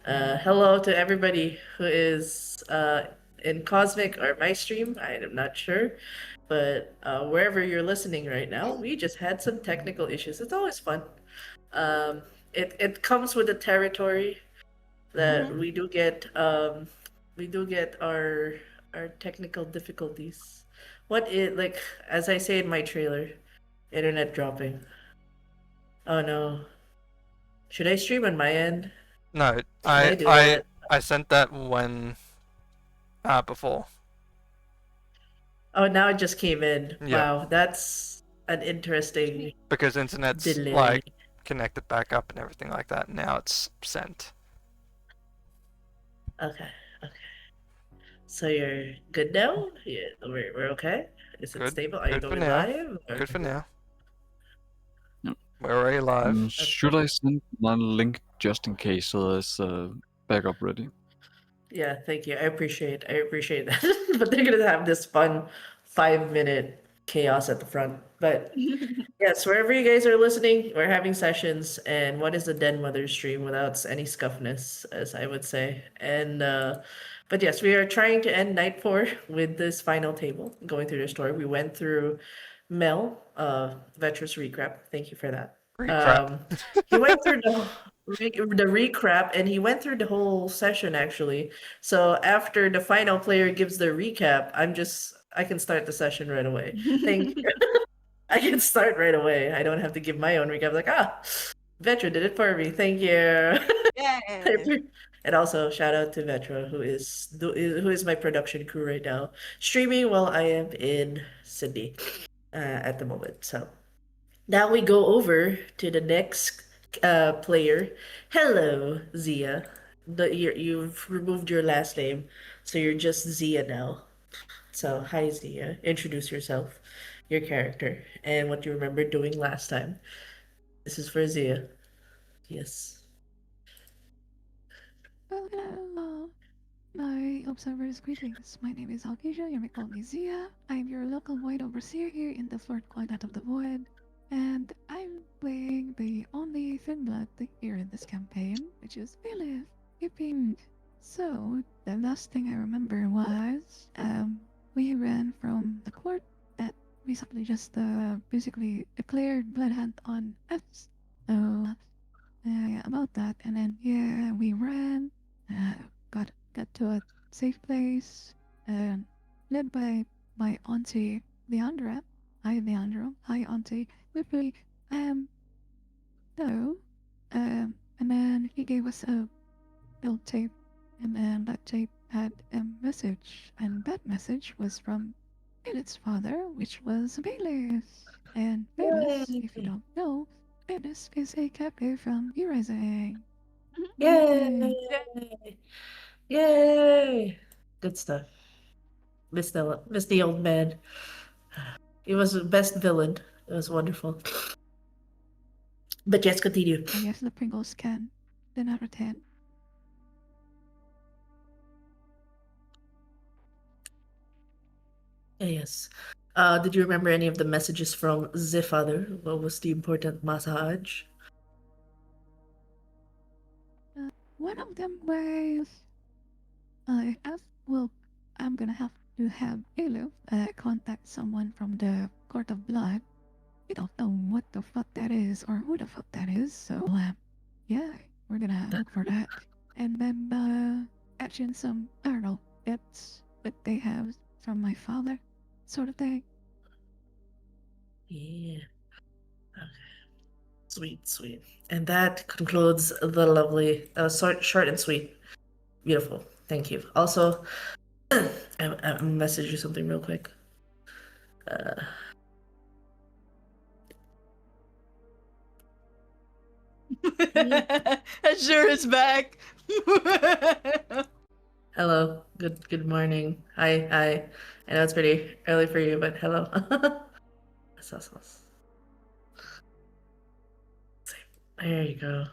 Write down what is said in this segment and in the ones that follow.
Hello to everybody who is in Cosmic or my stream. I am not sure, but wherever you're listening right now, we just had some technical issues. It's always fun. Um, it comes with the territory that we do get our technical difficulties. What it like as I say in my trailer, internet dropping. Oh no. Should I stream on my end? No, Can I I do I that? I sent that when before. Oh, now it just came in. Yeah, Wow, that's an interesting because internet's delay. like connected back up and everything like that. Now it's sent. Okay, okay. So you're good now? Yeah, we're okay? Is it Good, stable? Are you good for going now. live? Or... Good for now. Yep. We're already live. Should I send one link just in case so there's backup ready? Yeah, thank you. I appreciate that. But they're gonna have this fun 5 minute chaos at the front. But yes, wherever you guys are listening, we're having sessions, and what is the Den Mother stream without any scuffness, as I would say. And but yes, we are trying to end night four with this final table, going through the story. We went through Mel, Vetra's recap. Thank you for that. Great crap. Um, he went through the recap, and he went through the whole session actually. So after the final player gives the recap, I can start the session right away. Thank you. I can start right away. I don't have to give my own recap. Like, Vetra did it for me. Thank you. Yay! And also shout out to Vetra, who is my production crew right now, streaming while I am in Sydney at the moment. So now we go over to the next player. Hello, Zia. You've removed your last name, so you're just Zia now. So, hi Zia. Introduce yourself, your character, and what you remember doing last time. This is for Zia. Yes. Well, hello. My observers, greetings. My name is Alkesia. You may call me Zia. I'm your local void overseer here in the fourth quadrant of the void. And I'm playing the only thin blood here in this campaign, which is Bailiff. Yippee. So, the last thing I remember was, we ran from the court that recently just, basically declared blood hunt on us. So, yeah, about that. And then, yeah, we ran, uh, got to a safe place, and led by my auntie Leandra. Hi, Leandro. Hi, auntie. Whippy. Um, no. And then he gave us a little tape, and then that tape had a message, and that message was from Bailiff's father, which was Bailiff. And Bailiff, if you Yay! don't know, Bailiff is a captive from E-Rising. Yay! Yay! Yay! Good stuff. Miss the old man. He was the best villain. It was wonderful. But yes, continue. I guess the Pringles can. 10 out of 10. Yes. Did you remember any of the messages from the father? What was the important message? One of them was I asked, well, I'm gonna have to have Elu contact someone from the Court of Blood. We don't know what the fuck that is or who the fuck that is, so yeah, we're gonna look for that. And then action some, I don't know, bits that they have from my father, sort of thing. Yeah. Okay. Sweet, sweet. And that concludes the lovely, short and sweet. Beautiful. Thank you. Also, I'm message you something real quick. Azure is back. Hello. Good morning. Hi. I know it's pretty early for you, but hello. There you go.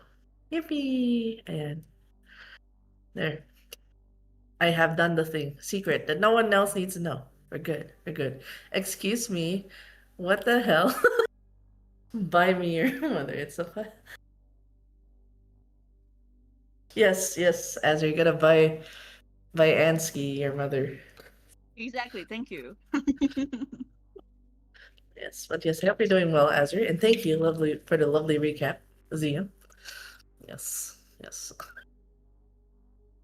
Yippee! And there. I have done the thing. Secret that no one else needs to know. We're good. We're good. Excuse me. What the hell? Buy me your mother. It's so fun. Yes, yes. As you're gonna buy Ansky, your mother. Exactly. Thank you. Yes, but yes, I hope you're doing well, Azure, and thank you, lovely, for the lovely recap, Zia. Yes, yes.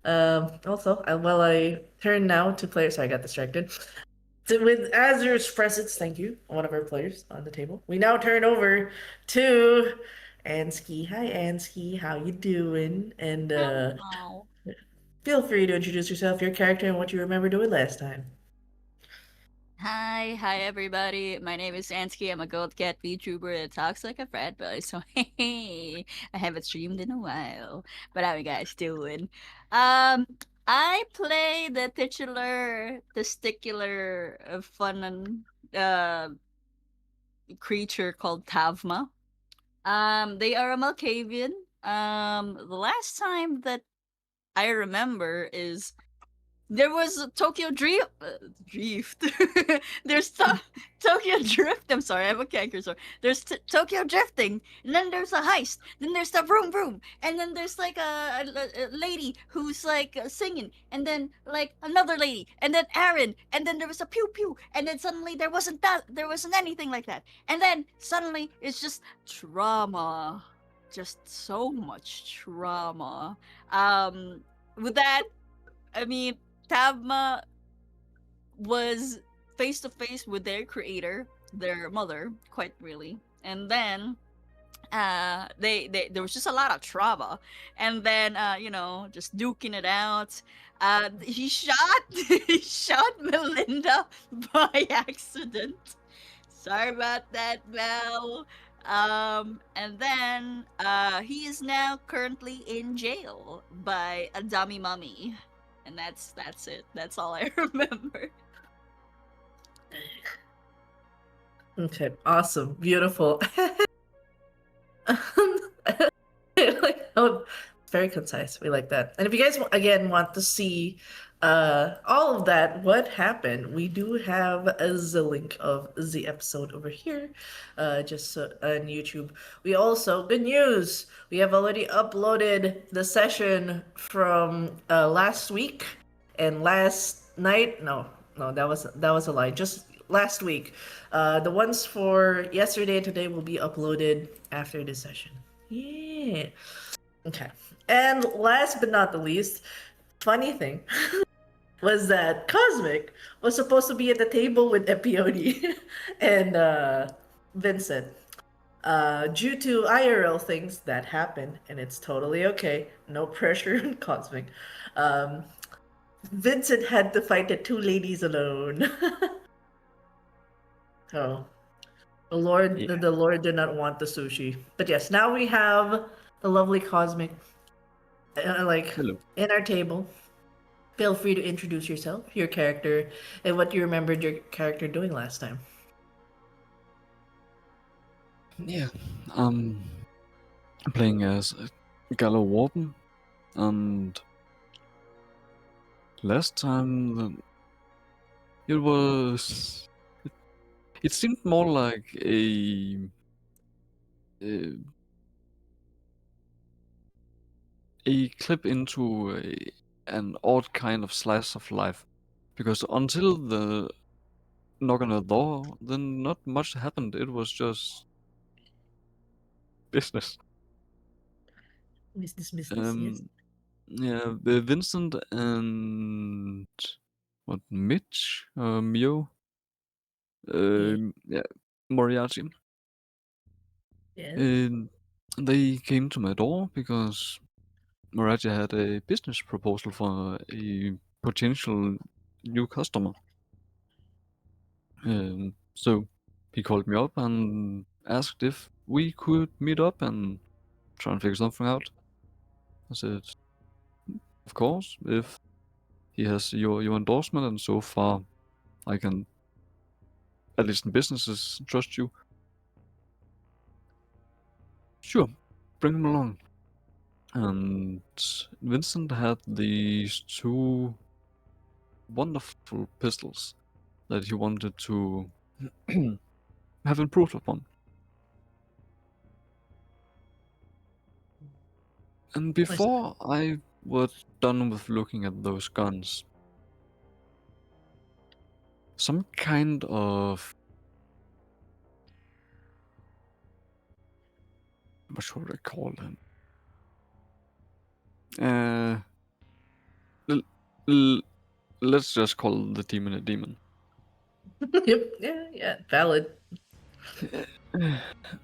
Also, while I turn now to players, sorry, I got distracted. With Azure's presence, thank you, one of our players on the table. We now turn over to Ansky. Hi, Ansky. How you doing? And Oh. feel free to introduce yourself, your character, and what you remember doing last time. Hi everybody. My name is Ansky. I'm a gold cat VTuber that talks like a frat boy. So hey, I haven't streamed in a while. But how you guys doing? Um, I play the titular testicular fun uh creature called Tavma. They are a Malkavian. The last time that I remember is there was a Tokyo Drift. there's Tokyo Drift. I'm sorry, I have a canker sore. There's Tokyo Drifting, and then there's a heist. Then there's the Vroom Vroom, and then there's like a lady who's like singing, and then like another lady, and then Aaron, and then there was a Pew Pew, and then suddenly there wasn't anything like that, and then suddenly it's just trauma, just so much trauma. With that, I mean, Tavma was face to face with their creator, their mother, quite really. And then they there was just a lot of trauma. And then just duking it out. He shot he shot Melinda by accident. Sorry about that, Val. And then he is now currently in jail by a dummy mummy. And that's it. That's all I remember. Okay, awesome, beautiful. Like, oh, very concise. We like that. And if you guys again want to see all of that, what happened, we do have the link of the episode over here, just on YouTube. We also, good news, we have already uploaded the session from last week and last night. No, no, that was a lie. Just last week. The ones for yesterday and today will be uploaded after this session. Yeah. Okay. And last but not the least, funny thing was that Cosmic was supposed to be at the table with Epione and Vincent. Due to IRL things that happen, and it's totally okay, no pressure on Cosmic. Um, Vincent had to fight the two ladies alone. Oh, Yeah. the Lord did not want the sushi. But yes, now we have the lovely Cosmic, like Hello. in our table. Feel free to introduce yourself, your character, and what you remembered your character doing last time. Yeah. I'm playing as Gallo Warden, and last time it was. It seemed more like a, a clip into an odd kind of slice of life, because until the knock on the door, then not much happened. It was just business. Business, yes. Yeah, Vincent and what Mitch, Mio, Yeah. yeah, Moriarty. Yes. And they came to my door because Moriarty had a business proposal for a potential new customer. So he called me up and asked if we could meet up and try and figure something out. I said, of course, if he has your endorsement, and so far I can, at least in businesses, trust you. Sure, bring him along. And Vincent had these two wonderful pistols that he wanted to have improved upon. And before I was done with looking at those guns, some kind of, what should I call him? L- l- let's just call the demon a demon. Yep. Yeah. Valid.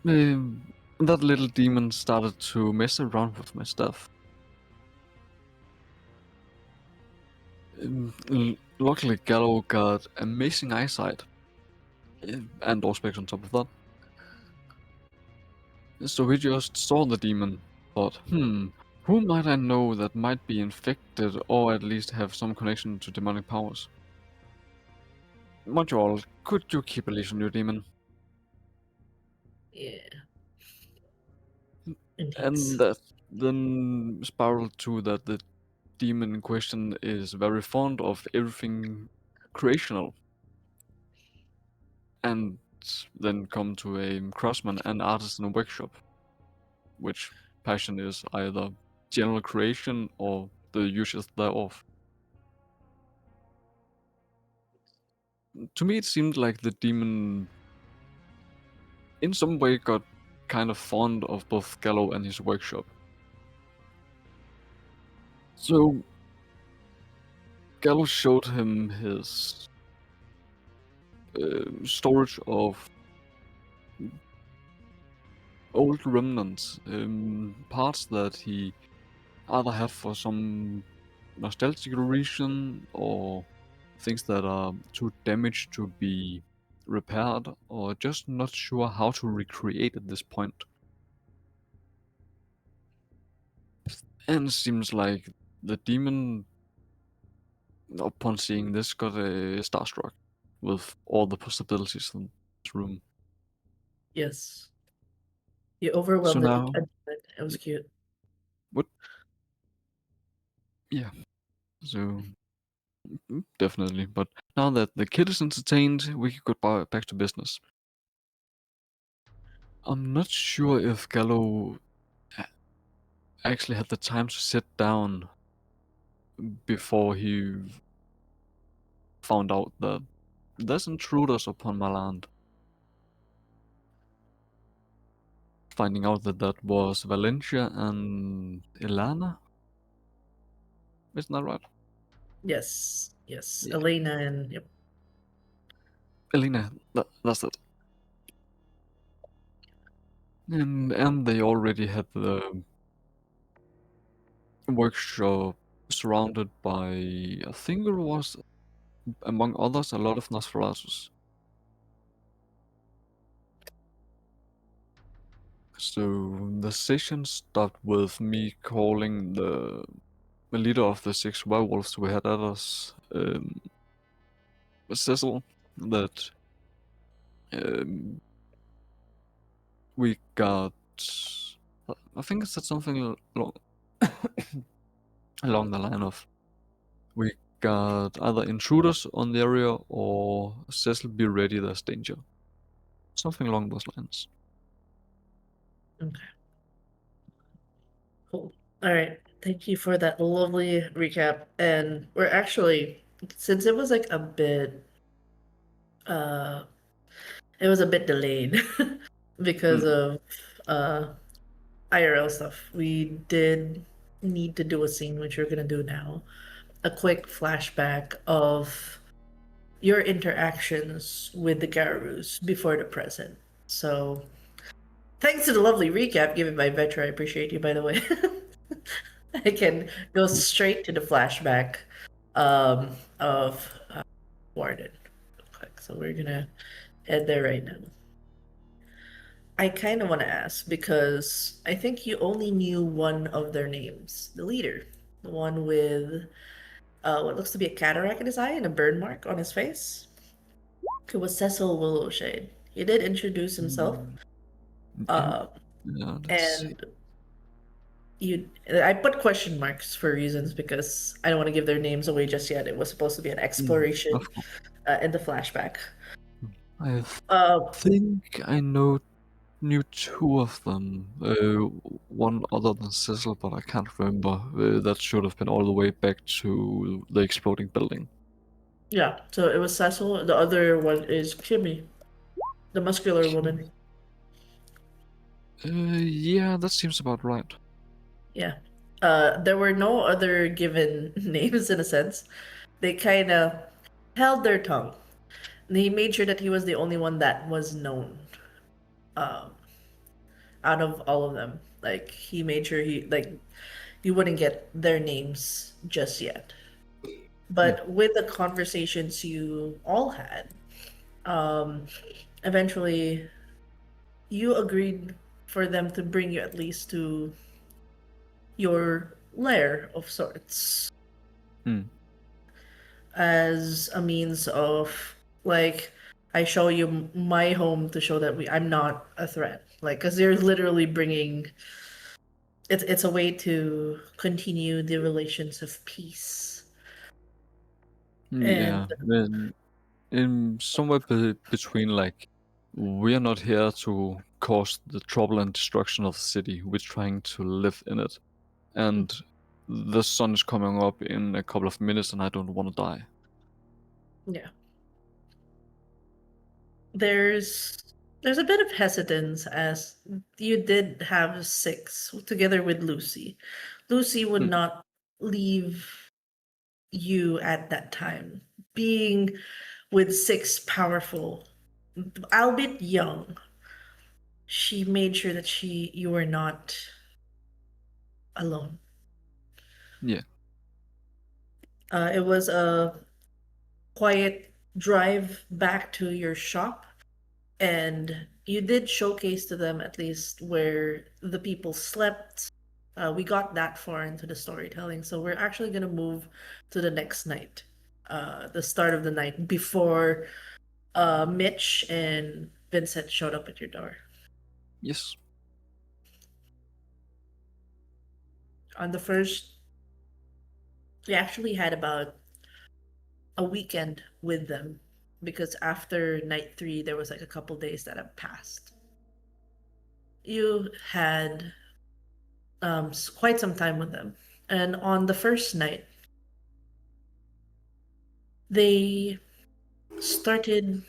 That little demon started to mess around with my stuff. Luckily, Gallo got amazing eyesight, and Auspex on top of that. So he just saw the demon, thought, who might I know that might be infected or at least have some connection to demonic powers? Montreal, could you keep a leash on your demon? Yeah. Indeed. And that then spiraled to that the demon in question is very fond of everything creational. And then come to a craftsman and artisan workshop, which passion is either general creation or the uses thereof. To me, it seemed like the demon, in some way, got kind of fond of both Gallo and his workshop. So, Gallo showed him his storage of old remnants, parts that he either had for some nostalgic reason or things that are too damaged to be repaired or just not sure how to recreate at this point. And it seems like the demon, upon seeing this, got starstruck with all the possibilities in this room. Yes. You So overwhelmed now, it. It was cute. what? Yeah. So definitely. But now that the kid is entertained, we can go back to business. I'm not sure if Gallo actually had the time to sit down before he found out that there's intruders upon my land. Finding out that that was Valencia and Ilana. Isn't that right? Yes. Yes. Yeah. Elena and yep. Elena, that's it. And they already had the workshop surrounded by, I think it was, among others, a lot of Nosferatus. So the session stopped with me calling the leader of the 6 werewolves we had at us, Cecil, that um, we got. I think it said something along, along the line of we got either intruders on the area or Cecil be ready, there's danger. Something along those lines. Okay. Cool. All right. Thank you for that lovely recap. And we're actually, since it was like a bit, uh, it was a bit delayed because of uh IRL stuff. We did need to do a scene, which we're gonna do now. A quick flashback of your interactions with the Garus before the present. So, thanks to the lovely recap given by Vetra, I appreciate you, by the way. I can go straight to the flashback of Warden. Real quick. So we're gonna head there right now. I kind of want to ask because I think you only knew one of their names, the leader, the one with what looks to be a cataract in his eye and a burn mark on his face. It was Cecil Willowshade. He did introduce himself, Yeah, uh, let's see. and you. I put question marks for reasons because I don't want to give their names away just yet. It was supposed to be an exploration Of course. in the flashback. I Uh, think I know knew two of them. One other than Cecil, but I can't remember. That should have been all the way back to the exploding building. Yeah, so it was Cecil. The other one is Kimmy, the muscular woman. Yeah, that seems about right. Yeah. There were no other given names in a sense. They kind of held their tongue. He made sure that he was the only one that was known um, out of all of them. Like he made sure you wouldn't get their names just yet. Yeah. But with the conversations you all had, um, eventually you agreed for them to bring you at least to your lair of sorts Hmm. as a means of like I show you my home to show that I'm not a threat. Like, because you're literally bringing it's a way to continue the relations of peace. And Yeah. Then in somewhere between, like, we are not here to cause the trouble and destruction of the city. We're trying to live in it, and the sun is coming up in a couple of minutes, and I don't want to die. yeah, there's there's a bit of hesitance as you did have six together with Lucy. Lucy would Hmm. not leave you at that time. Being with six powerful, albeit young, she made sure that you were not alone. Yeah. It was a quiet drive back to your shop, and you did showcase to them at least where the people slept. We got that far into the storytelling, so we're actually gonna move to the next night, the start of the night before Mitch and Vincent showed up at your door. Yes. On the first, we actually had about a weekend with them because after night three, there was like a couple days that have passed. You had quite some time with them. And on the first night, they started.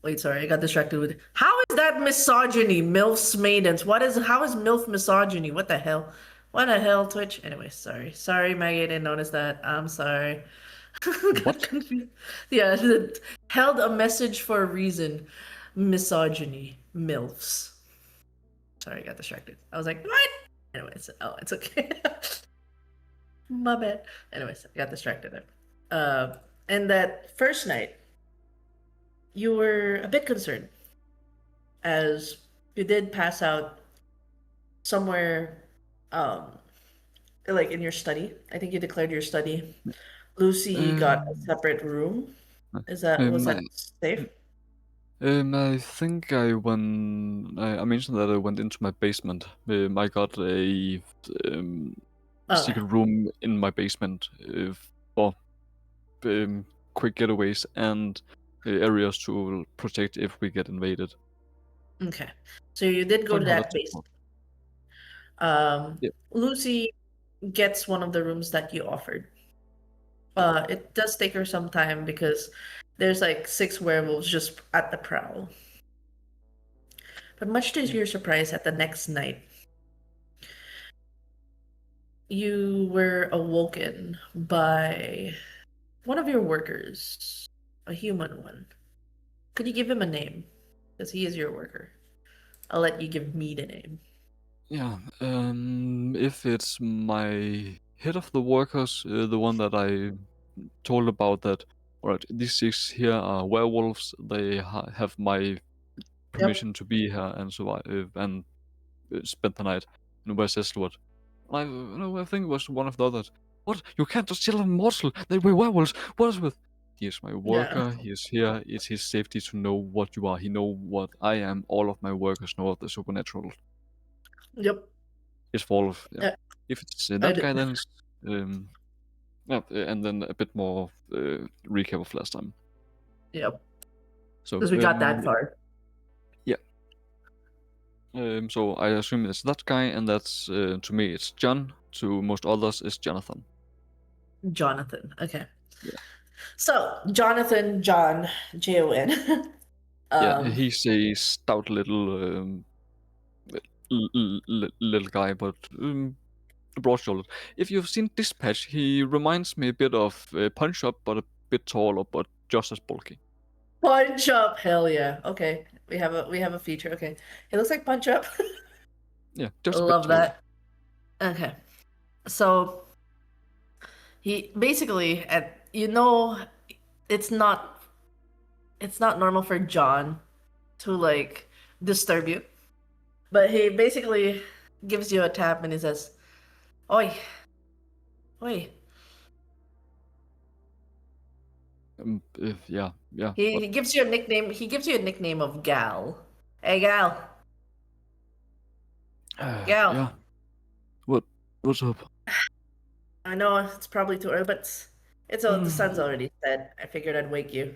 Wait, sorry, I got distracted with. How is that misogyny, MILF's maidens? How is MILF misogyny? What the hell? What the hell, Twitch? Anyway, sorry. Sorry, Maggie, I didn't notice that. I'm sorry. Got What? confused. Yeah, held a message for a reason. Misogyny, MILFs. Sorry, I got distracted. I was like, what? Anyways, oh, it's okay. My bad. Anyways, I got distracted there. And that first night, you were a bit concerned as you did pass out somewhere, um, like in your study. I think you declared your study. Lucy got a Um, separate room. uh, Was um, that I, safe? I think I mentioned that I went into my basement. I got a um, Okay. secret room in my basement for um, quick getaways and areas to protect if we get invaded. Okay. So you did So go I to know that that's base. important. Yep. Lucy gets one of the rooms that you offered. It does take her some time because there's like six werewolves just at the prowl. But much to Yeah. your surprise, at the next night, you were awoken by one of your workers, a human one. Could you give him a name? Because he is your worker. I'll let you give me the name. Yeah. If it's my head of the workers, the one that I told about that, alright, these six here are werewolves. They have my Yep. permission to be here and survive and spend the night. And where says what? I no, I think it was one of the others. What? You can't just kill a mortal. They were werewolves. What is with? He is my Yeah. worker. He is here. It's his safety to know what you are. He know what I am. All of my workers know of the supernatural. Yep. It's for all of yeah. Uh, If it's I that did. guy, then it's yeah, and then a bit more recap of last time. Yep. So Because we got that far. yeah. So I assume it's that guy, and that's to me it's John. To most others, it's Jonathan. Jonathan. Okay. Yeah. So Jonathan, John, Jon. Yeah, um, he's a stout little little guy, but broad-shouldered. If you've seen Dispatch, he reminds me a bit of Punch Up, but a bit taller, but just as bulky. Punch Up. Hell yeah. Okay. We have a feature. Okay. It looks like Punch Up. Yeah, just a bit Love taller. that. Okay. So he basically at it's not normal for John to like disturb you. But he basically gives you a tap and he says, Oi, oi. Yeah, yeah, but He gives you a nickname. He gives you a nickname of Gal. Hey, Gal. Gal. yeah. What's up? I know it's probably too early, but the sun's Mm, already set. I figured I'd wake you.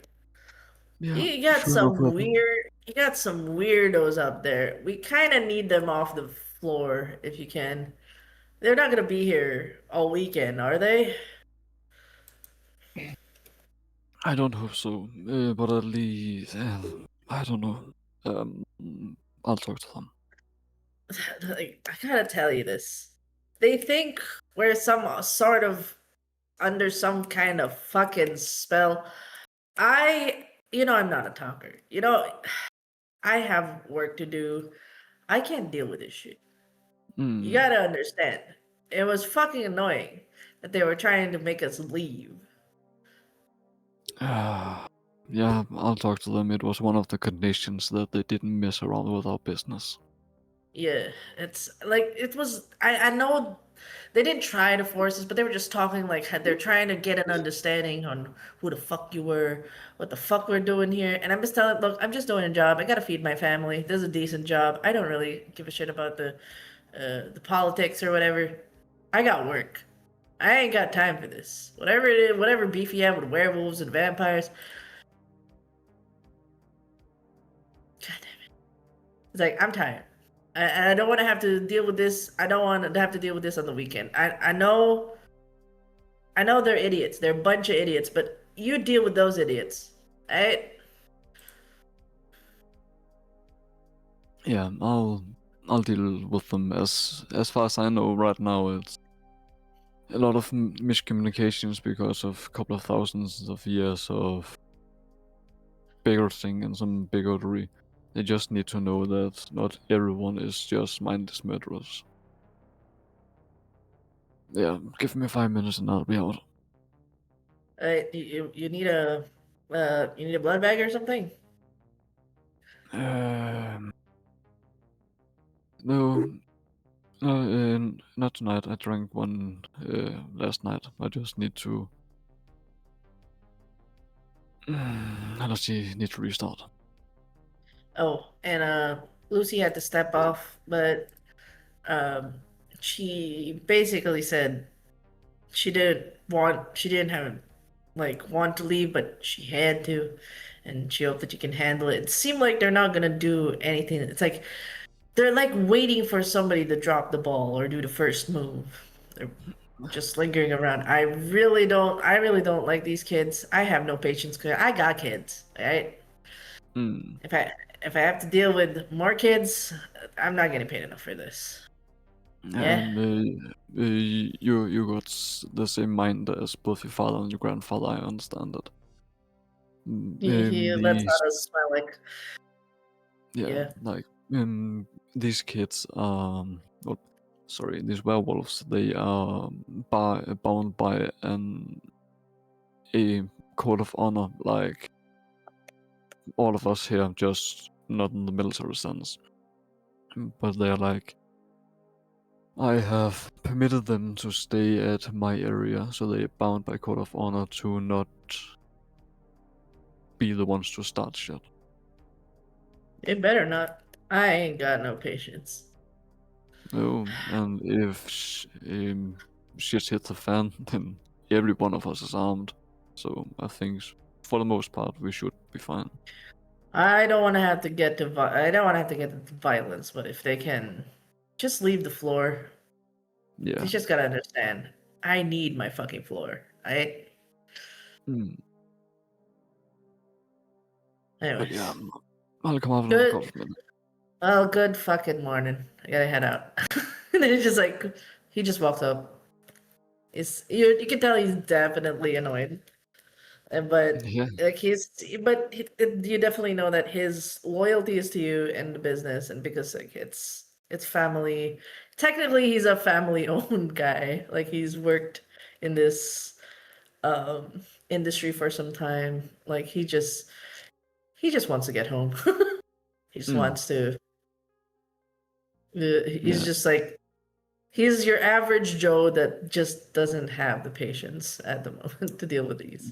yeah, You got sure, no some problem. weirdos up there. We kind of need them off the floor if you can. They're not gonna be here all weekend, are they? I don't hope so, but at least I don't know. Um, I'll talk to them. Like, I gotta tell you this. They think we're some sort of under some kind of fucking spell. I'm not a talker. I have work to do. I can't deal with this shit. You Mm. gotta understand. It was fucking annoying that they were trying to make us leave. Yeah, I'll talk to them. It was one of the conditions that they didn't mess around with our business. Yeah, it's like it was. I know they didn't try to force us, but they were just talking like they're trying to get an understanding on who the fuck you were, what the fuck we're doing here. And I'm just telling, look, I'm just doing a job. I gotta feed my family. This is a decent job. I don't really give a shit about the politics or whatever. I got work. I ain't got time for this. Whatever it is, whatever beef you have with werewolves and vampires. God damn it. It's like I'm tired. I don't want to have to deal with this. I don't want to have to deal with this on the weekend. I know they're idiots. They're a bunch of idiots, but you deal with those idiots. Right? Yeah, I'll deal with them. As far as I know right now, it's a lot of miscommunications because of a couple of thousands of years of bigotting and some bigotry. They just need to know that not everyone is just mindless murderers. Yeah, give me 5 minutes and I'll be out. You need a blood bag or something? Um, no, no, not tonight. I drank one last night. I just need to. Energy need to restart. Oh, and Lucy had to step off, but um, she basically said she didn't have like want to leave, but she had to, and she hoped that you can handle it. It seemed like they're not gonna do anything. It's like they're like waiting for somebody to drop the ball or do the first move. They're just lingering around. I really don't like these kids. I have no patience because I got kids, right? Mm. If I if I have to deal with more kids, I'm not getting paid enough for this. Yeah, And you got the same mind as both your father and your grandfather. I understand that. he lets These out a smile like, yeah, yeah. like these kids well, sorry, these werewolves. They are bound by a code of honor, like all of us here, just not in the military sense. But they're like, I have permitted them to stay at my area, so they are bound by code of honor to not be the ones to start shit. It better not. I ain't got no patience. No, and if shit hits the fan, then every one of us is armed. So I think for the most part we should be fine. I don't want to have to get to I don't want to have to get to violence, but if they can just leave the floor, Yeah. you just gotta understand. I need my fucking floor. Mm. But yeah, Anyways, I'll come out in a good. couple of minutes. Well, good fucking morning. I gotta head out. And then he just walks up. You can tell he's definitely annoyed. But Yeah. like you definitely know that his loyalty is to you and the business, and because like it's family. Technically, he's a family-owned guy. Like he's worked in this industry for some time. Like he just wants to get home. He just Mm. wants to. He's Yeah. just like he's your average Joe that just doesn't have the patience at the moment to deal with these.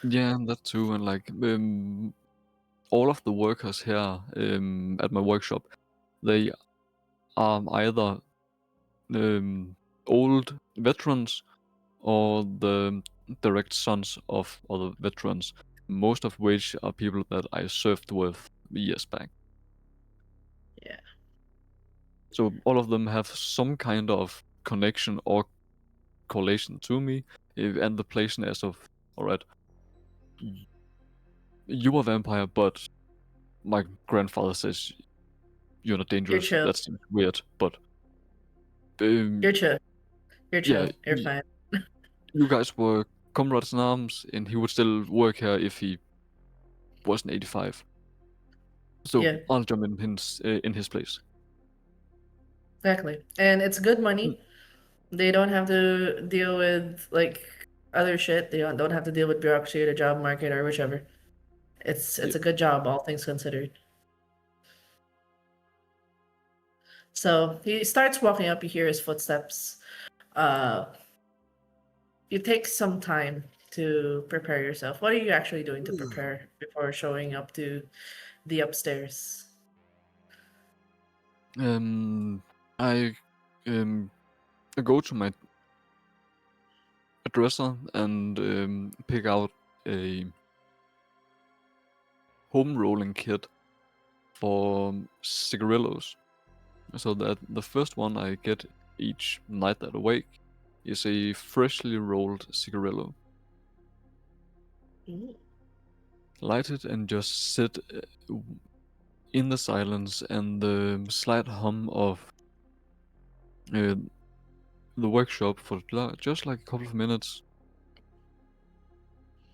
Yeah, that too. And like all of the workers here at my workshop, they are either old veterans or the direct sons of other veterans, most of which are people that I served with years back. Yeah, So all of them have some kind of connection or correlation to me, and the placeness of, alright, you are a vampire, but my grandfather says you're not you're dangerous. chill. That seems weird, but You're chill. You're yeah, chill. You're fine. you guys were comrades in arms, and he would still work here if he wasn't 85. So Yeah, I'll jump in his place. exactly. And it's good Mm. money. They don't have to deal with like other shit. They don't have to deal with bureaucracy or the job market or whichever. It's Yeah. a good job, all things considered. So he starts walking up. You hear his footsteps. Uh, you take some time to prepare yourself. What are you actually doing to prepare before showing up to the upstairs? I go to my dresser and pick out a home rolling kit for cigarillos, so that the first one I get each night that I wake is a freshly rolled cigarillo. Mm, Light it and just sit in the silence and the slight hum of uh, the workshop for just like a couple of minutes.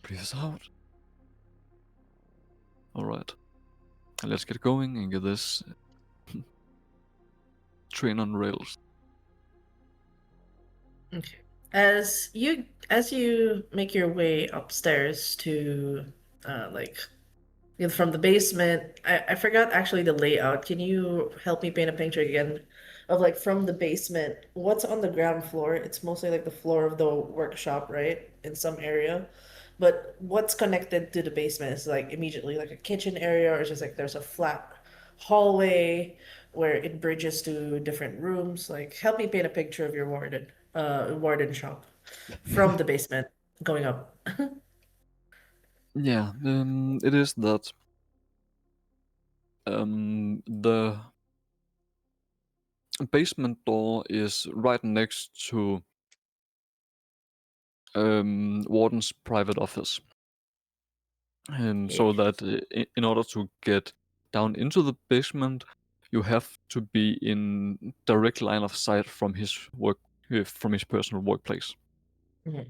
Breathe out. Alright, let's get going and get this train on rails. okay. As you make your way upstairs to like from the basement, I forgot actually the layout. Can you help me paint a picture again of like from the basement? What's on the ground floor? It's mostly like the floor of the workshop, right? In some area. But what's connected to the basement is like immediately like a kitchen area, or it's just like there's a flat hallway where it bridges to different rooms. Like help me paint a picture of your warden shop from the basement going up. Yeah, it is that the basement door is right next to Warden's private office. So that in order to get down into the basement, you have to be in direct line of sight from his from his personal workplace. Mhm.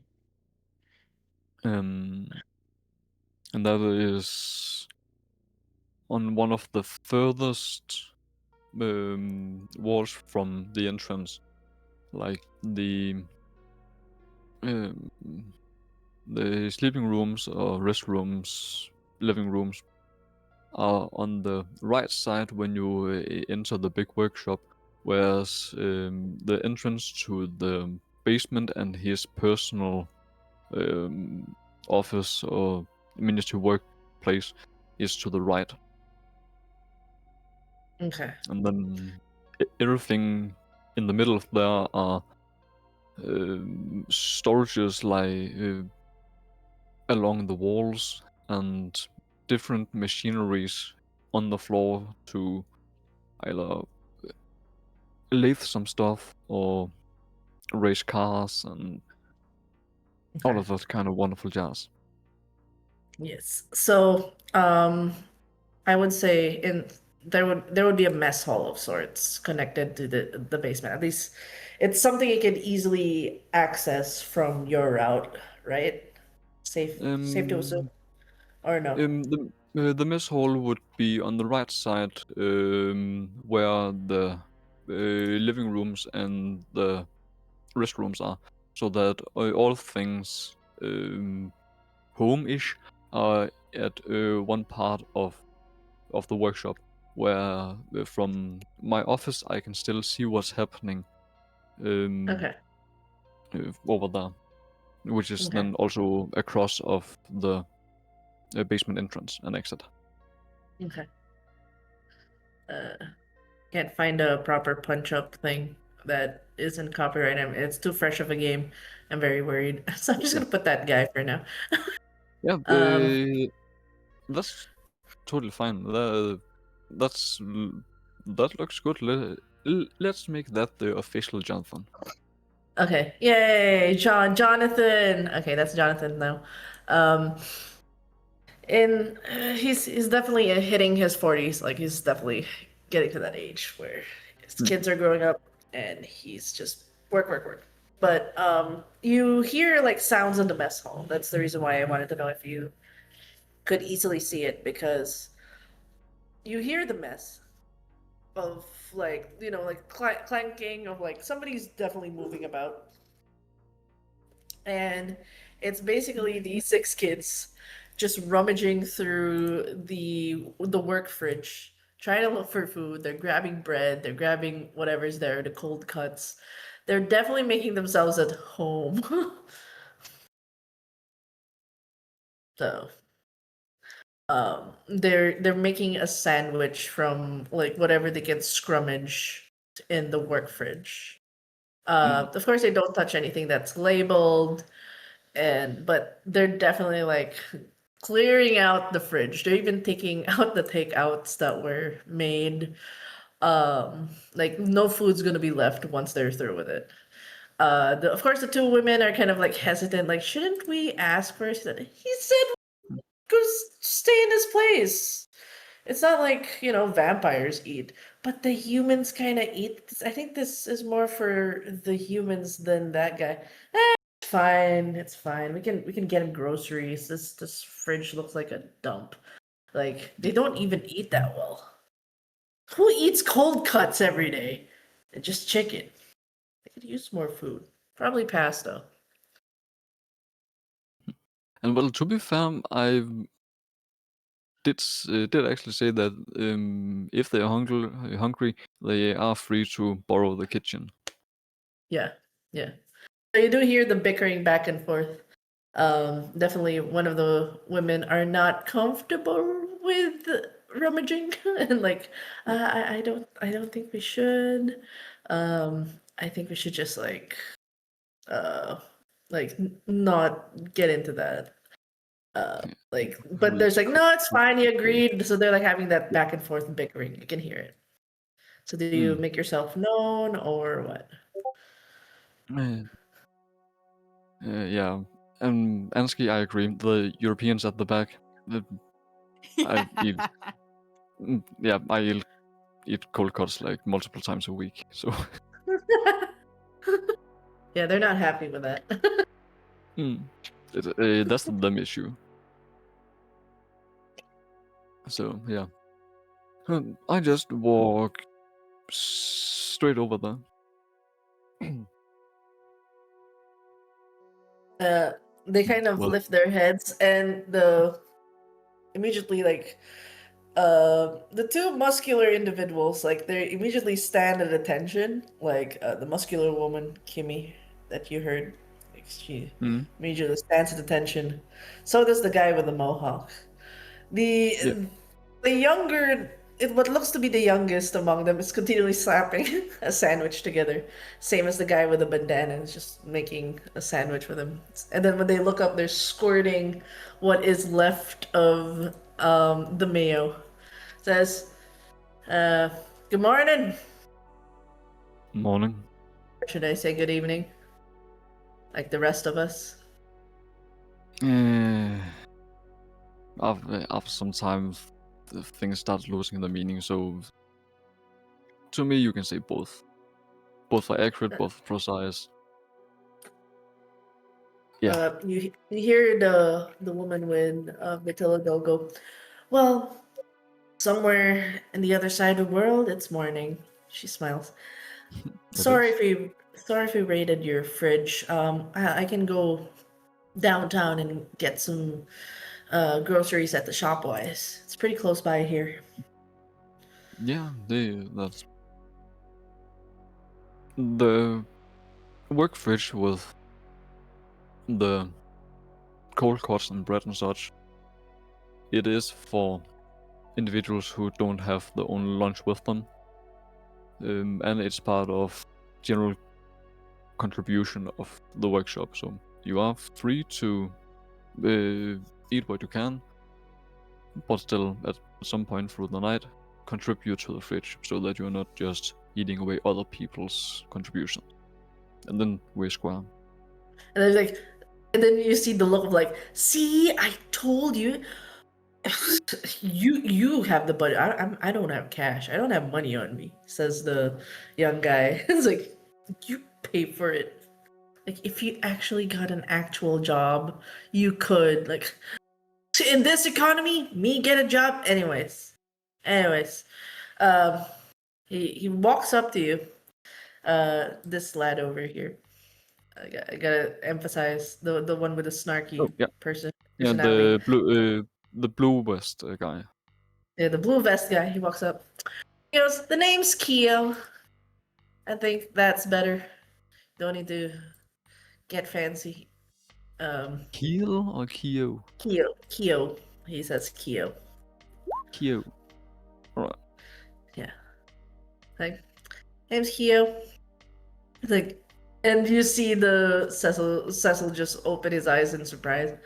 Um, and that is on one of the furthest walls from the entrance, like um, the sleeping rooms or restrooms, living rooms are on the right side when you enter the big workshop, whereas the entrance to the basement and his personal office or miniature workplace is to the right. Okay. And then everything in the middle of there are storages like along the walls and different machineries on the floor to either lathe some stuff or race cars and all Okay. of that kind of wonderful jazz. Yes. So, I would say there would be a mess hall of sorts connected to the basement. At least it's something you can easily access from your route, right? Safe to assume, Um, or no? the mess hall would be on the right side, where the living rooms and the restrooms are, so that all things home-ish are at one part of the workshop, where from my office I can still see what's happening um, Okay. over there, which is Okay. then also across of the basement entrance and exit. Okay. Uh, can't find a proper punch up thing that isn't copyright. It's too fresh of a game. I'm very worried. So I'm just Yeah, gonna put that guy for now. yeah, Um, that's totally fine. That looks good. Let's make that the official Jonathan. okay. Yay, Jonathan. Okay, that's Jonathan now. Um, and he's definitely hitting his 40s. Like he's definitely getting to that age where his Hmm. kids are growing up and he's just work, work, work. But you hear like sounds in the mess hall. That's the reason why I wanted to know if you could easily see it, because you hear the mess of like like clanking of like somebody's definitely moving about, and it's basically these six kids just rummaging through the work fridge trying to look for food. They're grabbing bread, they're grabbing whatever's there, the cold cuts. They're definitely making themselves at home. So they're making a sandwich from like whatever they can scrummage in the work fridge. Mm. Of course they don't touch anything that's labeled, and but they're definitely like clearing out the fridge. They're even taking out the takeouts that were made. Like no food's gonna be left once they're through with it. Of course the two women are kind of like hesitant, like shouldn't we ask first? He said go stay in his place. It's not like, vampires eat, but the humans kind of eat. I think this is more for the humans than that guy. It's fine. It's fine. We can get him groceries. This fridge looks like a dump. Like they don't even eat that well. Who eats cold cuts every day? And just chicken. They could use more food. Probably pasta. And well, to be fair, I did actually say that if they are hungry, they are free to borrow the kitchen. Yeah, yeah. So you do hear the bickering back and forth. Definitely one of the women are not comfortable with rummaging and like I don't think we should. I think we should just uh not get into that. But Let's there's like, no, it's cross fine, he the bridge. agreed. So they're like having that back and forth bickering. You can hear it. So do you Mm. make yourself known or what? Uh, yeah, and Ansky, I agree. The Europeans at the back, I eat. Yeah, I eat cold cuts like multiple times a week. So Yeah, they're not happy with that. mm, that's the them issue. So yeah, I just walk straight over there. uh, they kind of Well, lift their heads and immediately like the two muscular individuals, like they immediately stand at attention, like the muscular woman Kimmy that you heard, like she mm, immediately stands at attention. So does the guy with the mohawk. the yeah, the younger, what looks to be the youngest among them, is continually slapping a sandwich together, same as the guy with the bandana is just making a sandwich with him. And then when they look up, they're squirting what is left of the mayo. Says, uh, good morning. Morning. Or should I say good evening? Like the rest of us? Uh, after some time, things start losing their meaning. So, to me, you can say both. Both are accurate, both precise. Yeah. You hear the woman with vitiligo go, well, somewhere in the other side of the world, it's morning. She smiles. It is. Sorry if we raided your fridge. I can go downtown and get some groceries at the Shopwise. It's pretty close by here. Yeah, that's the work fridge with the cold cuts and bread and such. It is for individuals who don't have their own lunch with them, and it's part of general contribution of the workshop. So you are free to eat what you can, but still at some point through the night contribute to the fridge so that you're not just eating away other people's contribution. And then we're square. And then like, and then you see the look of like, see, I told you. You have the budget. I don't have cash. I don't have money on me. Says the young guy. It's like you pay for it. Like if you actually got an actual job, you could like in this economy, me get a job. Anyways, um, he walks up to you. This lad over here. I gotta emphasize the one with the snarky Oh yeah, yeah. personality. The blue vest guy. Yeah, the blue vest guy. He walks up. He goes, "The name's Keo. I think that's better. Don't need to get fancy." Keel or Keo? Keo. He says Keo. Keo. Alright. Yeah. Like, name's Keo. It's like, and you see the Cecil just open his eyes in surprise.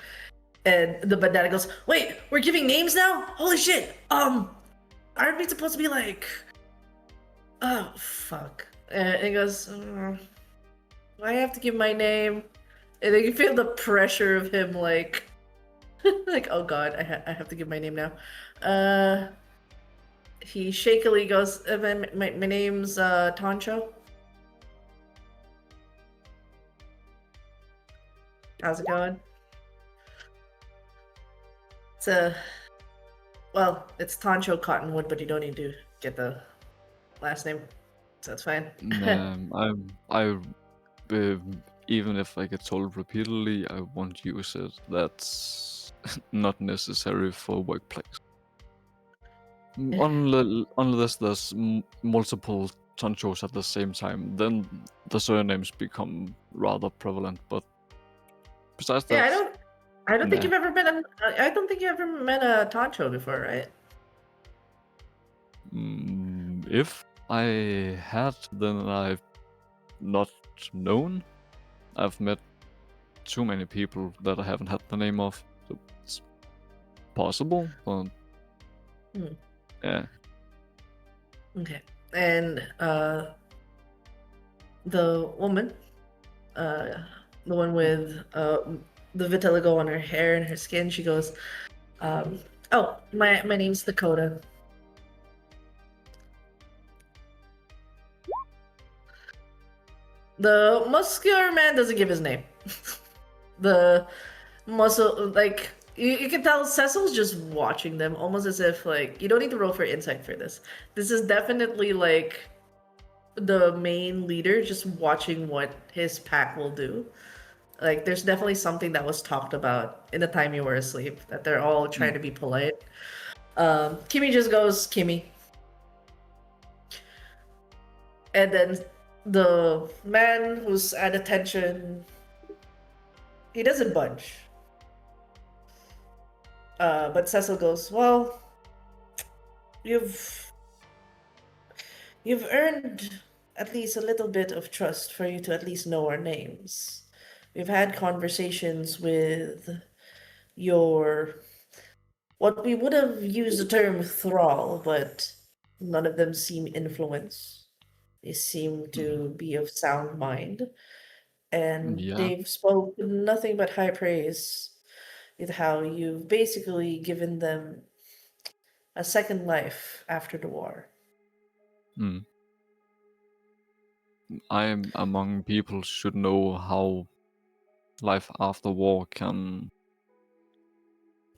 And the bandana goes, "Wait, we're giving names now? Holy shit! Aren't we supposed to be like, oh fuck?" And he goes, "I have to give my name." And then you feel the pressure of him, like, like, oh god, I have to give my name now. He shakily goes, my name's Toncho. How's it going? It's well, it's Toncho Cottonwood, but you don't need to get the last name, so that's fine. I even if I get told repeatedly, I won't use it. That's not necessary for workplace. Unless there's multiple Tonchos at the same time, then the surnames become rather prevalent. But besides that, Yeah, I don't think nah. you've ever met a. I don't think you ever met a Toncho before, right? If I had, then I've not known. I've met too many people that I haven't had the name of. So it's possible, but yeah. Okay. And the woman, the one with the vitiligo on her hair and her skin, she goes, "Oh, my name's Dakota." The muscular man doesn't give his name. The muscle, like you can tell Cecil's just watching them, almost as if like you don't need to roll for insight for this. This is definitely like the main leader just watching what his pack will do. Like there's definitely something that was talked about in the time you were asleep that they're all trying to be polite. Kimmy just goes, "Kimmy." And then the man who's at attention, he doesn't budge. But Cecil goes, "Well, you've you've earned at least a little bit of trust for you to at least know our names. We've had conversations with your what we would have used the term thrall, but none of them seem influenced. They seem Mm. to be of sound mind, and Yeah. they've spoken nothing but high praise with how you've basically given them a second life after the war. Mm. I'm among people should know how life after war can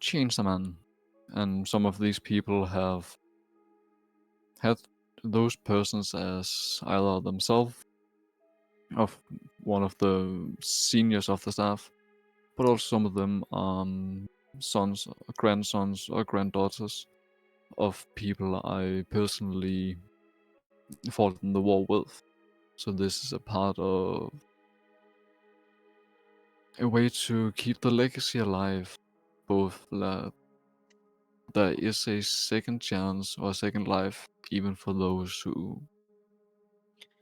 change a man, and some of these people have had those persons as either themselves of one of the seniors of the staff, but also some of them sons, grandsons, or granddaughters of people I personally fought in the war with. So this is a part of a way to keep the legacy alive, both that there is a second chance or a second life, even for those who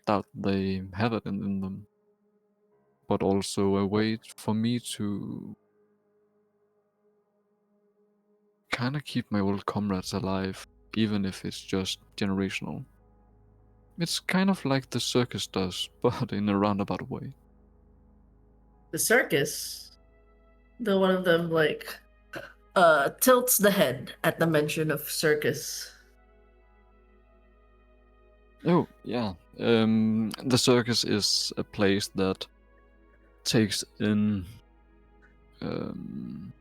doubt they have it in them, but also a way for me to kind of keep my old comrades alive, even if it's just generational. It's kind of like the circus does, but in a roundabout way. The circus, the one of them like tilts the head at the mention of circus. Oh, yeah. The circus is a place that takes in um,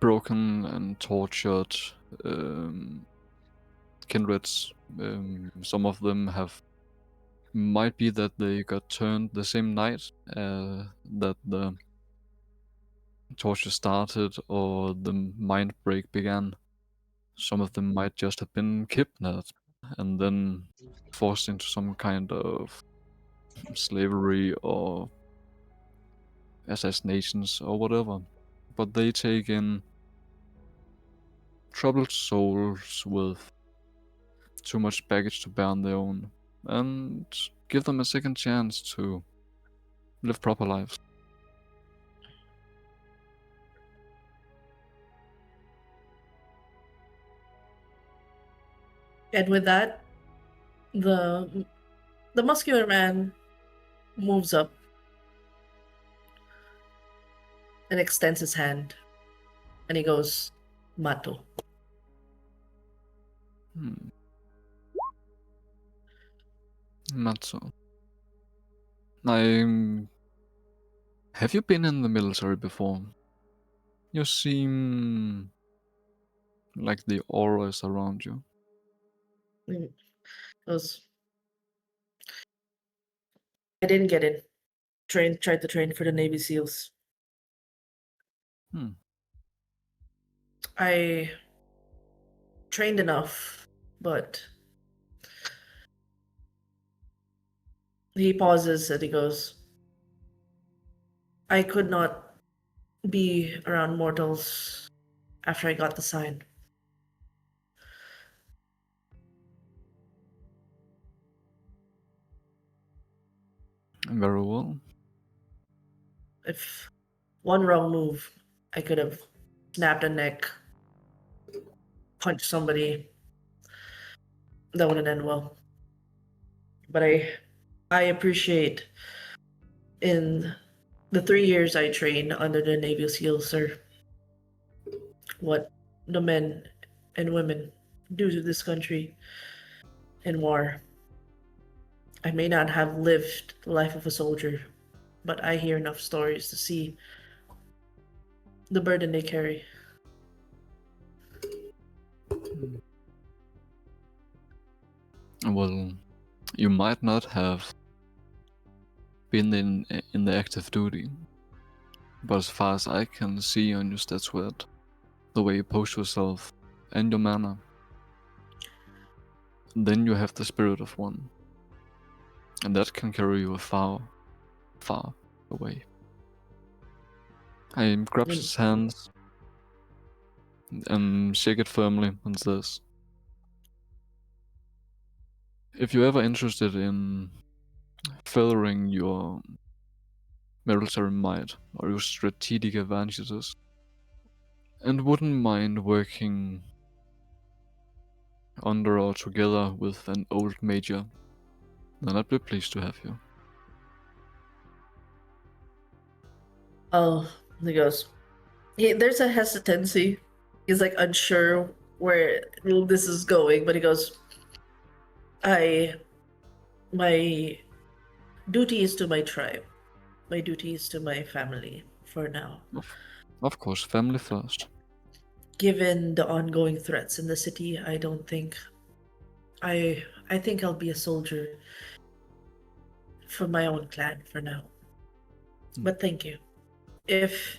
broken and tortured um, kindreds. Some of them have might be that they got turned the same night that the torture started or the mind break began. Some of them might just have been kidnapped and then forced into some kind of slavery or assassinations or whatever. But they take in troubled souls with too much baggage to bear on their own and give them a second chance to live proper lives. And with that, the the muscular man moves up and extends his hand, and he goes, "Mato." Hmm. Not so. I have you been in the military before? You seem like the aura is around you. Mm, goes, "I didn't get in. Tried to train for the Navy SEALs. Hmm. I trained enough, but..." He pauses and he goes, "I could not be around mortals after I got the sign. Very well. If one wrong move, I could have snapped a neck, punched somebody. That wouldn't end well. But I appreciate in the 3 years I trained under the Navy SEALs, sir, what the men and women do to this country in war. I may not have lived the life of a soldier, but I hear enough stories to see the burden they carry." Hmm. Well, you might not have been in the active duty, but as far as I can see on your stats with the way you pose yourself and your manner, then you have the spirit of one, and that can carry you far, far away. I grabs And his hands and shake it firmly and says, "If you're ever interested in furthering your military might or your strategic advantages, and wouldn't mind working under or together with an old major, then I'd be pleased to have you. Oh, he goes. There's a hesitancy. He's like unsure where this is going, but he goes, I, my duty is to my tribe. My duty is to my family for now. Of course, family first. Given the ongoing threats in the city, I don't think I think I'll be a soldier for my own clan for now. But thank you. If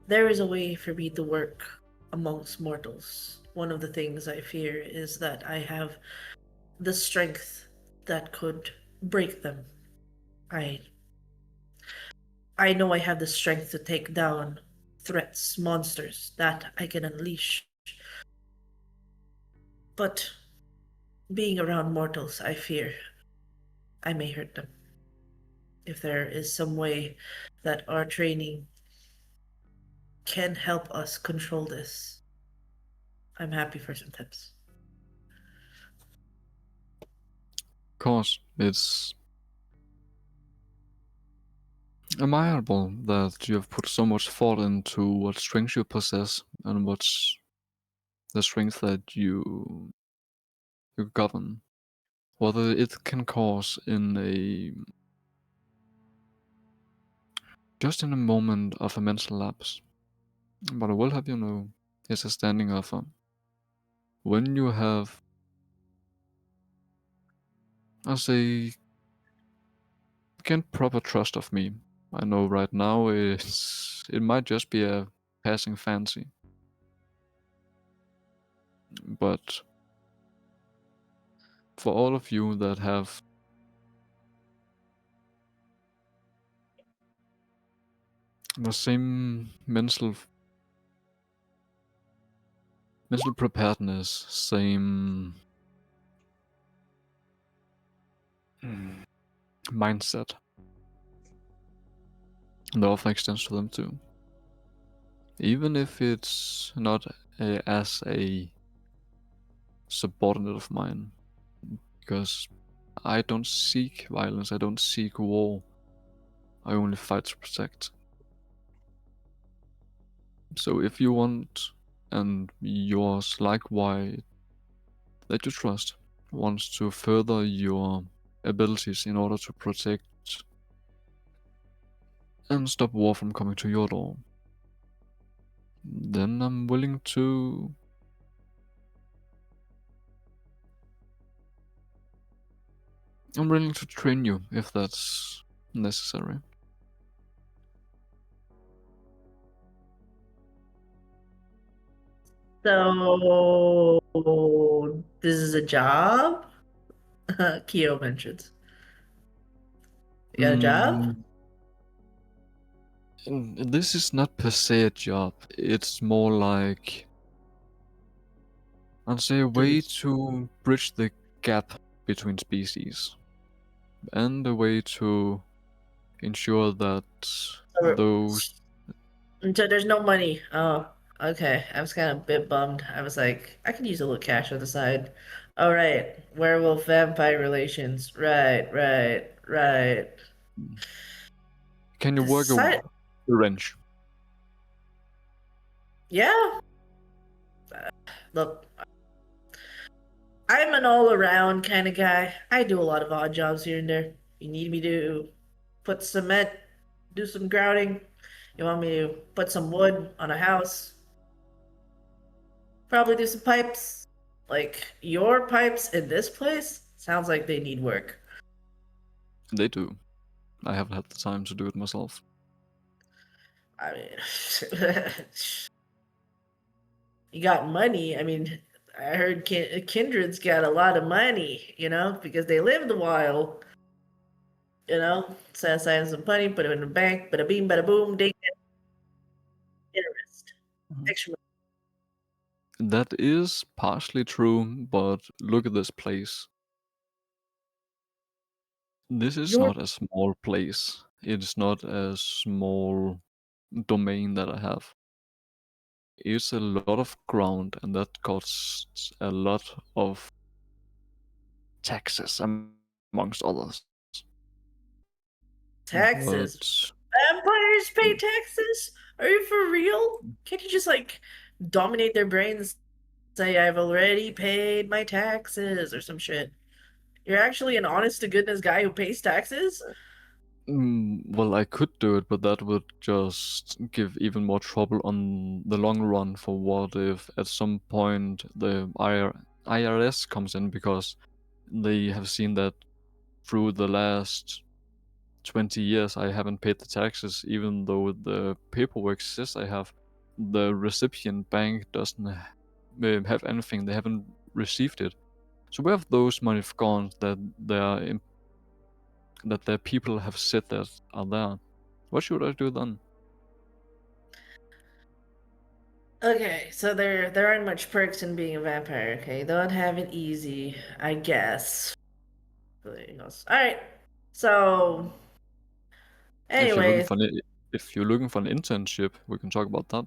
there is a way for me to work amongst mortals, one of the things I fear is that I have the strength that could break them. I I know I have the strength to take down threats, monsters that I can unleash. But being around mortals, I fear I may hurt them. If there is some way that our training can help us control this, I'm happy for some tips. Of course, it's admirable that you have put so much thought into what strengths you possess and what's the strength that you govern. Whether it can cause in a just in a moment of a mental lapse. But I will have you know, it's a standing offer. When you have, I say, gained proper trust of me, I know right now it might just be a passing fancy, but for all of you that have the same mental preparedness, same mindset, the offer extends to them too. Even if it's not as a subordinate of mine, because I don't seek violence, I don't seek war, I only fight to protect. So if you want, and yours likewise, that you trust, wants to further your abilities in order to protect and stop war from coming to your door, then I'm willing to train you if that's necessary. So this is a job? Kyo mentions. You got a job? This is not per se a job. It's more like, I'd say, a way to bridge the gap between species, and a way to ensure that those. So there's no money. Oh, okay. I was kind of a bit bummed. I was like, I could use a little cash on the side. All right, werewolf vampire relations. Right. Can you work a Decide. wrench? Yeah. Look, I'm an all-around kind of guy. I do a lot of odd jobs here and there. You need me to put cement, do some grouting. You want me to put some wood on a house? Probably do some pipes. Like your pipes in this place sounds like they need work. They do. I haven't had the time to do it myself. I mean, you got money. I mean, I heard Kindred's got a lot of money, because they lived a while. Set aside some money, put it in the bank, bada beam, bada boom, they get interest. Extra. That is partially true, but look at this place. This is Your not a small place. It's not a small domain that I have. eats a lot of ground, and that costs a lot of taxes, amongst others. Taxes. But Vampires pay taxes? Are you for real? Can't you just like dominate their brains, say I've already paid my taxes or some shit? You're actually an honest to goodness guy who pays taxes? well, I could do it, but that would just give even more trouble on the long run. For what if at some point the IRS comes in because they have seen that through the last 20 years I haven't paid the taxes, even though the paperwork says I have. The recipient bank doesn't have anything, they haven't received it. So where have those money gone that their people have said that are there? What should I do then? Okay, so there aren't much perks in being a vampire, okay? Don't have it easy, I guess. Alright. So If you're looking anyways, for an if you're looking for an internship, we can talk about that.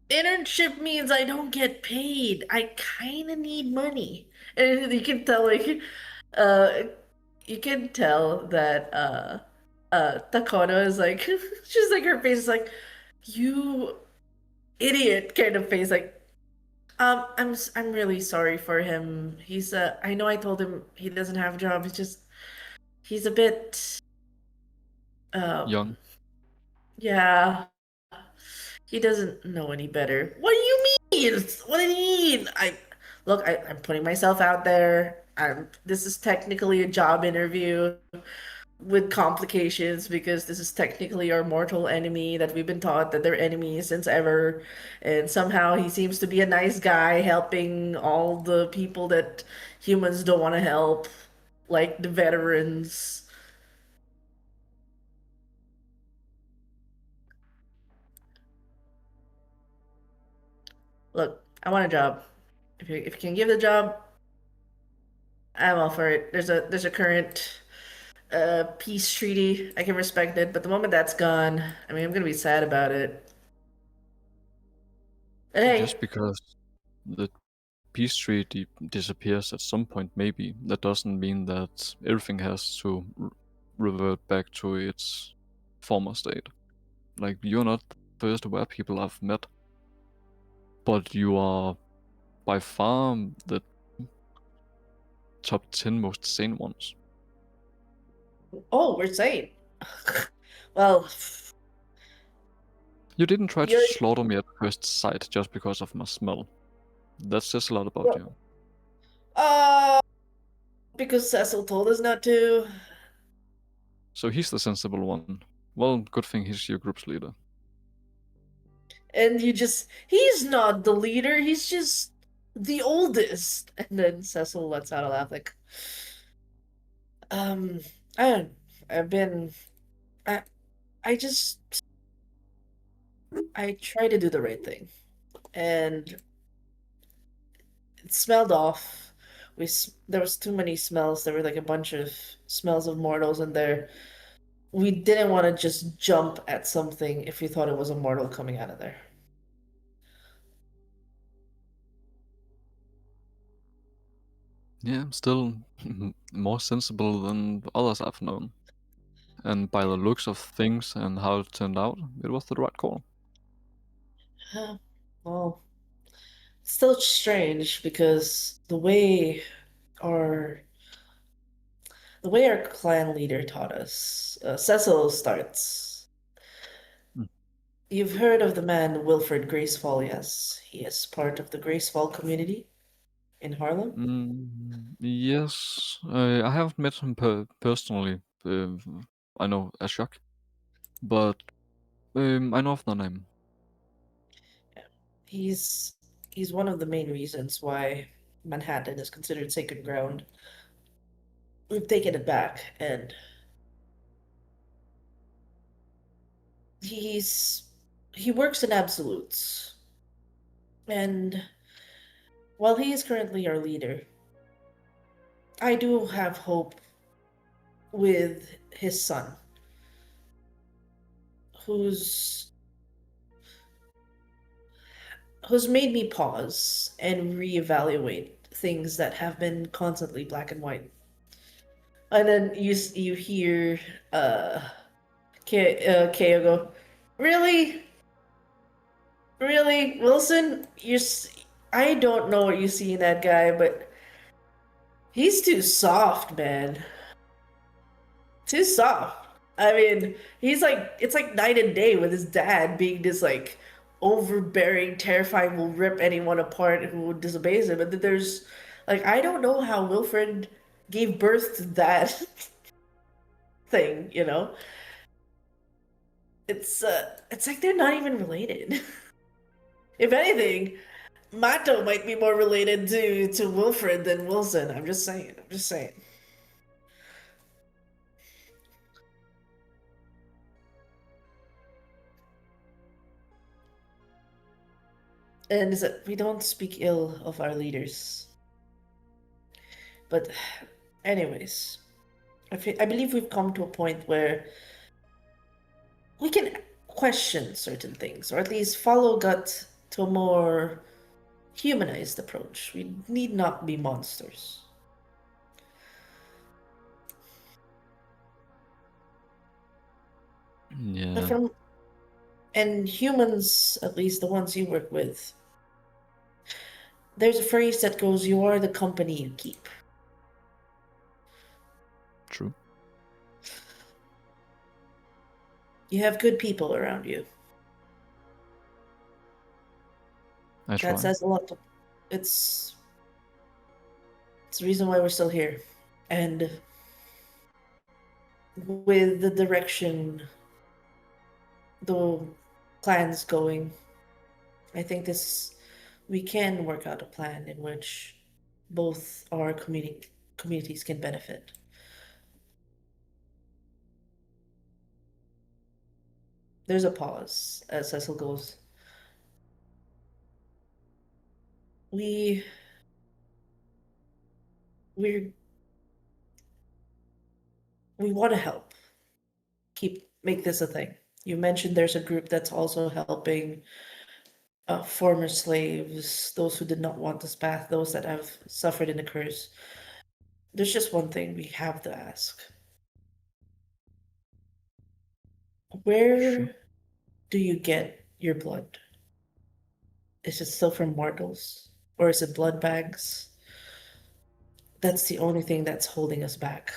internship means I don't get paid. I kind of need money. And you can tell, like, uh, you can tell that, Takono is like, she's like, her face is like, you idiot kind of face. Like, I'm really sorry for him. I know I told him he doesn't have a job. He's a bit, Young. um, yeah. He doesn't know any better. What do you mean? What do you mean? I'm putting myself out there. This is technically a job interview with complications because this is technically our mortal enemy that we've been taught that they're enemies since ever. And somehow he seems to be a nice guy helping all the people that humans don't want to help, like the veterans. Look, I want a job. If you can give the job, I'm all for it. There's a current peace treaty. I can respect it, but the moment that's gone, I mean, I'm gonna be sad about it. But Just hey, because the peace treaty disappears at some point, maybe that doesn't mean that everything has to revert back to its former state. Like, you're not the first aware people I've met, but you are by far the top 10 most sane ones. oh, we're sane. Well, You didn't try to you're slaughter me at first sight just because of my smell. That says a lot about you. uh because Cecil told us not to, So he's the sensible one. Well, good thing he's your group's leader. and he's not the leader. He's just the oldest. And then Cecil lets out a laugh, like, um, I don't. I've been. I I just I try to do the right thing, and it smelled off. There was too many smells. There were like a bunch of smells of mortals in there. We didn't want to just jump at something if we thought it was a mortal coming out of there. Yeah, still more sensible than others I've known. And by the looks of things and how it turned out, it was the right call. Huh. Well, it's still strange because our the way our clan leader taught us, Cecil starts. Mm. You've heard of the man Wilfred Gracefall, yes? He is part of the Gracefall community in Harlem. Yes, I haven't met him personally. I know Ashok, but I know of the name. Yeah. He's he's one of the main reasons why Manhattan is considered sacred ground. We've taken it back, and he's he works in absolutes. And while he is currently our leader, I do have hope with his son, who's who's made me pause and reevaluate things that have been constantly black and white. And then you hear Keo go, really, really, Wilson, I don't know what you see in that guy, but he's too soft, man. Too soft. I mean, he's like, it's like night and day with his dad being this like overbearing, terrifying, will rip anyone apart who disobeys him. And then there's like, I don't know how Wilfred gave birth to that thing, you know? It's like they're not even related. If anything, Mato might be more related to Wilfred than Wilson. I'm just saying. I'm just saying. And is that we don't speak ill of our leaders. But anyways, I believe we've come to a point where we can question certain things, or at least follow gut to a more humanized approach. We need not be monsters. But Yeah, from and humans, at least the ones you work with, there's a phrase that goes, "You are the company you keep." true. You have good people around you. I That try. says a lot. It's it's the reason why we're still here. And with the direction the plan's going, I think this we can work out a plan in which both our communities can benefit. There's a pause as Cecil goes. We we're we want to help. Make this a thing. You mentioned there's a group that's also helping former slaves, those who did not want this path, those that have suffered in the curse. There's just one thing we have to ask. Sure. Where do you get your blood? Is it still from mortals? Or is it blood bags? That's the only thing that's holding us back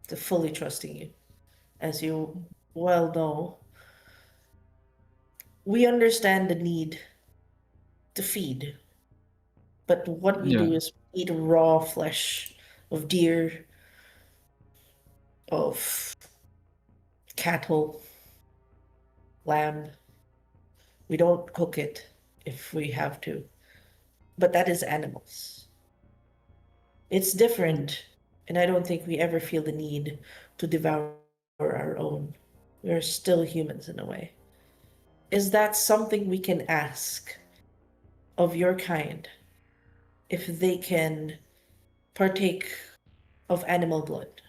to fully trusting you. As you well know, we understand the need to feed, but what we Yeah. do is eat raw flesh of deer, of cattle, lamb. We don't cook it if we have to, but that is animals. It's different, and I don't think we ever feel the need to devour our own. We are still humans in a way. Is that something we can ask of your kind if they can partake of animal blood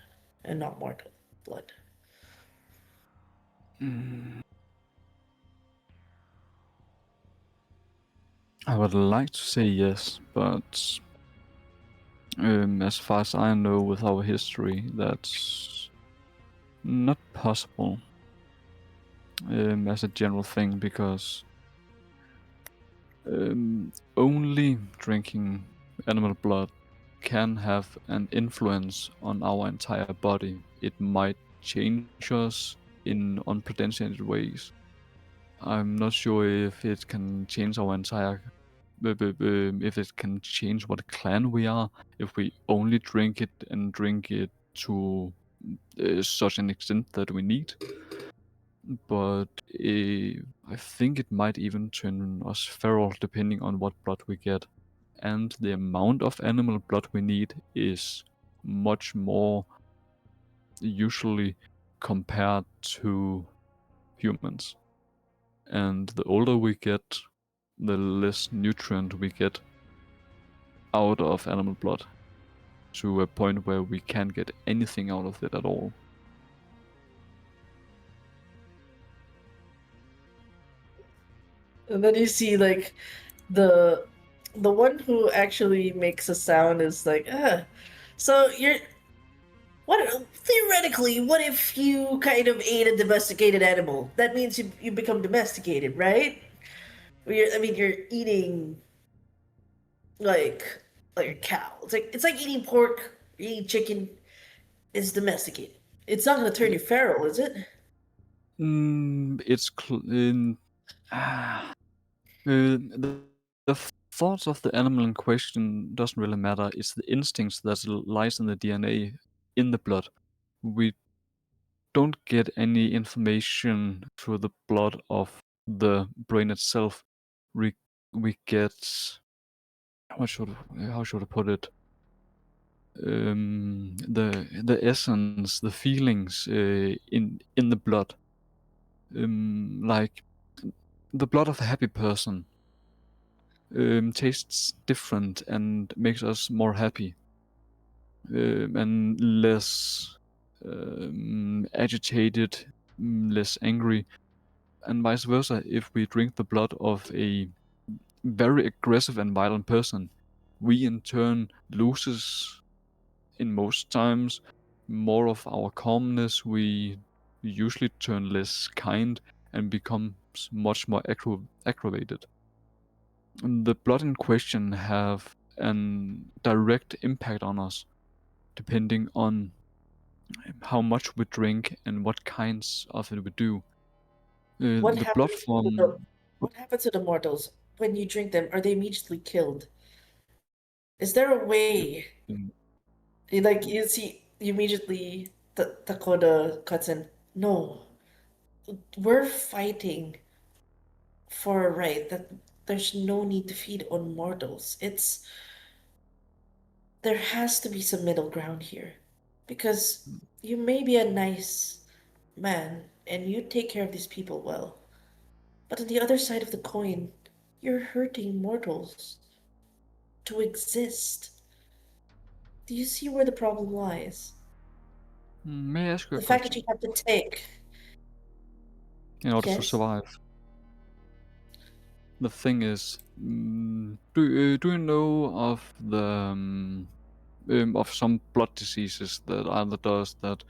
and not mortal blood? Mm, I would like to say yes, but as far as I know, with our history, that's not possible as a general thing because only drinking animal blood can have an influence on our entire body. It might change us in unprecedented ways. I'm not sure if it can change our entire. If it can change what clan we are, if we only drink it and drink it to such an extent that we need. But I think it might even turn us feral depending on what blood we get. And the amount of animal blood we need is much more usually compared to humans. And the older we get, the less nutrient we get out of animal blood, to a point where we can't get anything out of it at all. And then you see like the the one who actually makes a sound is like, so you're what theoretically, what if you kind of ate a domesticated animal? That means you become domesticated, right? I mean, you're eating like like a cow. It's like eating pork, eating chicken. It's domesticated. It's not gonna turn you feral, is it? It's ah, the thoughts of the animal in question doesn't really matter. It's the instincts that lies in the DNA in the blood. We don't get any information through the blood of the brain itself. We we get how should I put it? The essence, the feelings in the blood. Like the blood of a happy person tastes different and makes us more happy and less agitated, less angry, and vice versa. If we drink the blood of a very aggressive and violent person, we in turn loses in most times more of our calmness. We usually turn less kind and become much more aggravated. The blood in question have an direct impact on us depending on how much we drink and what kinds of it we do. What The blood happens to the from what happens to the mortals when you drink them? Are they immediately killed? Is there a way like you see you immediately Takoda cuts in? No, we're fighting for a right that there's no need to feed on mortals. There has to be some middle ground here. Because you may be a nice man and you take care of these people well. But on the other side of the coin, you're hurting mortals to exist. Do you see where the problem lies? May I ask you a The fact that you question? have to take. In order to Yes? survive, the thing is, do you know of some blood diseases that either does that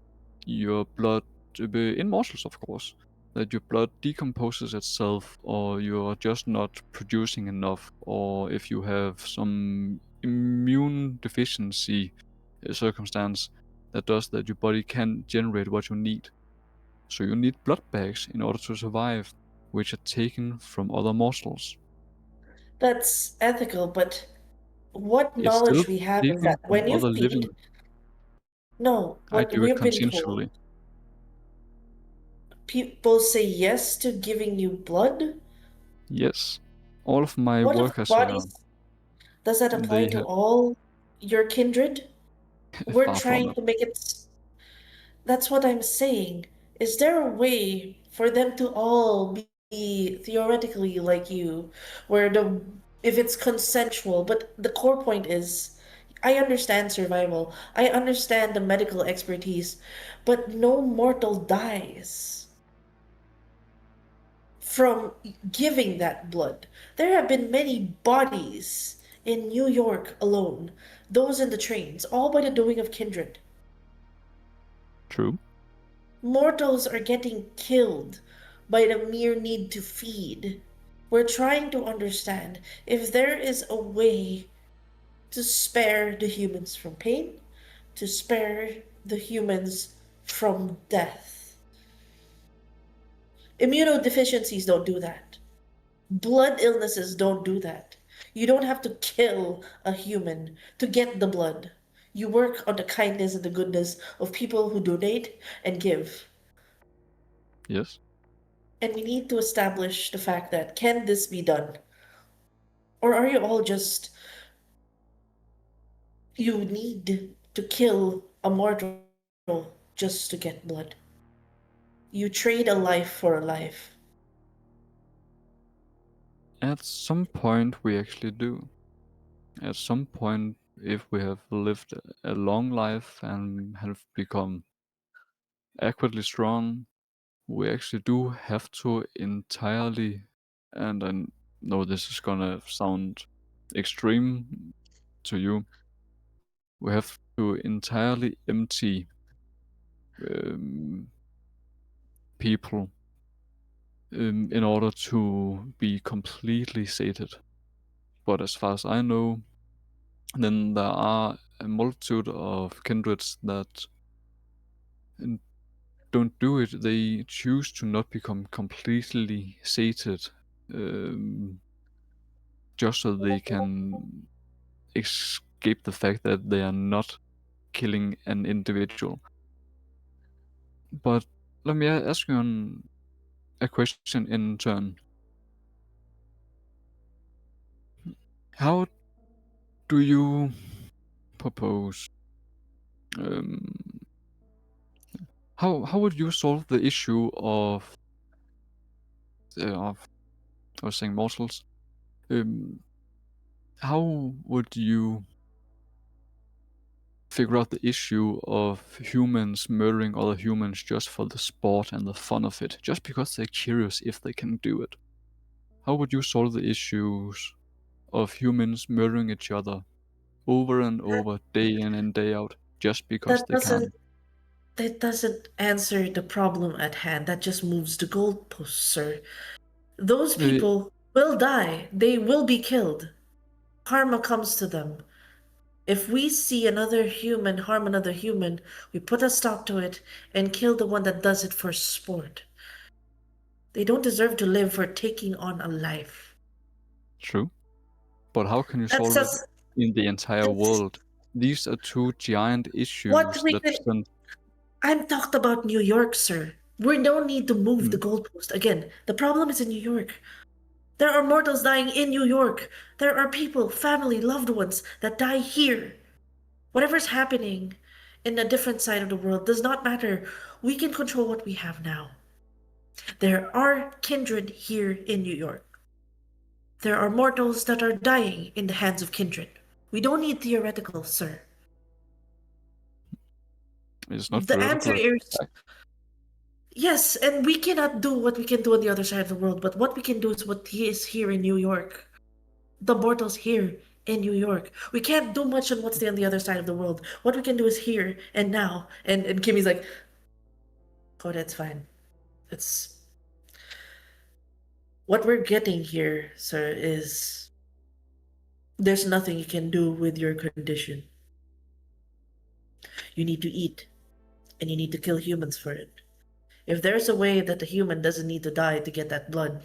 your blood, in mortals of course, that your blood decomposes itself, or you're just not producing enough, or if you have some immune deficiency circumstance that does that your body can't generate what you need. So you need blood bags in order to survive, which are taken from other mortals. That's ethical, but what It's still knowledge we have is taken that from when you other feed, living. no, I what do it we've been told, consensually. people say yes to giving you blood. Yes. All of my What if workers here, bodies does that apply they to have all your kindred? We're far from trying it. to make it. That's what I'm saying. Is there a way for them to all be theoretically like you, where if it's consensual, but the core point is I understand survival. I understand the medical expertise, but no mortal dies from giving that blood. There have been many bodies in New York alone, those in the trains, all by the doing of kindred. True. Mortals are getting killed by the mere need to feed. We're trying to understand if there is a way to spare the humans from pain, to spare the humans from death. Immunodeficiencies don't do that. Blood illnesses don't do that. You don't have to kill a human to get the blood. You work on the kindness and the goodness of people who donate and give. Yes. And we need to establish the fact that can this be done? Or are you all just, you need to kill a mortal just to get blood? You trade a life for a life. At some point, we actually do. At some point, if we have lived a long life and have become adequately strong, we actually do have to entirely and I know this is gonna sound extreme to you. We have to entirely empty um, people in order to be completely sated. But as far as I know, then there are a multitude of kindreds that don't do it. They choose to not become completely sated, um, just so they can escape the fact that they are not killing an individual. But let me ask you a question in turn. How do you propose? Um, how would you solve the issue of I was saying mortals? Um, how would you figure out the issue of humans murdering other humans just for the sport and the fun of it, just because they're curious if they can do it? How would you solve the issues of humans murdering each other over and over, day in and day out, just because That they doesn't can? that doesn't answer the problem at hand. That just moves the goalposts, sir. Those Uh, people will die. They will be killed. Karma comes to them. If we see another human harm another human, we put a stop to it and kill the one that does it for sport. They don't deserve to live for taking on a life. True. But how can you That's solve it just in the entire that's world? These are two giant what issues we that can. present. I'm talked about New York, sir. We don't need to move the Mm, goalpost. Again, the problem is in New York. There are mortals dying in New York. There are people, family, loved ones that die here. Whatever's happening in a different side of the world does not matter. We can control what we have now. There are kindred here in New York. There are mortals that are dying in the hands of kindred. We don't need theoretical, sir. it's not The answer theoretical. is yes, and we cannot do what we can do on the other side of the world, but what we can do is what he is here in New York. The mortals here in New York. We can't do much on what's on the other side of the world. What we can do is here and now. And Kimmy's like, oh, that's fine. It's what we're getting here, sir, is there's nothing you can do with your condition. You need to eat, and you need to kill humans for it. If there's a way that the human doesn't need to die to get that blood,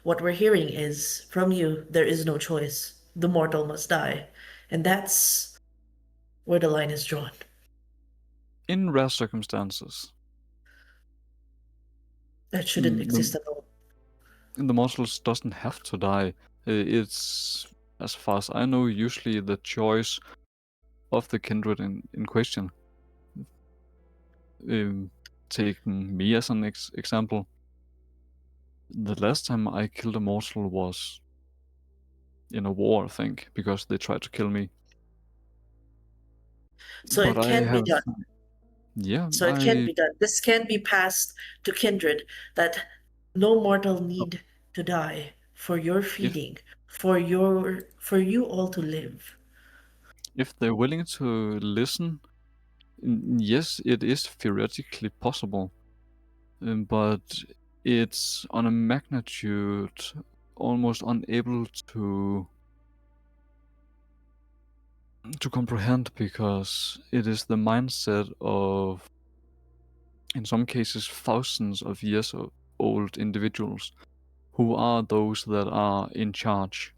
what we're hearing is from you, there is no choice. The mortal must die. And that's where the line is drawn. In rare circumstances, That shouldn't the exist at all. the mortals doesn't have to die. It's, as far as I know, usually the choice of the kindred in question. Um, taking me as an example, the last time I killed a mortal was in a war, I think, because they tried to kill me. So But it I can be have, done. yeah, So it can be done. This can be passed to kindred that no mortal need to die for your if feeding, for you all to live. if they're willing to listen, yes, it is theoretically possible, but it's on a magnitude almost unable to comprehend because it is the mindset of, in some cases, thousands of years old individuals who are those that are in charge.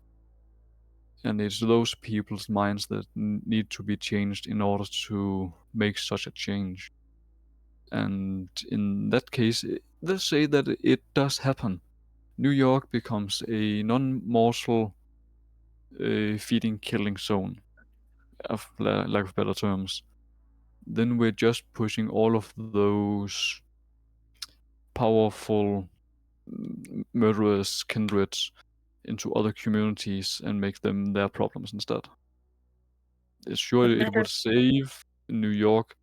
And it's those people's minds that need to be changed in order to make such a change. And in that case, let's say that it does happen. New York becomes a non-mortal feeding killing zone, of lack of better terms. Then we're just pushing all of those powerful murderous kindreds into other communities and make them their problems instead. Sure, What it would matters? save New York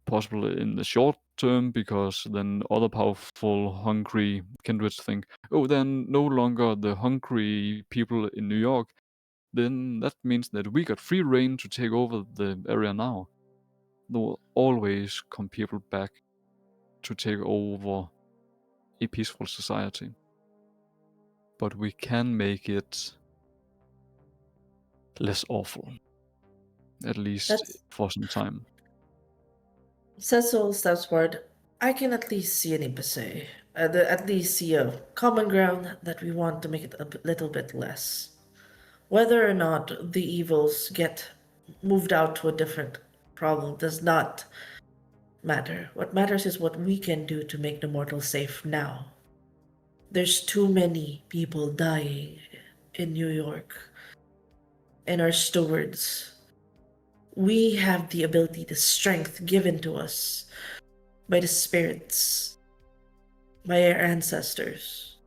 possible in the short term, because then other powerful, hungry kindreds think, oh, they're no longer the hungry people in New York. Then that means that we got free reign to take over the area now. There will always come people back to take over a peaceful society. But we can make it less awful, at least That's for some time. Cecil steps forward. I can at least see an impasse. At least see a common ground that we want to make it little bit less. Whether or not the evils get moved out to a different problem does not matter. What matters is what we can do to make the mortals safe now. There's too many people dying in New York, and our stewards. We have the ability, the strength given to us by the spirits, by our ancestors,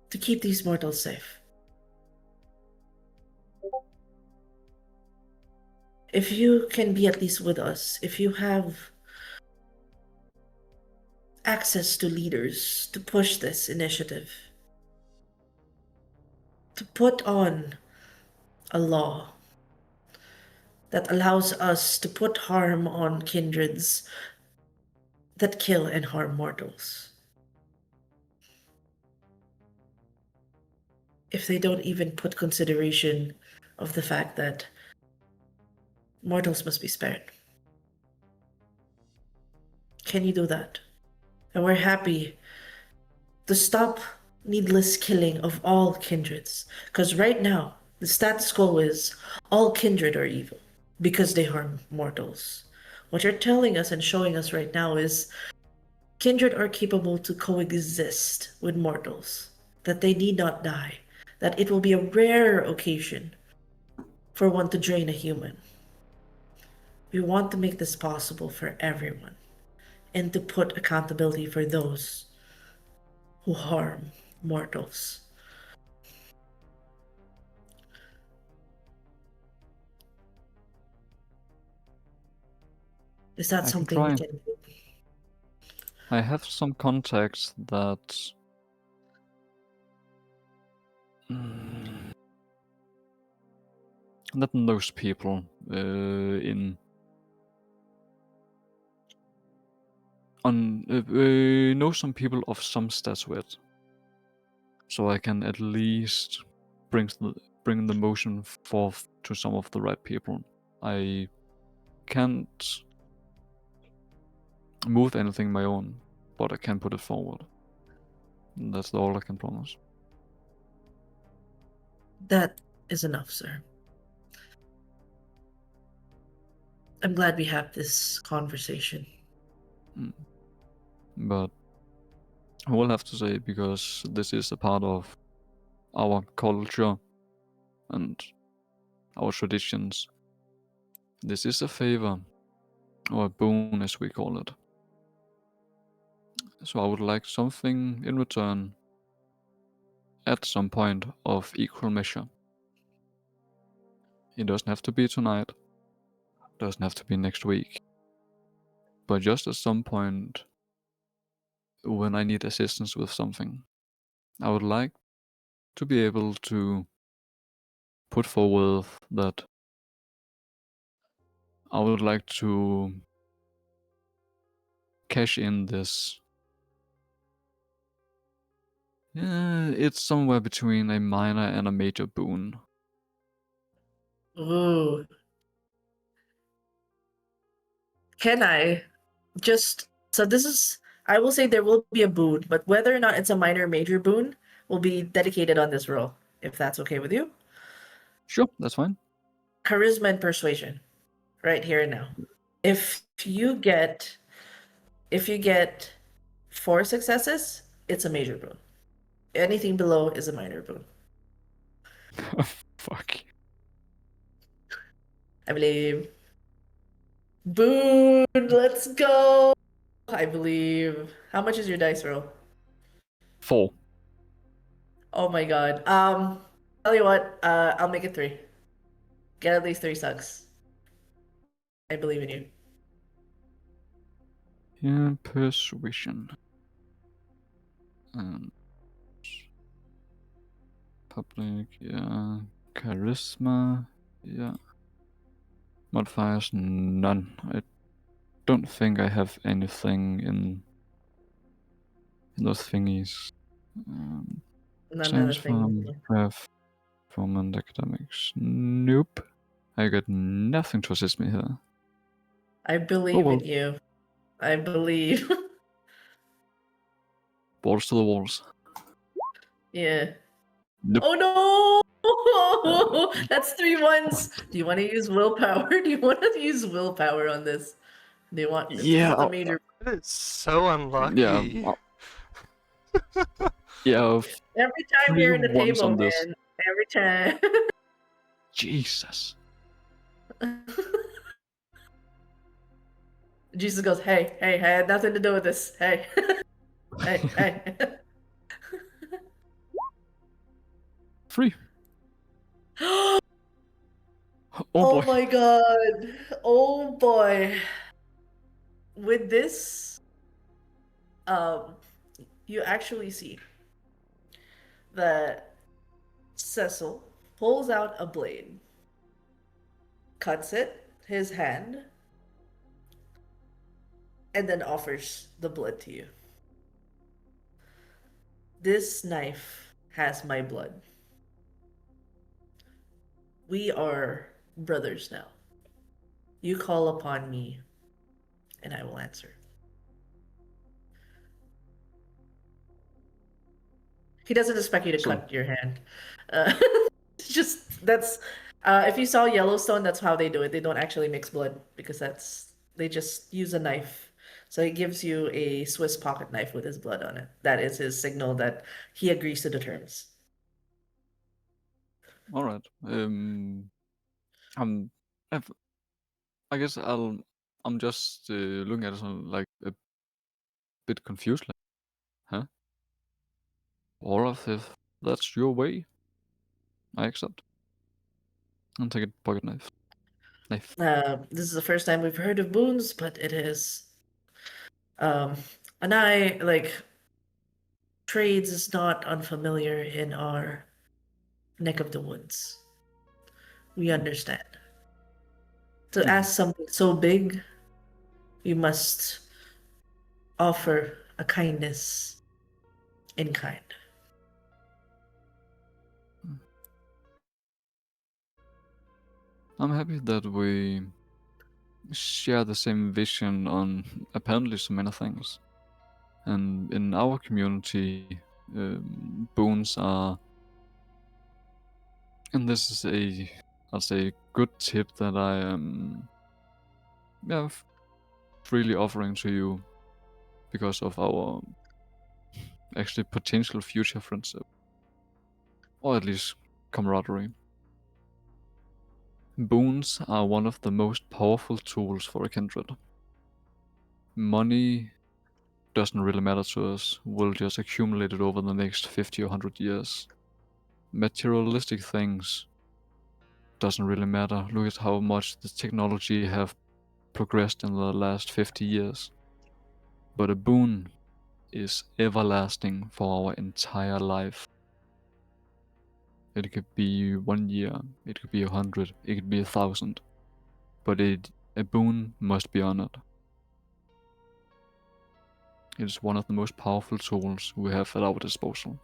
to keep these mortals safe. If you can be at least with us, if you have access to leaders to push this initiative, to put on a law that allows us to put harm on kindreds that kill and harm mortals. If they don't even put consideration of the fact that mortals must be spared. Can you do that? And we're happy to stop needless killing of all kindreds. Because right now, the status quo is all kindred are evil because they harm mortals. What you're telling us and showing us right now is kindred are capable to coexist with mortals, that they need not die, that it will be a rare occasion for one to drain a human. We want to make this possible for everyone and to put accountability for those who harm mortals. Is that I can something we try. can do? I have some contacts that that knows people in on know some people of some statuette, so I can at least bring the motion forth to some of the right people. I can't move anything my own, but I can put it forward. That's all I can promise. That is enough, sir. I'm glad we have this conversation. But I will have to say, because this is a part of our culture and our traditions, this is a favor, or a boon as we call it. So I would like something in return at some point of equal measure. It doesn't have to be tonight, doesn't have to be next week, but just at some point when I need assistance with something, I would like to be able to put forward that I would like to cash in this. It's somewhere between a minor and a major boon. Ooh. Can I just. So this is. I will say there will be a boon, but whether or not it's a minor or major boon will be dedicated on this roll, if that's okay with you. Sure, that's fine. Charisma and persuasion, right here and now. If you get. If you get 4 successes, it's a major boon. Anything below is a minor boon. Fuck. I believe. Boon, let's go. I believe. How much is your dice roll? 4. Oh my god. Tell you what, I'll make it 3. Get at least 3 sucks. I believe in you. Yeah, persuasion. And public, yeah. Charisma, yeah. Modifiers, none. I don't think I have anything in those thingies. None of the Science things. from craft, from and academics. Nope. I got nothing to assist me here. I Oh believe well. in you. I believe. Balls to the walls. Yeah. Nope. Oh no! Uh, That's 3 ones. Do you want to use willpower? Do you want to use willpower on this? Do you want? This yeah, is the major. That is so yeah, unlucky. yeah. Every time Three you're in the ones table, on this. man. Every time. Jesus. Jesus goes, hey, hey, I had nothing to do with this. Hey, hey, hey. 3. Oh Oh boy. my god. Oh boy. With this, um, you actually see that Cecil pulls out a blade, cuts it, his hand, and then offers the blood to you. This knife has my blood. We are brothers now. You call upon me, and I will answer. He doesn't expect you to So, cut your hand. Uh, it's just that's if you saw Yellowstone, that's how they do it. They don't actually mix blood because that's they just use a knife. So he gives you a Swiss pocket knife with his blood on it. That is his signal that he agrees to the terms. alright. I'm, I've, I guess I'm just looking at it like a bit confused. Like, huh? Olaf, if that's your way, I accept. And take a pocket knife. Knife. This is the first time we've heard of boons, but it is um and I like trades is not unfamiliar in our neck of the woods. We understand. To Mhm. ask something so big, you must offer a kindness in kind. I'm happy that we share the same vision on apparently so many things. And in our community, boons are, and this is I'll say, good tip that I am, yeah, freely offering to you because of our actually potential future friendship, or at least camaraderie. Boons are one of the most powerful tools for a kindred. Money doesn't really matter to us, we'll just accumulate it over the next 50 or 100 years. Materialistic things doesn't really matter. Look at how much the technology have progressed in the last 50 years. But a boon is everlasting for our entire life. It could be 1 year, it could be 100, it could be 1,000. But a boon must be honored. It is one of the most powerful tools we have at our disposal.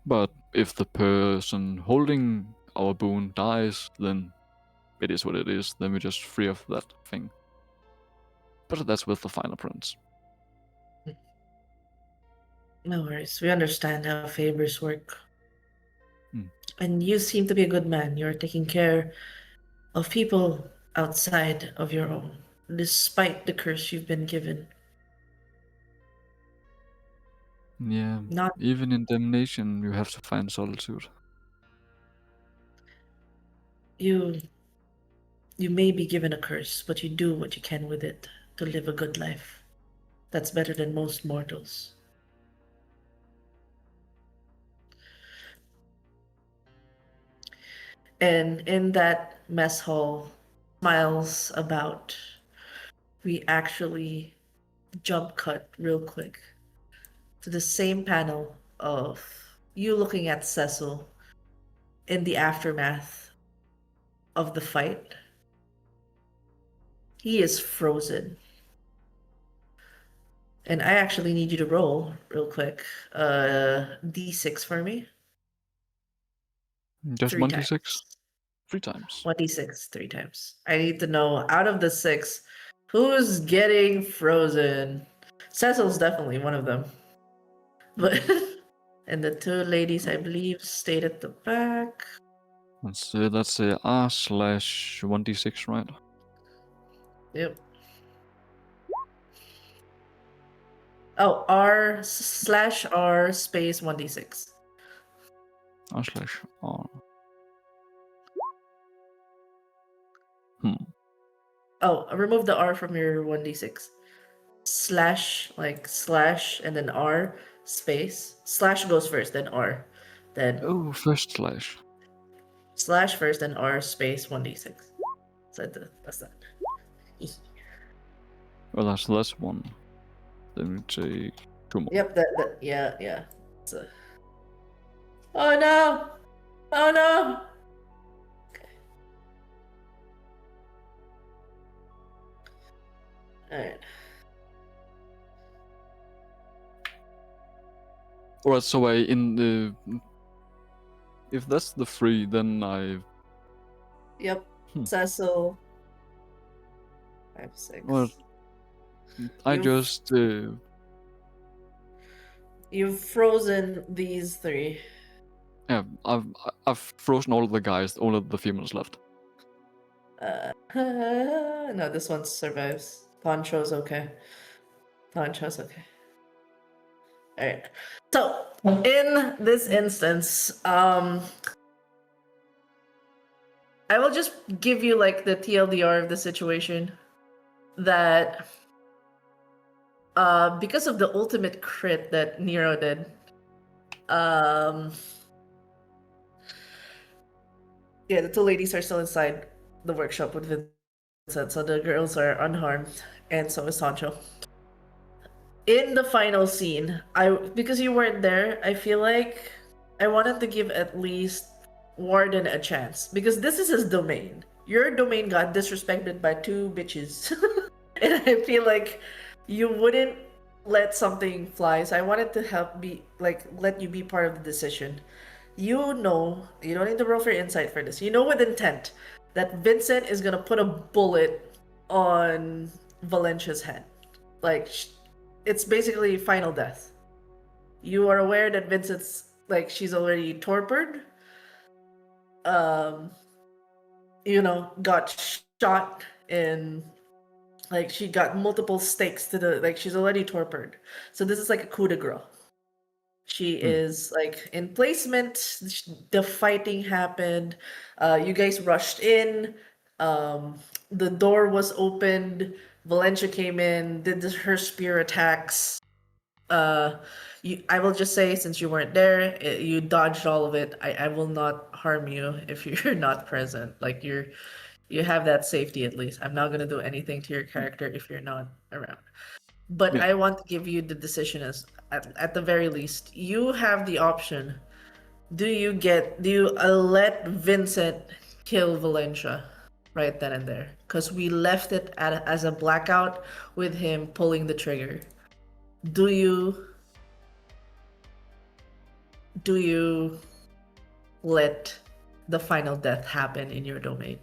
But if the person holding our boon dies, then it is what it is. Then we're just free of that thing. But that's with the final prince. No worries. We understand how favors work. Hmm. And you seem to be a good man. You're taking care of people outside of your own, despite the curse you've been given. Yeah, Not even in damnation, you have to find solitude. you you may be given a curse, but you do what you can with it to live a good life. That's better than most mortals. And in that mess hall, smiles about we actually jump cut real quick to the same panel of you looking at Cecil in the aftermath of the fight. He is frozen. And I actually need you to roll real quick. D6 for me. Just 1d6 times. 3 times. 1d6 3 times. I need to know out of the 6, who's getting frozen. Cecil's definitely one of them. But and the 2 ladies, I believe, stayed at the back. That's a R/1d6, right? Yep. Oh, R/R space 1d6. R/R. Oh, remove the R from your 1d6. Slash, and then R space. Slash goes first, then R. Then Oh, first slash. slash first, then R space 1d6. So that's that. Well, that's one. Then we take 2 more. Yep, yeah. So, oh no! Oh no! Alright. Alright, so if that's the 3, then I... Yep. Hmm. Cecil. 5, 6. Well, I You've- just... You've frozen these 3. Yeah, I've frozen all of the guys, all of the females left. No, this one survives. Poncho's okay. Poncho's okay. Alright. So, in this instance, I will just give you like the TLDR of the situation that because of the ultimate crit that Nero did, yeah, the 2 ladies are still inside the workshop with Vincent, so the girls are unharmed, and so is Sancho. In the final scene, because you weren't there, I feel like I wanted to give at least Warden a chance because this is his domain. Your domain got disrespected by 2 bitches, and I feel like you wouldn't let something fly. So I wanted to let you be part of the decision. You know, you don't need to roll for insight for this. You know with intent that Vincent is gonna put a bullet on Valencia's head. Like, it's basically final death. You are aware that Vincent's she's already tortured. Got shot in, she got multiple stakes to the, she's already tortured. So this is like a coup de grace. She is in placement. The fighting happened. You guys rushed in. The door was opened. Valencia came in, did her spear attacks. I will just say, since you weren't there, you dodged all of it. I will not harm you if you're not present. You have that safety at least. I'm not gonna do anything to your character if you're not around. But Yeah. I want to give you the decision as at the very least. You have the option. Do you let Vincent kill Valencia right then and there? Because we left it as a blackout with him pulling the trigger. Do you let the final death happen in your domain?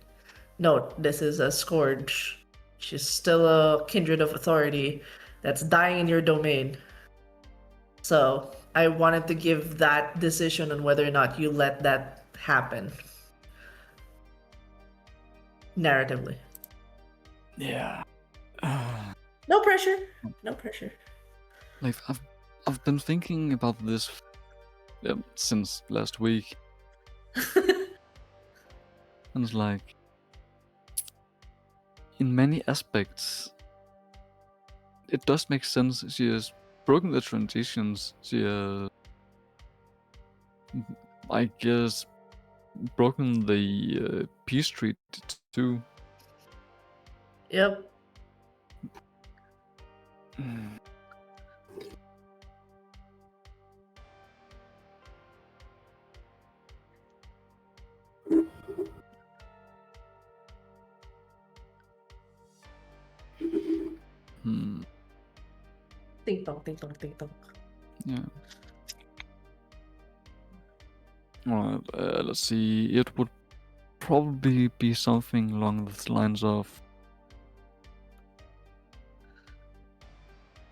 Note, this is a scourge. She's still a kindred of authority that's dying in your domain. So I wanted to give that decision on whether or not you let that happen. Narratively. Yeah. No pressure. No pressure. I've been thinking about this since last week. And it's like, in many aspects, it does make sense. She has broken the transitions. She has, I guess, broken the peace treaty too. Yep. Mm. Hmm. Ting tong, ting tong, ting tong. Yeah. Alright, let's see. It would probably be something along the lines of.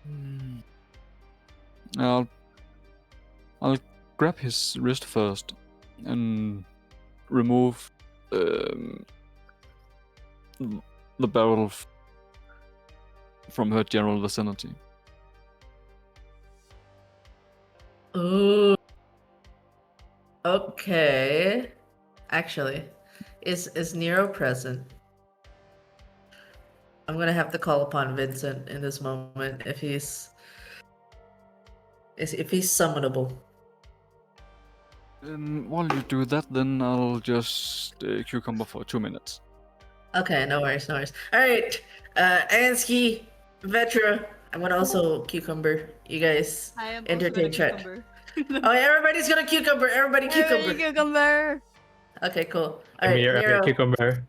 Hmm. I'll grab his wrist first and remove um, the barrel from her general vicinity. Ooh. Okay. Actually, is Nero present? I'm gonna have to call upon Vincent in this moment if he's summonable. While you do that, then I'll just cucumber for 2 minutes. Okay, no worries, no worries. All right, Ansky, Vetra. I'm gonna also cucumber. You guys I am also entertain gonna chat. cucumber. Oh, everybody's gonna cucumber. Everybody cucumber. Cucumber. Okay, cool. All I'm right, here, Nero, cucumber.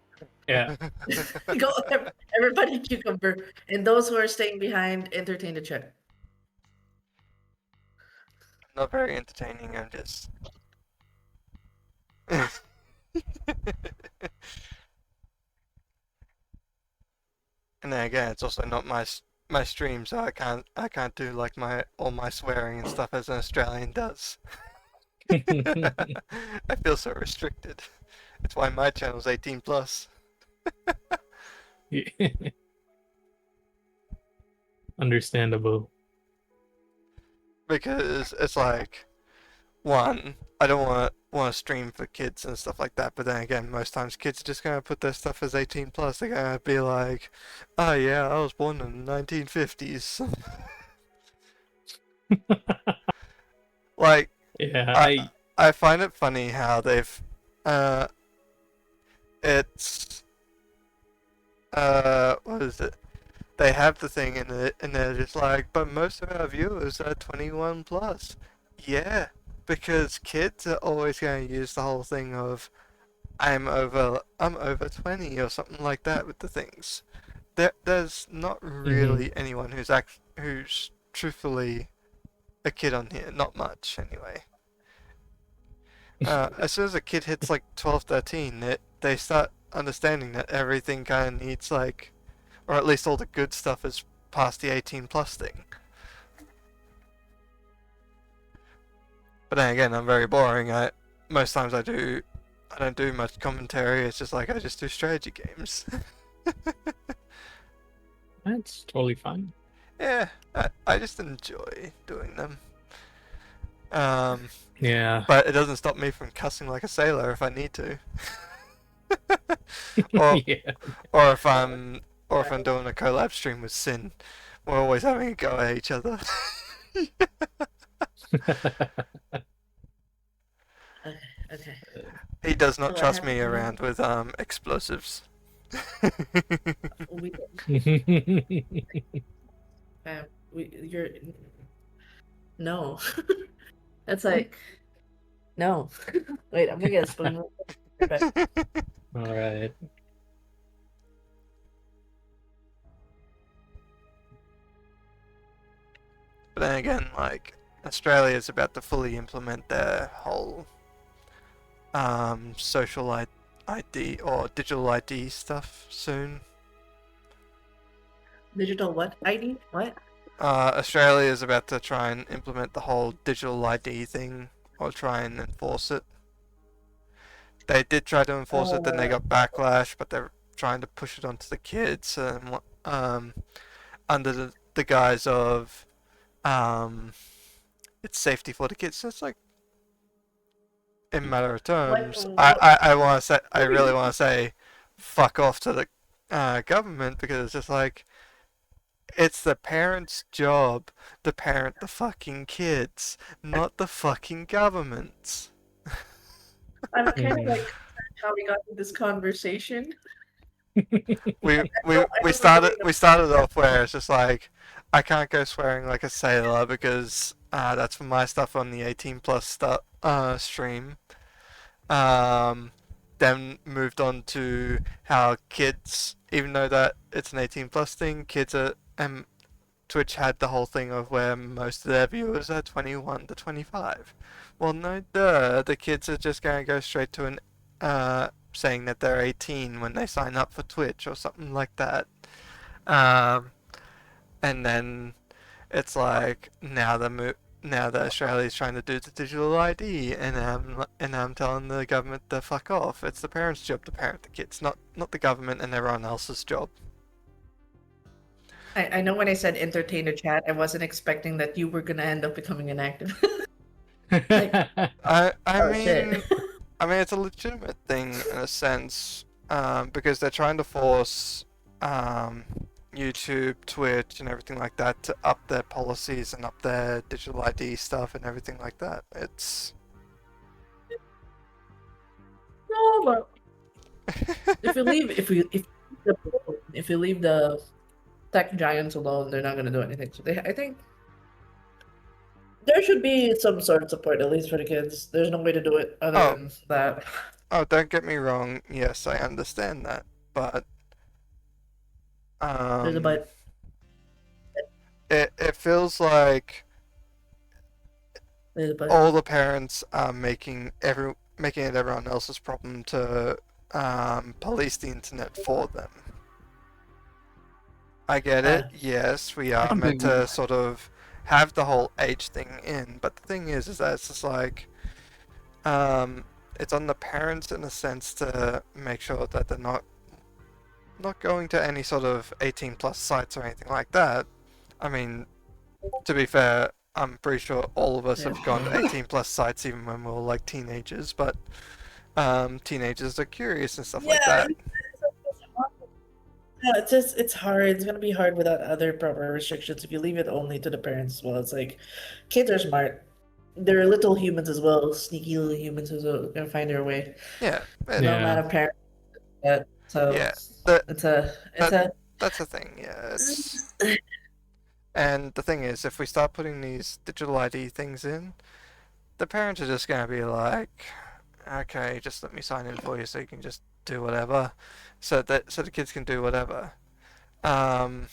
Yeah. go. Everybody cucumber, and those who are staying behind, entertain the chat. Not very entertaining. I'm just. And then again, it's also not my stream, so I can't do like all my swearing and stuff as an Australian does. I feel so restricted. That's why my channel's 18 plus. Understandable. Because it's like, one, I don't want to stream for kids and stuff like that. But then again, most times kids are just gonna put their stuff as 18 plus. They're gonna be like, "Oh yeah, I was born in the 1950s." Like, Yeah, I find it funny how they've, it's, what is it? They have the thing in it, and they're just like, but most of our viewers are 21 plus. Yeah, because kids are always going to use the whole thing of I'm over 20 or something like that with the things. There's not really anyone who's truthfully a kid on here. Not much, anyway. As soon as a kid hits like 12, 13, they start understanding that everything kind of needs like, or at least all the good stuff is past the 18 plus thing. But then again, I'm very boring. Most times I don't do much commentary. It's just like I just do strategy games. that's totally fine. Yeah, I just enjoy doing them. Yeah. But it doesn't stop me from cussing like a sailor if I need to. or Yeah. or if I'm doing a collab stream with Sin, we're always having a go at each other. Okay. He does not Well, I trust have me to- around with explosives. We, you're no. That's like no. Wait, I'm gonna get a spoon. Real quick. Right back. All right. But then again, like Australia is about to fully implement their whole social ID or digital ID stuff soon. Digital what? ID? What? Australia is about to try and implement the whole digital ID thing, or try and enforce it. They did try to enforce it, then they got backlash, but they're trying to push it onto the kids, under the guise of it's safety for the kids. So it's like, in matter of terms, I want to say, I really want to say, fuck off to the government, because it's just like, it's the parents' job to parent the fucking kids, not the fucking government's. I'm kind of like how we got to this conversation. We started off where it's just like, I can't go swearing like a sailor because that's for my stuff on the 18 plus stream. Um, then moved on to how kids, even though that it's an 18 plus thing, kids are Twitch had the whole thing of where most of their viewers are 21 to 25. Well, no, the kids are just gonna go straight to an saying that they're 18 when they sign up for Twitch or something like that. Um, and then it's like now that Australia's trying to do the digital ID, and I'm telling the government to fuck off. It's the parents' job to parent the kids, not the government and everyone else's job. I know when I said entertain the chat, I wasn't expecting that you were gonna end up becoming an active. Like, I oh mean, shit. I mean it's a legitimate thing in a sense, because they're trying to force YouTube, Twitch, and everything like that to up their policies and up their digital ID stuff and everything like that. It's No, but if you leave, if you leave the tech giants alone, they're not gonna do anything. So I think there should be some sort of support, at least for the kids. There's no way to do it other oh than that. oh, don't get me wrong. Yes, I understand that, but There's a um, but. it feels like There's a but. all the parents are making it everyone else's problem to police the internet for them. I get it. Ah. Yes, we I are can meant bring to sort of have the whole age thing in, but the thing is that it's just like, it's on the parents in a sense to make sure that they're not going to any sort of 18 plus sites or anything like that. I mean, to be fair, I'm pretty sure all of us Yeah. have gone to 18 plus sites even when we were like teenagers, but teenagers are curious and stuff like Yeah, that. it's hard. It's gonna be hard without other proper restrictions. If you leave it only to the parents as well, it's like kids are smart. They're little humans as well, sneaky little humans who's gonna find their way. Yeah, No amount of parents yet. So yeah. That, it's a that's the thing. Yeah, it's and the thing is, if we start putting these digital ID things in, the parents are just gonna be like, okay, just let me sign in for you so you can just do whatever, so the kids can do whatever. Um,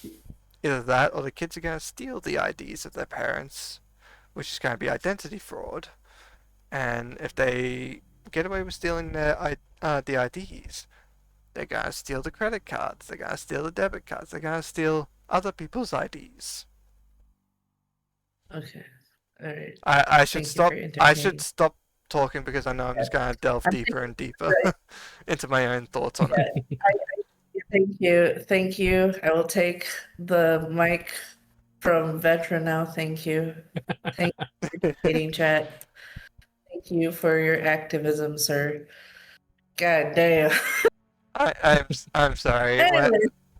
Either that or the kids are gonna steal the IDs of their parents, which is gonna be identity fraud. And if they get away with stealing the IDs, they're gonna steal the credit cards, they're gonna steal the debit cards, they're gonna steal other people's IDs. okay. All right. I should Thank you for stop. I entertaining. should stop talking because I know I'm just gonna delve I'm deeper and deeper right. into my own thoughts on Yeah. it. Thank you. Thank you. I will take the mic from veteran now. Thank you. Thank you for participating, chat. Thank you for your activism, sir. God damn. I'm sorry. Anyway,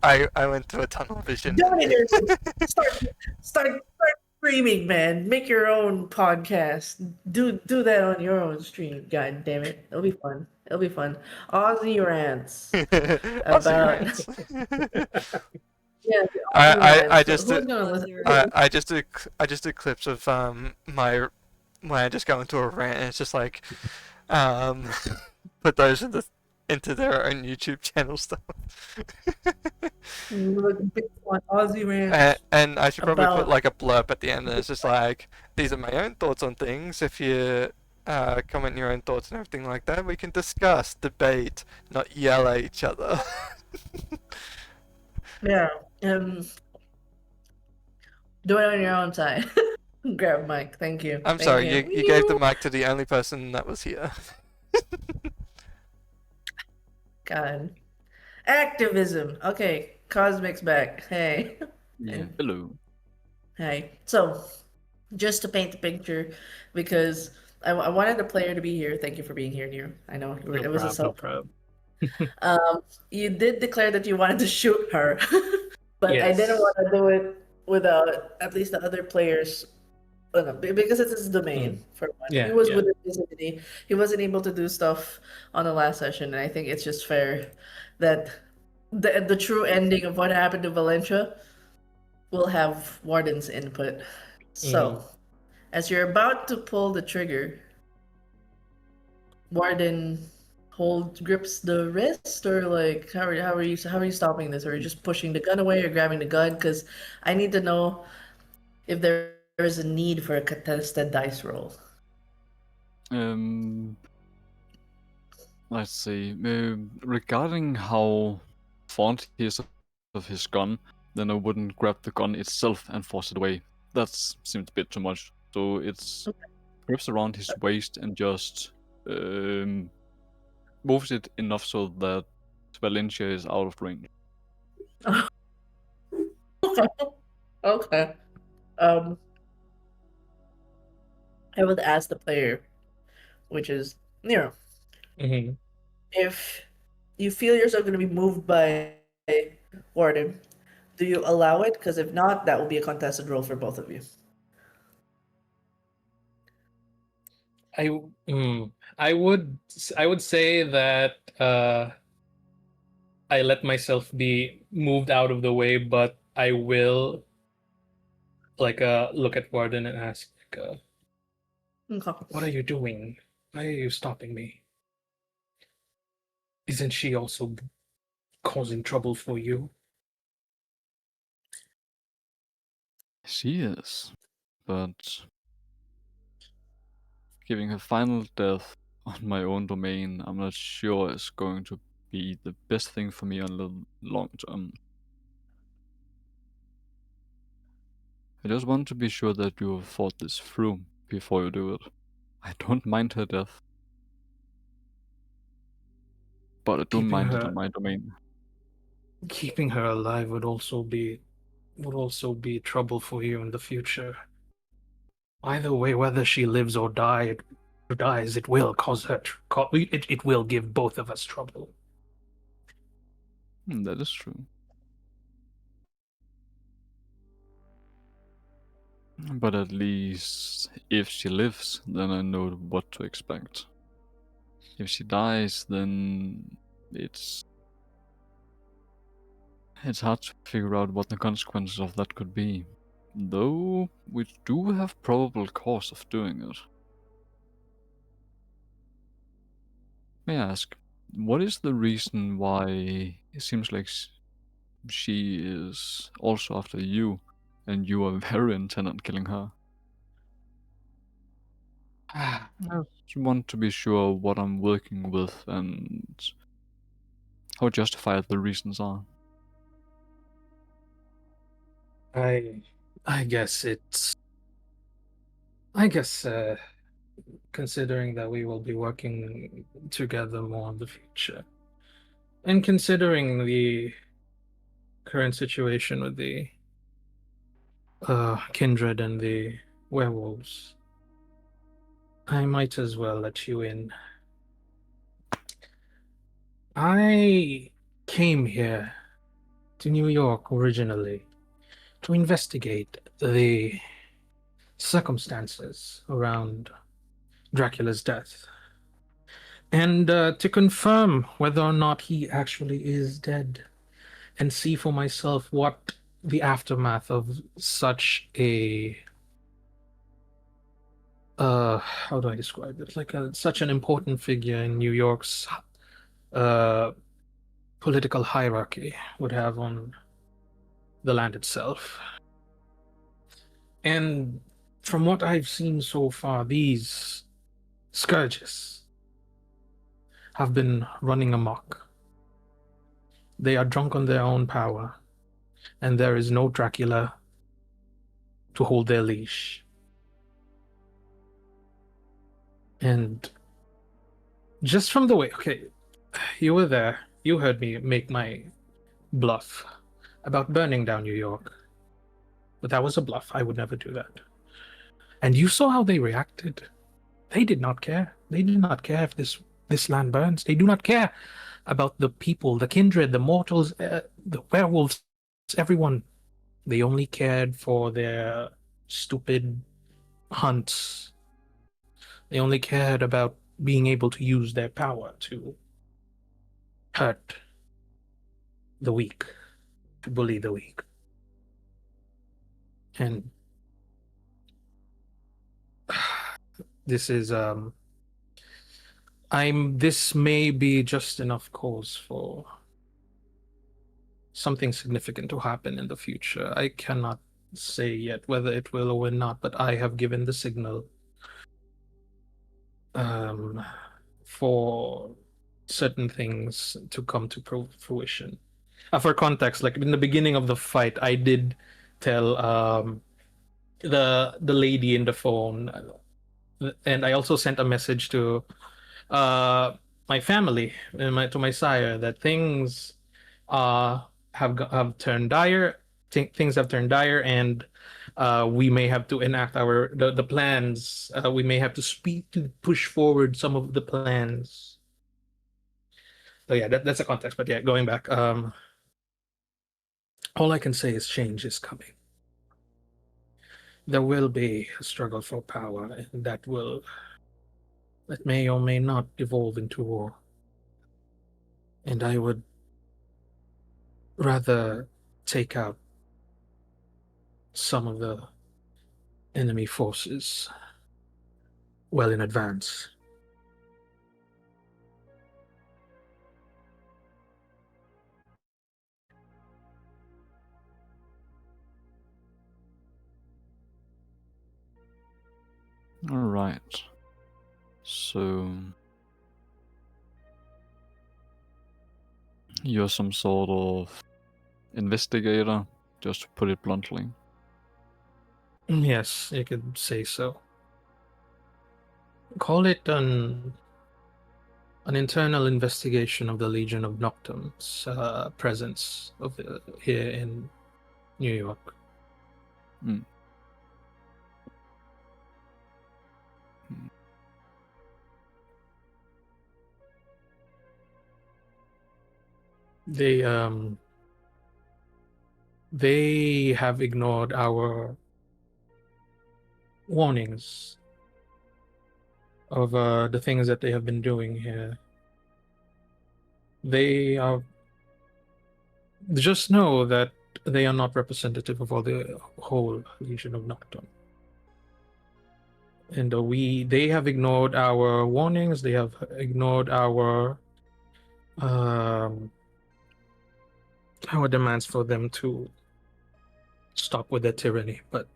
I went to a tunnel vision. don't start streaming, man. Make your own podcast. Do that on your own stream. God damn it. It'll be fun. It'll be fun. Aussie rants about yeah, the Aussie I rants. just Who's gonna listen? I just do clips of my when I just go into a rant and it's just like um put those into their own YouTube channel stuff. Look, big one, Aussie rants And I should probably put about like a blurb at the end and it's just like these are my own thoughts on things. If you comment your own thoughts and everything like that, we can discuss, debate, not yell at each other. yeah. Do it on your own time. Grab mic. Thank you. I'm Thank sorry, you. you gave the mic to the only person that was here. God. Activism. Okay. Cosmic's back. Hey. Yeah, hello. Hey. So, just to paint the picture, because I wanted the player to be here. Thank you for being here, Nero. I know No it was a problem, no self. problem. You did declare that you wanted to shoot her, but I didn't Yes. want to do it without at least the other players. No, because it's his domain for one. He Yeah, was yeah. with his vicinity. He wasn't able to do stuff on the last session, and I think it's just fair that the true ending of what happened to Valencia we'll have Warden's input. So, Mhm. as you're about to pull the trigger, Warden grips the wrist, or like how are you stopping this? Or are you just pushing the gun away or grabbing the gun? Because I need to know if there is a need for a contested dice roll. Um, let's see. Regarding how fond he is of his gun, then I wouldn't grab the gun itself and force it away. That seems a bit too much. So it's grips around his waist and just um, moves it enough so that Valencia is out of range. Okay. Okay. Um, I would ask the player, which is Nero, Mhm. if you feel yourself going to be moved by Warden, do you allow it? Because if not, that will be a contested roll for both of you. I I would say that I let myself be moved out of the way, but I will like look at Warden and ask Okay. what are you doing? Why are you stopping me? Isn't she also causing trouble for you? She is, but giving her final death on my own domain, I'm not sure is going to be the best thing for me on the long term. I just want to be sure that you have thought this through before you do it. I don't mind her death, but I do Keeping mind it on her my domain. keeping her alive would also be trouble for you in the future. Either way, whether she lives or dies, it will cause her. It will give both of us trouble. That is true. But at least if she lives, then I know what to expect. If she dies, then it's it's hard to figure out what the consequences of that could be. Though we do have probable cause of doing it. May I ask, what is the reason why it seems like she is also after you, and you are very intent on killing her? I just want to be sure what I'm working with and how justified the reasons are. I I guess it's I guess considering that we will be working together more in the future, and considering the current situation with the kindred and the werewolves, I might as well let you in. I came here to New York originally to investigate the circumstances around Dracula's death and to confirm whether or not he actually is dead and see for myself what the aftermath of such a how do I describe it? Like such an important figure in New York's uh political hierarchy would have on the land itself. And from what I've seen so far, these scourges have been running amok. They are drunk on their own power, and there is no Dracula to hold their leash. And just from the way, okay, you were there, you heard me make my bluff about burning down New York. But that was a bluff. I would never do that. And you saw how they reacted. They did not care. They did not care if this land burns. They do not care about the people, the kindred, the mortals, the werewolves, everyone. They only cared for their stupid hunts. They only cared about being able to use their power to hurt the weak, to bully the weak. And this is this may be just enough cause for something significant to happen in the future. I cannot say yet whether it will or will not, but I have given the signal um, for certain things to come to fruition. For context, like in the beginning of the fight, I did tell the lady in the phone, and I also sent a message to uh, my family and to my sire that things uh, have turned dire. Things have turned dire, and we may have to enact the plans. We may have to speak to push forward some of the plans. So yeah, that's a context. But yeah, going back, all I can say is change is coming. There will be a struggle for power, and that may or may not evolve into war. And I would rather take out some of the enemy forces well in advance. All right. So you're some sort of investigator, just to put it bluntly. Yes, you could say so. Call it an internal investigation of the Legion of Noctum's presence here in New York. Mm. They have ignored our warnings of the things that they have been doing here. They are just know that they are not representative of all the whole Legion of Nocturne. And they have ignored our warnings. They have ignored our demands for them to stop with their tyranny. But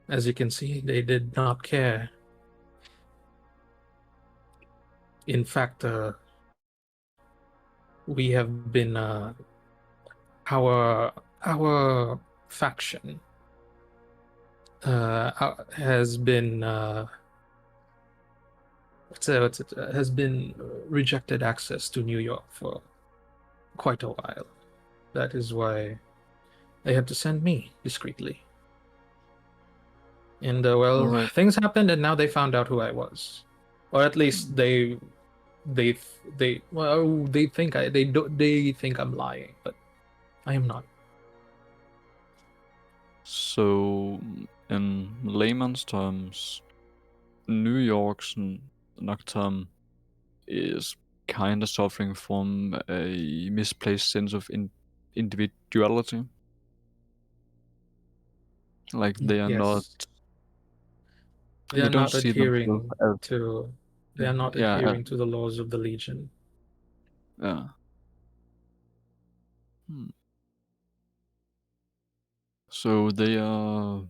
as you can see, they did not care. In fact, we have been our faction has been has been rejected access to New York for quite a while. That is why they had to send me discreetly. And well, Right. things happened, and now they found out who I was, or at least they think I'm lying, but I am not. So, in layman's terms, New York's Nocturne is kind of suffering from a misplaced sense of individuality. Like they are not. Yes, they They are don't not see themselves adhering as. to. They are not Yeah, adhering to the laws of the Legion. yeah. Hmm. So they are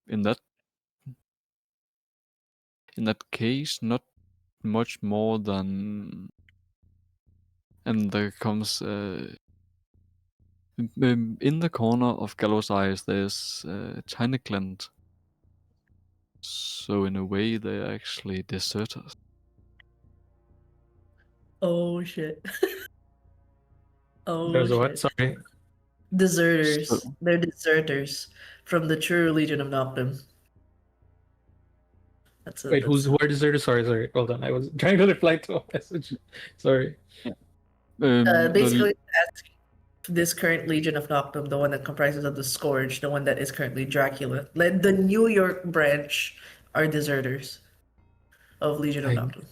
in that case not much more than, and there comes in the corner of Gallows Eyes there's a tiny glint. So in a way they're actually deserters. Oh shit. Oh There's a what? shit. Sorry. Deserters. So They're deserters from the true Legion of Noctum. Wait, That's who are deserters? Sorry. Hold on. I was trying to reply to a message. Sorry. yeah. The basically asking this current Legion of Noctum, the one that comprises of the Scourge, the one that is currently Dracula. Like the New York branch are deserters of Legion of I Noctum.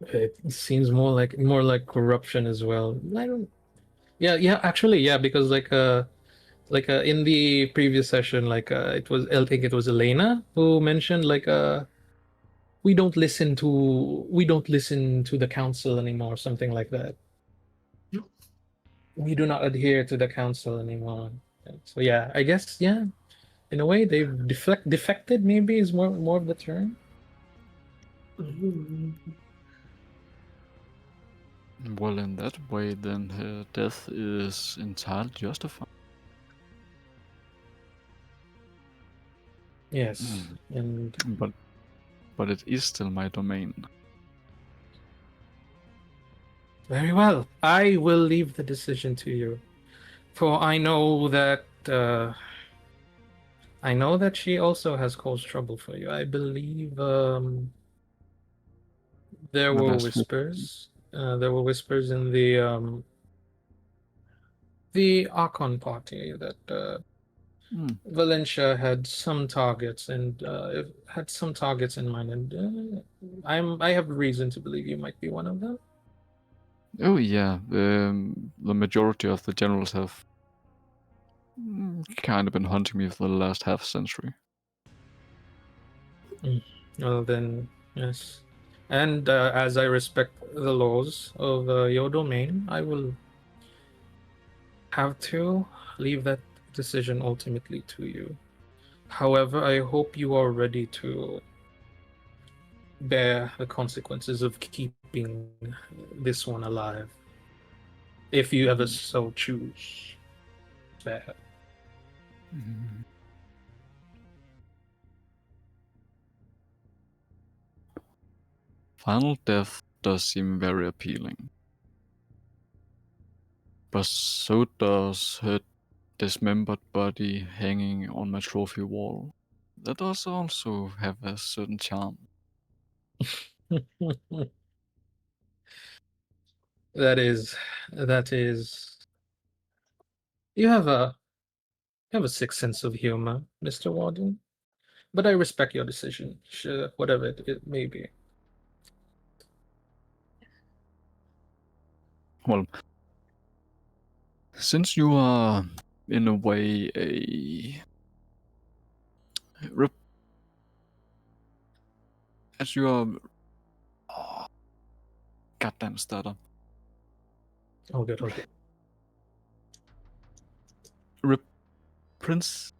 It seems more like corruption as well. I don't. Yeah. Actually, yeah. Because like Like in the previous session, like it was I think it was Elena who mentioned like we don't listen to the council anymore, something like that. We do not adhere to the council anymore. So yeah, I guess yeah, in a way they've defected maybe is more of the term. Ooh. Well, in that way, then her death is entirely justified. Yes, and But it is still my domain. very well. I will leave the decision to you, for I know that she also has caused trouble for you. I believe there The were last few. whispers. There were whispers in the Archon party that Hmm. Valencia had some targets and had some targets in mind, and I have reason to believe you might be one of them. Oh yeah, the majority of the generals have kind of been hunting me for the last half century. Well then, yes. And as I respect the laws of your domain, I will have to leave that decision ultimately to you. However, I hope you are ready to bear the consequences of keeping this one alive, if you ever so choose. Bear. Mhm. Final death does seem very appealing, but so does her dismembered body hanging on my trophy wall. That does also have a certain charm. that is, that is. You have a you have a sick sense of humor, Mr. Warden. But I respect your decision, sure, whatever it may be. Well, since you are in a way a rep- as you are oh, goddamn stutter. All good, all good. Rep- Prince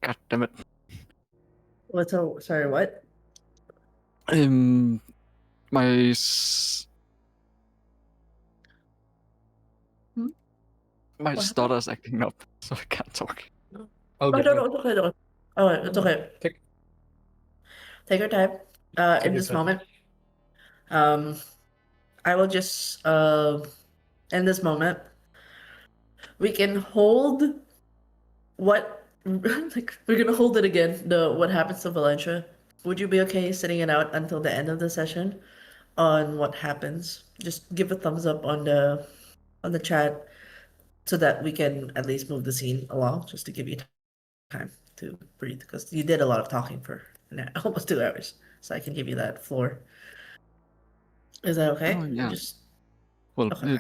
God damn it. What's a sorry? What? Um my Hmm? my What happened? stutter is acting up, so I can't talk. All Oh good. no, no, it's okay, no. Oh, it's okay. Take Take your time. take In your this time. moment, um, I will just in this moment, we can hold what like we're gonna hold it again. The what happens to Valencia. Would you be okay sitting it out until the end of the session on what happens? Just give a thumbs up on the chat so that we can at least move the scene along, just to give you time to breathe because you did a lot of talking for almost 2 hours. So I can give you that floor. Is that Oh okay? yeah. Just Well, okay.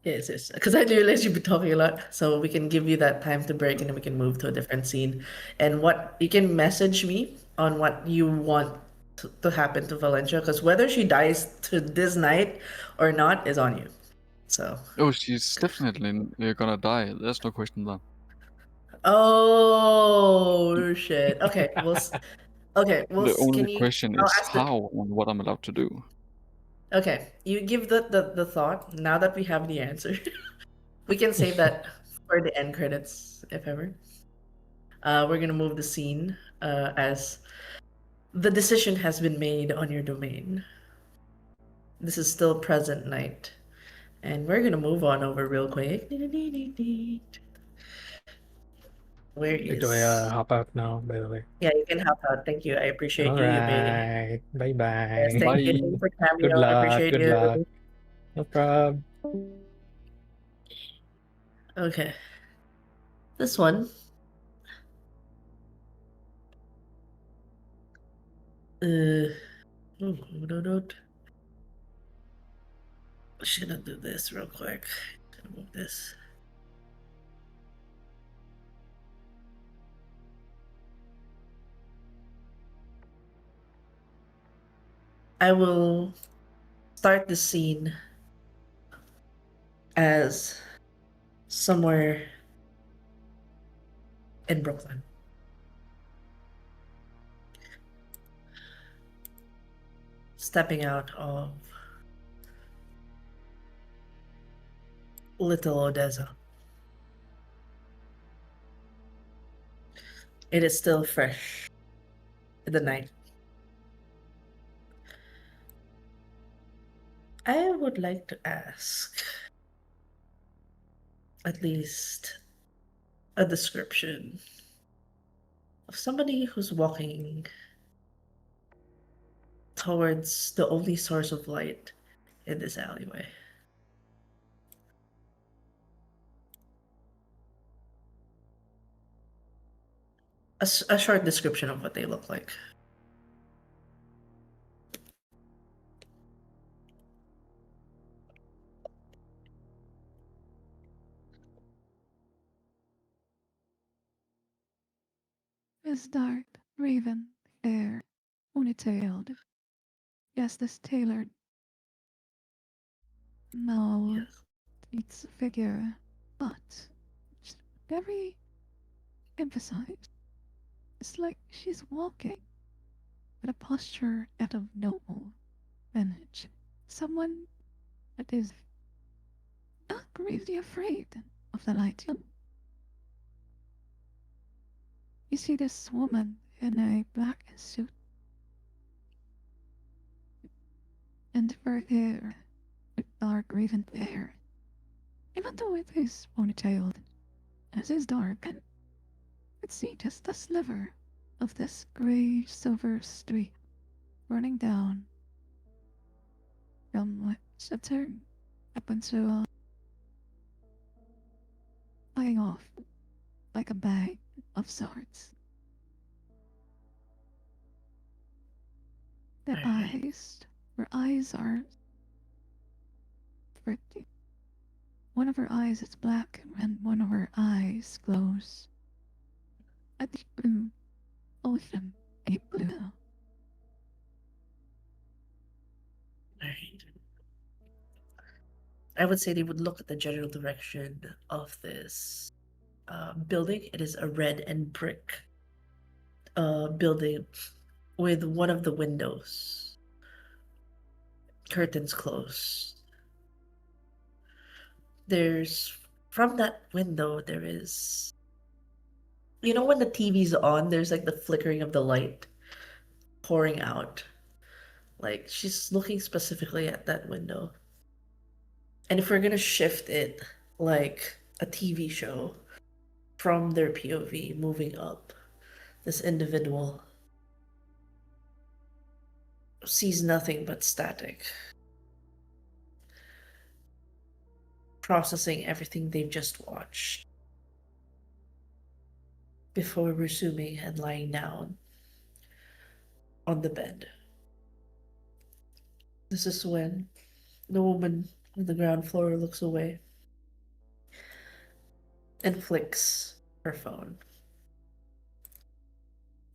Yes, yes. Because I realized you've been talking a lot, so we can give you that time to break, and then we can move to a different scene. And what you can message me on what you want to happen to Valencia, because whether she dies to this night or not is on you. So, oh, she's definitely gonna die. There's no question there. oh shit. Okay, okay. The only Can you? question I'll is ask the. how and what I'm allowed to do. Okay, you give the thought. Now that we have the answer, we can save that for the end credits, if ever. We're gonna move the scene as the decision has been made on your domain. This is still present night, and we're gonna move on over real quick. Where Do I is? hop out now, by the way? Yeah, you can help out. Thank you. I appreciate All you. You made. right. Bye Yes, bye. thank you Bye. for Good cameo. I luck. appreciate Good you. luck. No problem. Okay, this one. Uh, Just gonna do this real quick. Gonna move this. I will start the scene as somewhere in Brooklyn. Stepping out of Little Odessa. It is still fresh in the night. I would like to ask at least a description of somebody who's walking towards the only source of light in this alleyway. A short description of what they look like. His dark, raven hair, ponytailed, yes, this tailored mouth, Yes. its figure, but it's very emphasized. It's like she's walking with a posture out of noble vintage. Someone that is not really afraid of the light. You see this woman in a black suit and her hair, dark raven hair. Even though it is ponytailed, it is dark, and could see just a sliver of this gray silver streak running down from what's a turn up until flying off like a bag of sorts. The Alright. eyes, her eyes are pretty. One of her eyes is black and one of her eyes glows a deep blue, both of them a blue. Alright. I would say they would look at the general direction of this building. It is a red and brick building with one of the windows curtains closed. There's from that window there is, you know, when the TV's on, there's like the flickering of the light pouring out. Like she's looking specifically at that window. And if we're gonna shift it like a TV show from their POV moving up, this individual sees nothing but static, processing everything they've just watched before resuming and lying down on the bed. This is when the woman on the ground floor looks away and flicks her phone,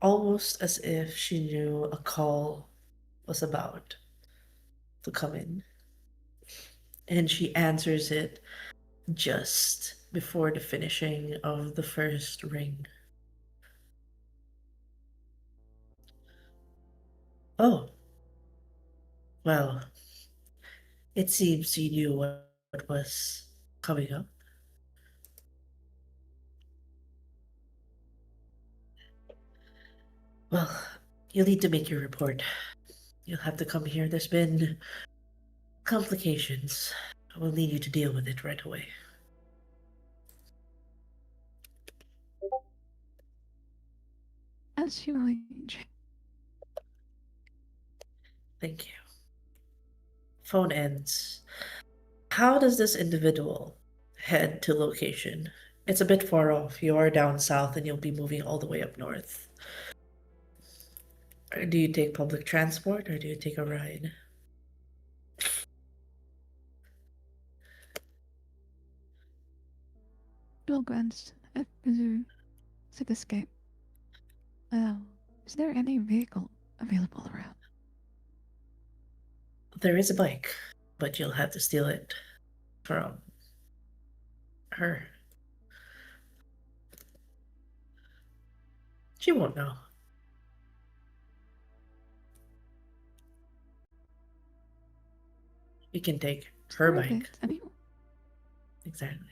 almost as if she knew a call was about to come in. And she answers it just before the finishing of the first ring. Oh, well, it seems you knew what was coming up. Well, you'll need to make your report. You'll have to come here. There's been complications. We'll need you to deal with it right away. As you arrange, Thank you. Phone ends. How does this individual head to location? It's a bit far off. You are down south and you'll be moving all the way up north. Do you take public transport or do you take a ride? will glance at the cityscape. Well, is there any vehicle available around? There is a bike, but you'll have to steal it from her. She won't know. You can take It's her not worth bike. it. I mean, Exactly.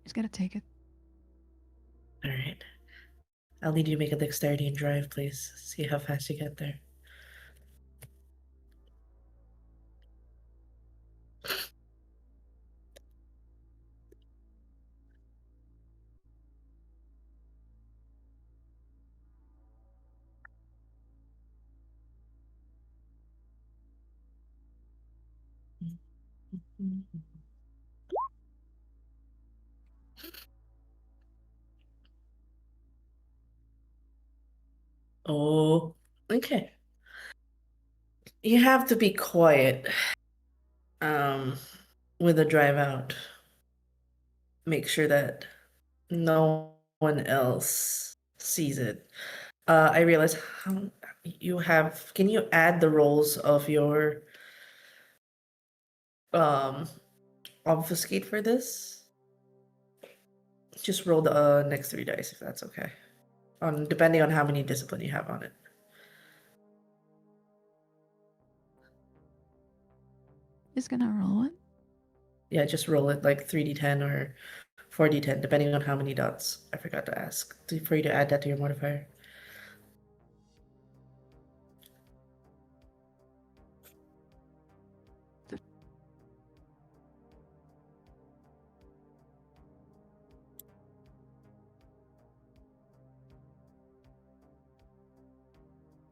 just gotta take it. All right. I'll need you to make a dexterity and drive, please. See how fast you get there. Oh, okay. You have to be quiet. Um, with the drive out. Make sure that no one else sees it. I realize how you have. Can you add the rolls of your um obfuscate for this? Just roll the next three dice if that's okay. On depending on how many discipline you have on it. Just gonna roll one. Yeah, just roll it like 3d10 or 4d10, depending on how many dots. I forgot to ask for you to add that to your modifier.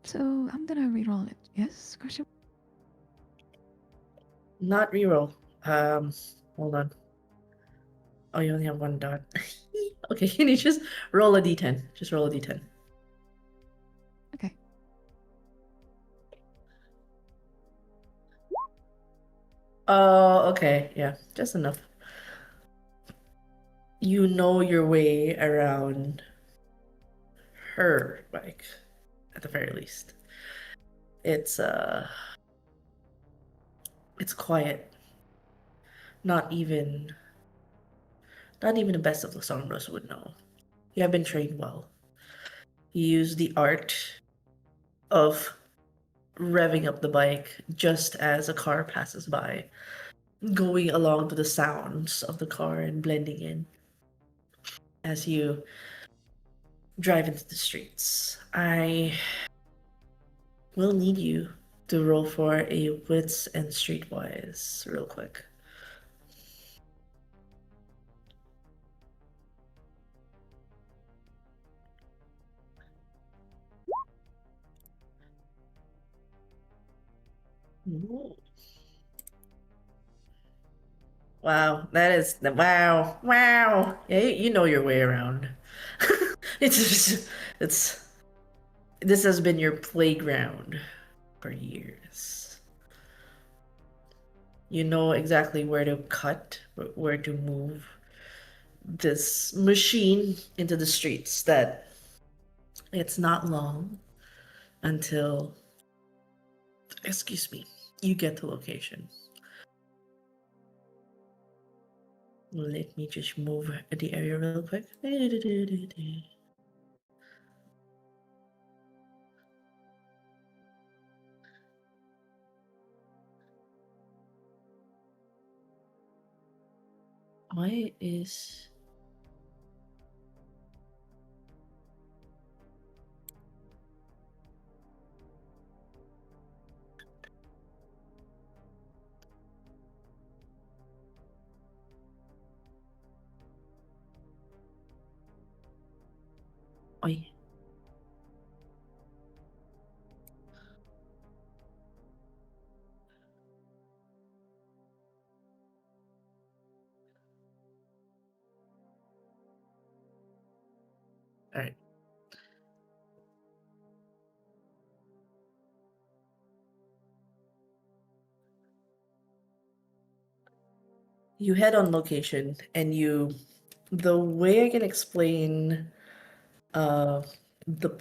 So I'm gonna re-roll it. Yes? Question. Not reroll. Um, hold on. Oh, you only have one dot. Okay, can you just roll a d10? Just roll a d10. Okay. Oh, okay, yeah, just enough. You know your way around her bike, at the very least. It's it's quiet. Not even not even the best of the songbirds would know. You have been trained well. You use the art of revving up the bike just as a car passes by, going along to the sounds of the car and blending in as you drive into the streets. I will need you to roll for a wits and streetwise real quick. Ooh. Wow, that is wow, wow. Yeah, you know your way around. It's this has been your playground for years. You know exactly where to cut, where to move this machine into the streets. That it's not long until, excuse me, you get the location. Let me just move the area real quick. Why is why? All right. You head on location, and the way I can explain uh, the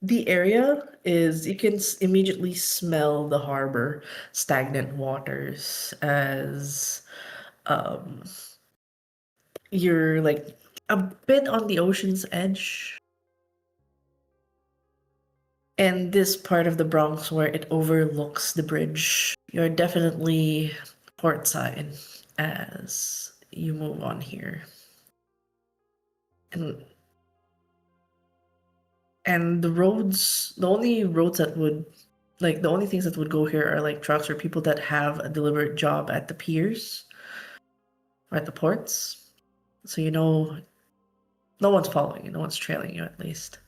the area is you can immediately smell the harbor, stagnant waters as um, you're like a bit on the ocean's edge. And this part of the Bronx where it overlooks the bridge, you're definitely port side as you move on here. And and the only roads that would the only things that would go here are like trucks or people that have a deliberate job at the piers or at the ports. So no one's following you, no one's trailing you at least.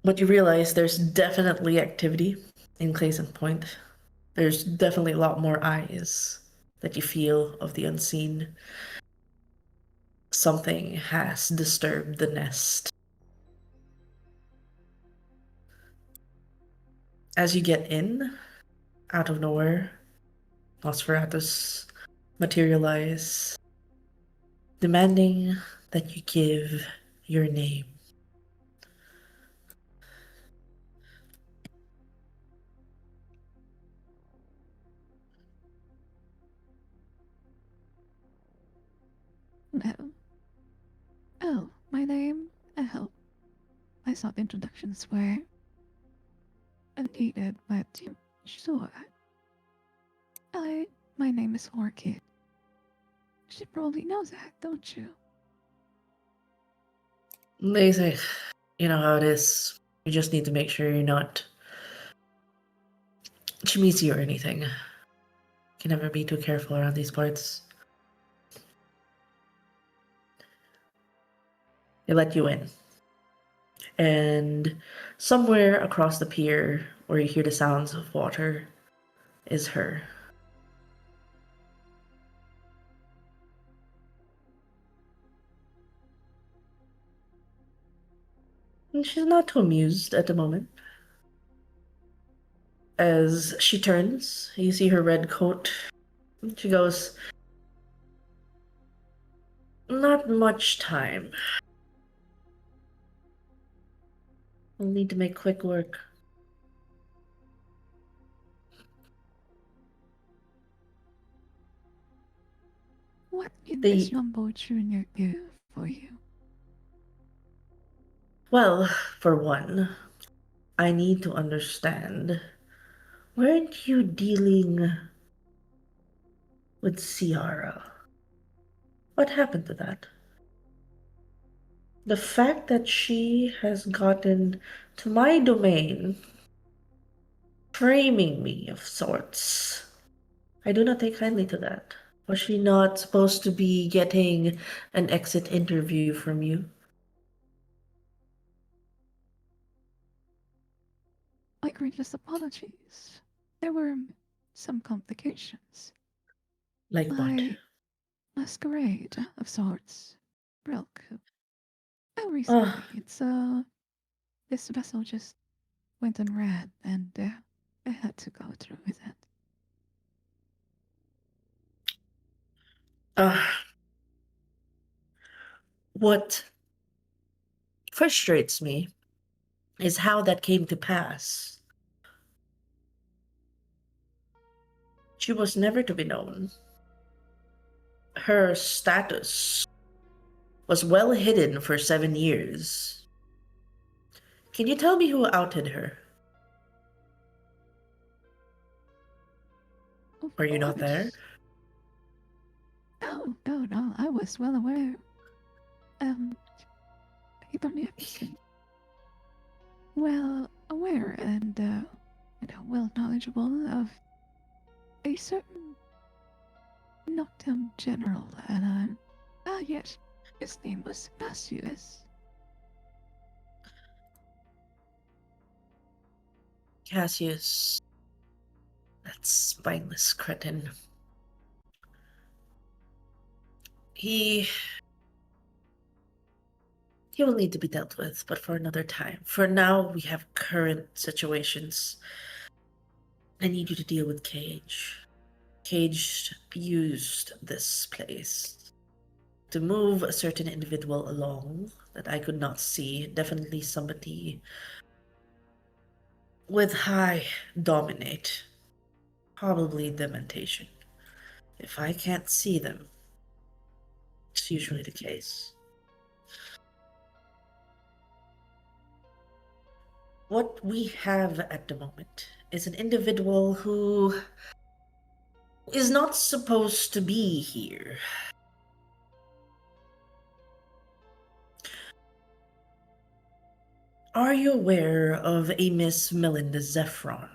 But you realize there's definitely activity in Clayson Point. There's definitely a lot more eyes that you feel of the unseen. Something has disturbed the nest. As you get in, out of nowhere, Nosferatus materialize, demanding that you give your name. No. Oh, my name? Oh, I thought introductions were needed, but sure. My name is Orchid. You should probably know that, don't you? They say, you know how it is. You just need to make sure you're not cheesy or anything. You can never be too careful around these parts. They let you in. And somewhere across the pier, where you hear the sounds of water, is her. And she's not too amused at the moment. As she turns, you see her red coat. She goes, "Not much time. We'll need to make quick work." What can this The Jumbo Jr. do for you? Well, for one, I need to understand. Weren't you dealing with Ciara? What happened to that? The fact that she has gotten to my domain, framing me of sorts. I do not take kindly to that. Was she not supposed to be getting an exit interview from you? My greatest apologies. There were some complications. Like what? My masquerade of sorts broke. Oh, Ah, recently. This vessel just went on red, and I had to go through with it. ah. What frustrates me is how that came to pass. She was never to be known. Her status was well hidden for 7 years. Can you tell me who outed her? Of Were you not there? course. No, no, no. I was well aware. Paper magazine. Well aware and well knowledgeable of a certain Noctem general, and yes, his name was Cassius. Cassius, that spineless cretin. He he will need to be dealt with, but for another time. For now, we have current situations. I need you to deal with Cage. Cage used this place to move a certain individual along that I could not see. Definitely somebody with high dominate. Probably dementation. If I can't see them, it's usually the case. What we have at the moment is an individual who is not supposed to be here. Are you aware of a Miss Melinda Zephron?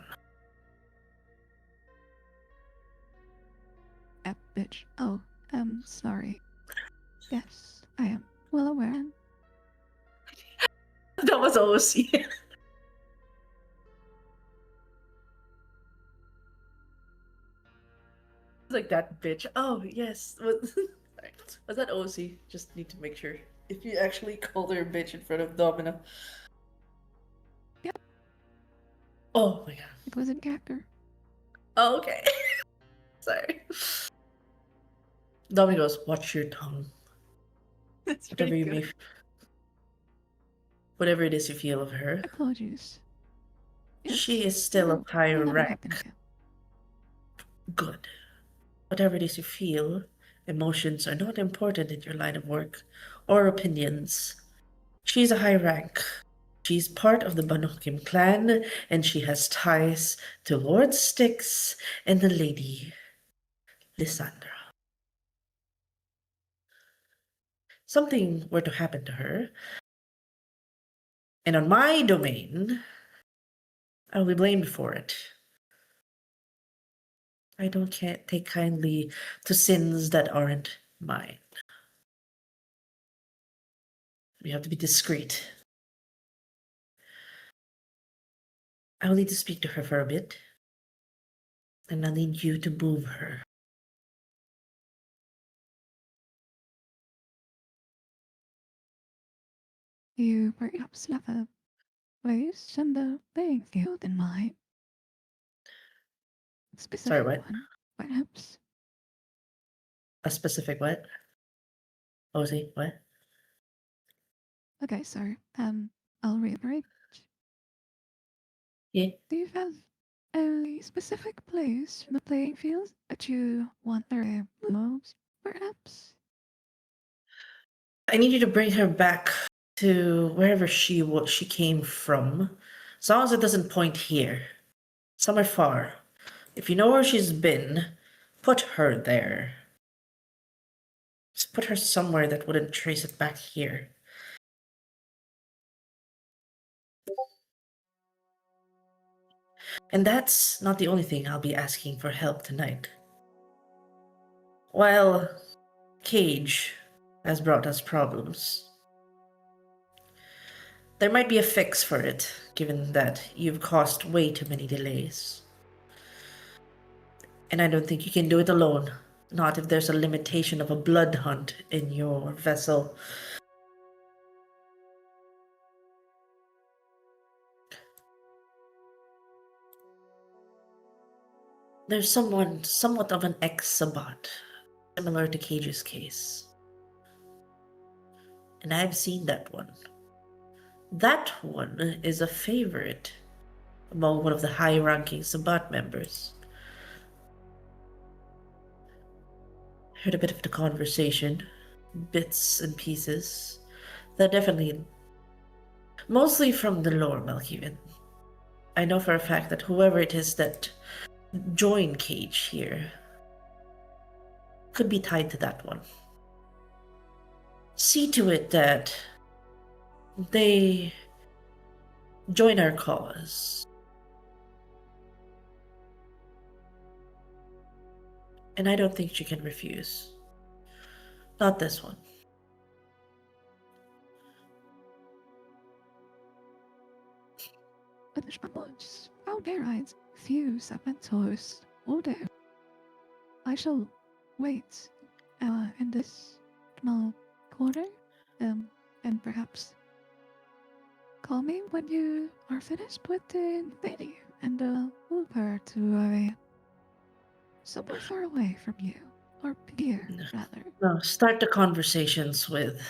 Bitch. Oh, sorry. Yes, I am well aware. That was OC. Like that bitch. Oh, yes. Was that OC? Just need to make sure. If you actually called her a bitch in front of Domino. Yep. Oh my god. It was in character. Oh, okay. Sorry. Domino goes, watch your tongue. That's Whatever pretty you good. may. Whatever it is you feel of her, Apologies. Yes, she is still of high will never happen rank. again. Good. Whatever it is you feel, emotions are not important in your line of work or opinions. She's a high rank. She's part of the Banokim clan, and she has ties to Lord Styx and the Lady Lysandra. Something were to happen to her, and on my domain, I will be blamed for it. I can't take kindly to sins that aren't mine. You have to be discreet. I will need to speak to her for a bit, and I'll need you to move her. You perhaps have a place and a playing field in mind. Sorry, Specific what? one, perhaps. A specific what? Ozzy, what? Okay, sir. I'll reiterate. Yeah. Do you have a specific place in the playing field that you want her moves, perhaps? I need you to bring her back to wherever she came from. As long as it doesn't point here. Somewhere far. If you know where she's been, put her there. Just put her somewhere that wouldn't trace it back here. And that's not the only thing I'll be asking for help tonight. While Cage has brought us problems, there might be a fix for it, given that you've caused way too many delays. And I don't think you can do it alone. Not if there's a limitation of a blood hunt in your vessel. There's someone, somewhat of an ex-Sabbat, similar to Cage's case. And I've seen that one. That one is a favorite among one of the high-ranking Sabbat members. Heard a bit of the conversation, bits and pieces. They're definitely mostly from the lore, Malkiven. I know for a fact that whoever it is that joined Cage here could be tied to that one. See to it that they join our cause. And I don't think she can refuse. Not this one. But how dare I refuse a mentor's order? I shall wait in this small corner, and perhaps call me when you are finished with the lady, and move her to a super far away from you. Or here, rather. No, start the conversations with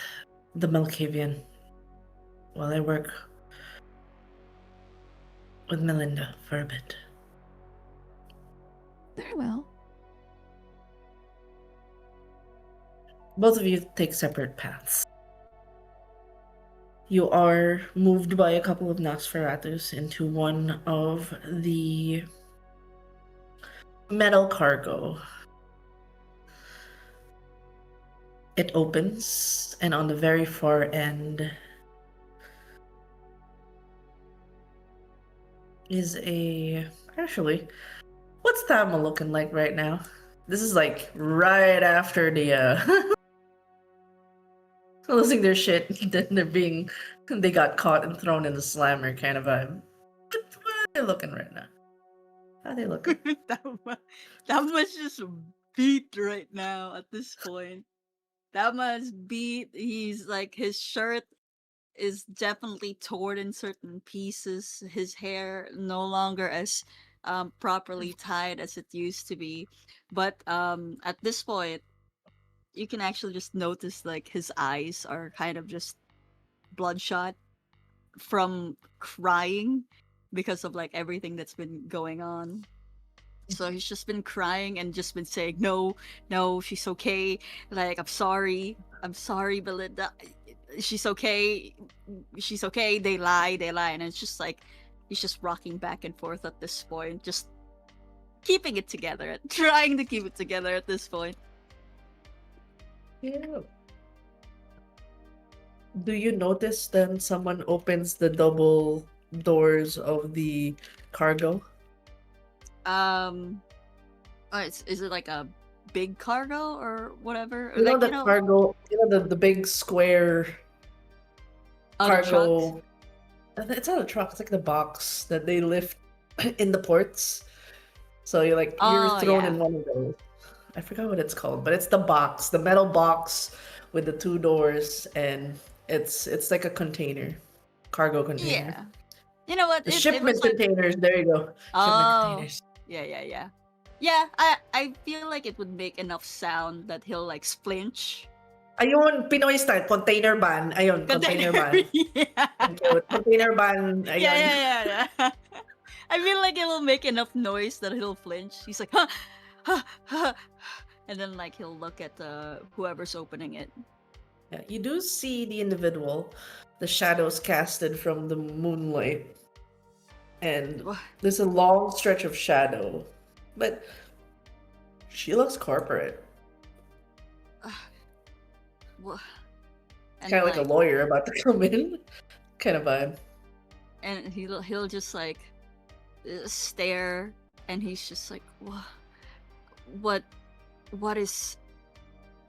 the Malkavian while I work with Melinda for a bit. Very well. Both of you take separate paths. You are moved by a couple of Nosferatus into one of the metal cargo. It opens, and on the very far end is a. Actually, what's Tama looking like right now? This is like right after the losing their shit, then they got caught and thrown in the slammer kind of vibe. What are they looking right now? How are they looking? Tama's just beat right now at this point. Tama's beat. He's like, his shirt is definitely torn in certain pieces. His hair no longer as properly tied as it used to be. But at this point, you can actually just notice like his eyes are kind of just bloodshot from crying because of like everything that's been going on. So he's just been crying and just been saying, "No, no, she's okay. Like, I'm sorry, Belinda. She's okay. She's okay." They lie, and it's just like he's just rocking back and forth at this point, just keeping it together, trying to keep it together at this point. Yeah. Do you notice then someone opens the double doors of the cargo? Um, is it like a big cargo or whatever? Or You know like the cargo, the big square other trucks? cargo. It's not a truck. It's like the box that they lift in the ports. So you're Oh thrown yeah, in one of those. I forgot what it's called, but it's the box, the metal box with the two doors, and it's like a container, cargo container. yeah. You know what? The It was shipment like, containers. There you go. Shipment oh, containers. yeah. Yeah, I feel like it would make enough sound that he'll like flinch. Ayun, Pinoy style, container ban. Ayun, container ban. Yeah. Thank you. Container ban. Ayun. Yeah. I feel like it'll make enough noise that he'll flinch. He's like, huh, and then like he'll look at whoever's opening it. Yeah, you do see the individual, the shadows casted from the moonlight, and there's a long stretch of shadow, but she looks corporate. And Kind of like a like, lawyer about to come in, kind of vibe. and he'll just like stare, and he's just like, what is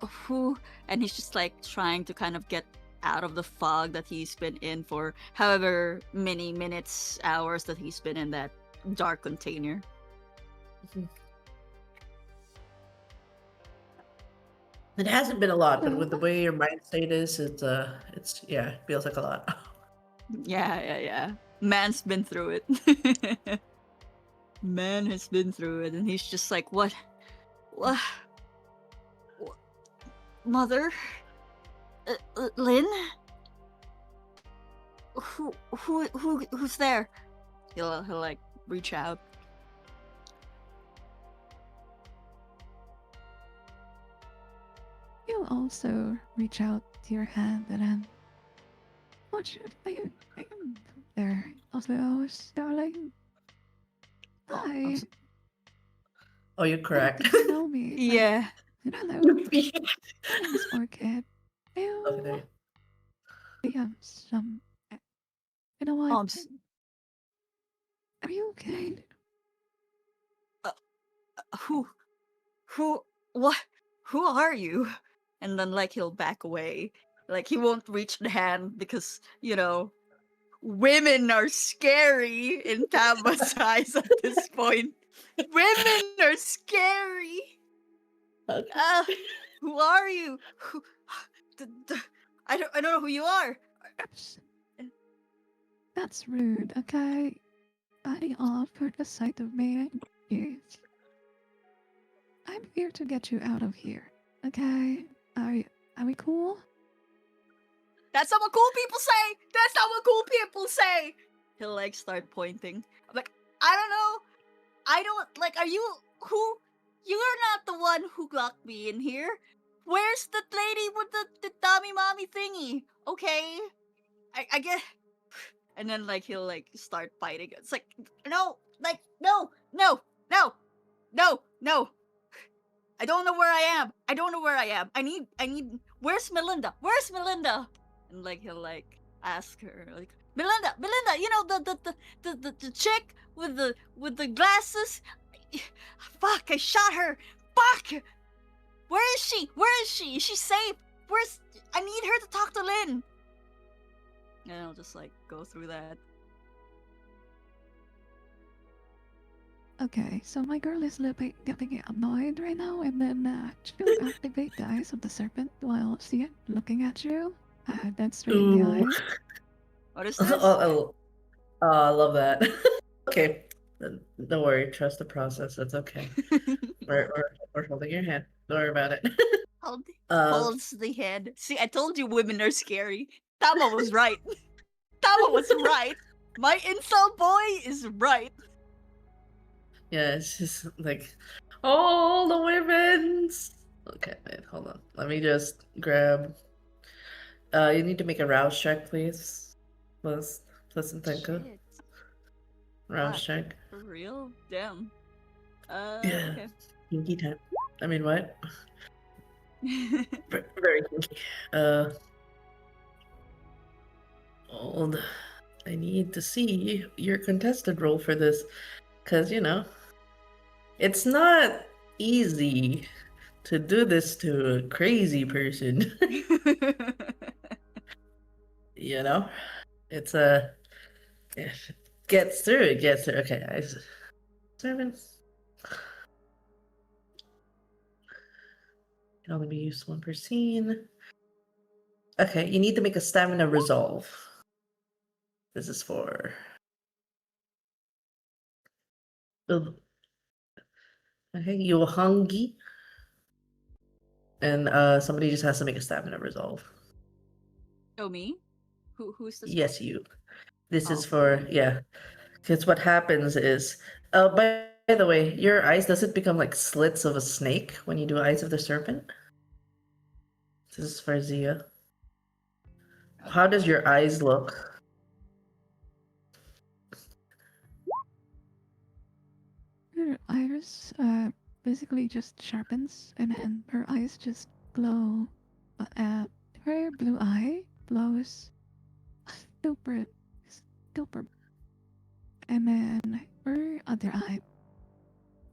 who? And he's just like trying to kind of get out of the fog that he's been in for however many minutes, hours that he's been in that dark container. It hasn't been a lot, but with the way your mind state is, it's yeah, it feels like a lot. Yeah. Man's been through it. Man has been through it, and he's just like, what? Mother? Lynn? Who's there? He'll like reach out. You also reach out to your hand and then watch it. I am there. Also, darling. Hi. Oh, you're You correct. get to know me. Yeah. Hello. My name is Orchid. Okay. I have some. You know what? Are you okay? Who, what? Who are you? And then like he'll back away. Like he won't reach the hand because, women are scary in Tama's eyes at this point. Women are scary. Okay. Who are you? I don't know who you are. That's rude, okay? Body off for the sight of me. Yes. I'm here to get you out of here. Okay? Are we cool? That's not what cool people say. That's not what cool people say. He'll like start pointing. I'm like, I don't know. I don't like. Are you who? You're not the one who locked me in here. Where's the lady with the dummy mommy thingy? Okay, I get. And then like he'll like start fighting. It's like no, like no, no, no, no, no. I don't know where I am. I don't know where I am. I need. Where's Melinda? Where's Melinda? And like he'll like ask her like Melinda, you know the chick with the glasses. Fuck! I shot her. Fuck! Where is she? Where is she? Is she safe? Where's? I need her to talk to Lynn. And I'll just like go through that. Okay, so my girl is getting annoyed right now, and then she'll activate the eyes of the serpent while she's looking at you. That's straight in the Ooh. eye. What is this? I love that. Okay, don't worry. Trust the process. It's okay. We're holding your hand. Don't worry about it. Holds the head. See, I told you women are scary. Tama was right. Tama was right. My incel boy is right. Yeah, it's just like all the women's. Okay, wait, hold on. Let me just grab. You need to make a rouse check, please. Plus and thank you. Shit. Rouse Fuck. check. For real? Damn. Yeah. Okay. Kinky time. I mean, what? Very kinky. Old. I need to see your contested role for this, because it's not easy to do this to a crazy person. It's a if it gets through, it gets through. Okay, servants can only be used one per scene. Okay, you need to make a stamina resolve. This is for. Okay, you hungry, and somebody just has to make a stamina resolve. Oh, me? Who's this? Yes, you. This is Oh, for okay. because what happens is, by the way, your eyes, does it become like slits of a snake when you do Eyes of the Serpent? This is for Zia. How does your eyes look? Her iris basically just sharpens, and then her eyes just glow. Her blue eye glows super, super. And then her other eye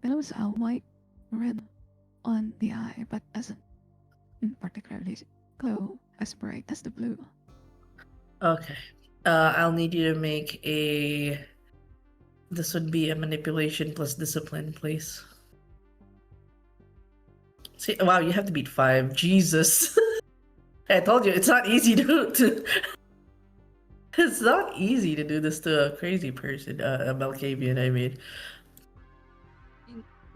glows a white red on the eye, but doesn't particularly glow as bright as the blue. Okay. I'll need you to make a. This would be a manipulation plus discipline, please. See, wow, you have to beat 5. Jesus. I told you, it's not easy to it's not easy to do this to a crazy person, a Malkavian, I mean.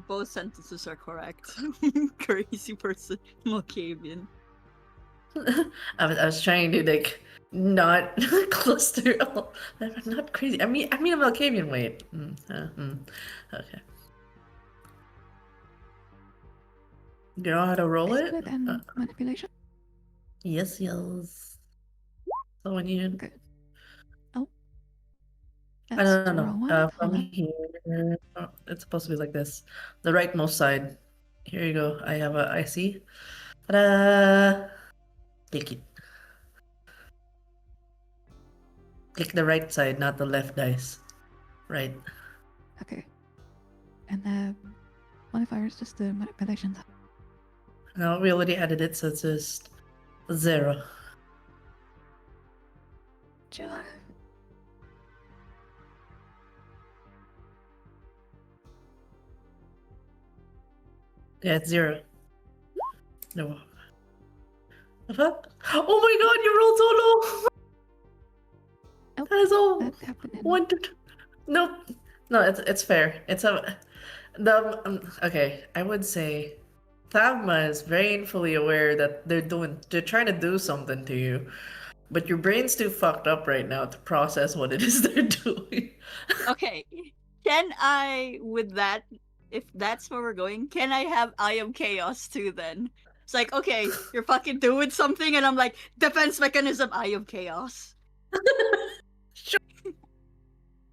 Both sentences are correct. Crazy person, Malkavian. I was trying to like not cluster all. Not crazy. I mean a Malkavian. Wait. Okay. You know how to roll it? Discipline and manipulation. Yes. So when you. Okay. Oh. I That's don't know. roll one. From Hold on. here, it's supposed to be like this. The rightmost side. Here you go. I have a IC. Ta-da! Click it. Click the right side, not the left dice. Right. Okay. And then modifier is just the manipulation. No, we already added it, so it's just 0. Jive. Yeah, it's 0. No. The fuck? Oh my god, you rolled so low! Oh, That is all. that happened in 1, 2, 2. Nope. No, it's fair. Okay, I would say Thabma is painfully aware that they're trying to do something to you, but your brain's too fucked up right now to process what it is they're doing. Okay. Can I, with that, if that's where we're going, can I have I am chaos too then? It's like, okay, you're fucking doing something, and I'm like, defense mechanism, I am chaos. Sure.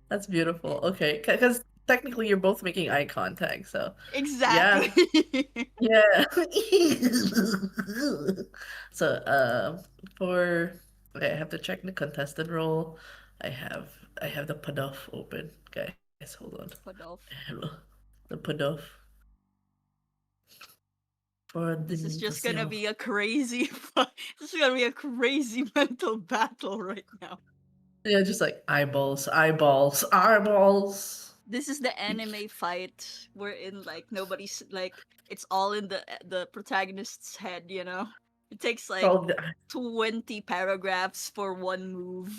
That's beautiful. Okay, because technically you're both making eye contact, so yeah, Exactly. yeah. So, for okay, I have to check the contested role. I have I have the Padoff open, guys. Hold on. Put off. Hello, the Padoff for This is just the gonna be a crazy, this is gonna be a crazy mental battle right now. Yeah, just like eyeballs, eyeballs, eyeballs. This is the anime fight wherein like nobody's like it's all in the protagonist's head, you know. It takes like Oh, 20 paragraphs for one move.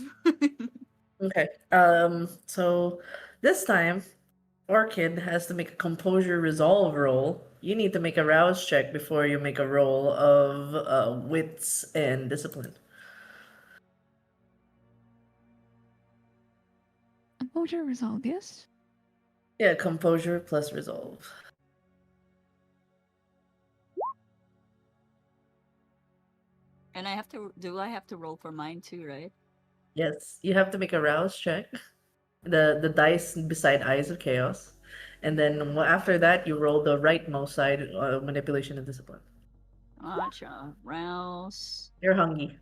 okay. So this time, Orchid has to make a composure resolve roll. You need to make a rouse check before you make a roll of wits and discipline. Composure resolve, yes? Yeah, composure plus resolve. And I have to roll for mine too, right? Yes, you have to make a rouse check. The dice beside Eyes of Chaos, and then after that you roll the rightmost side, manipulation and discipline. Gotcha. Rouse. You're hungry.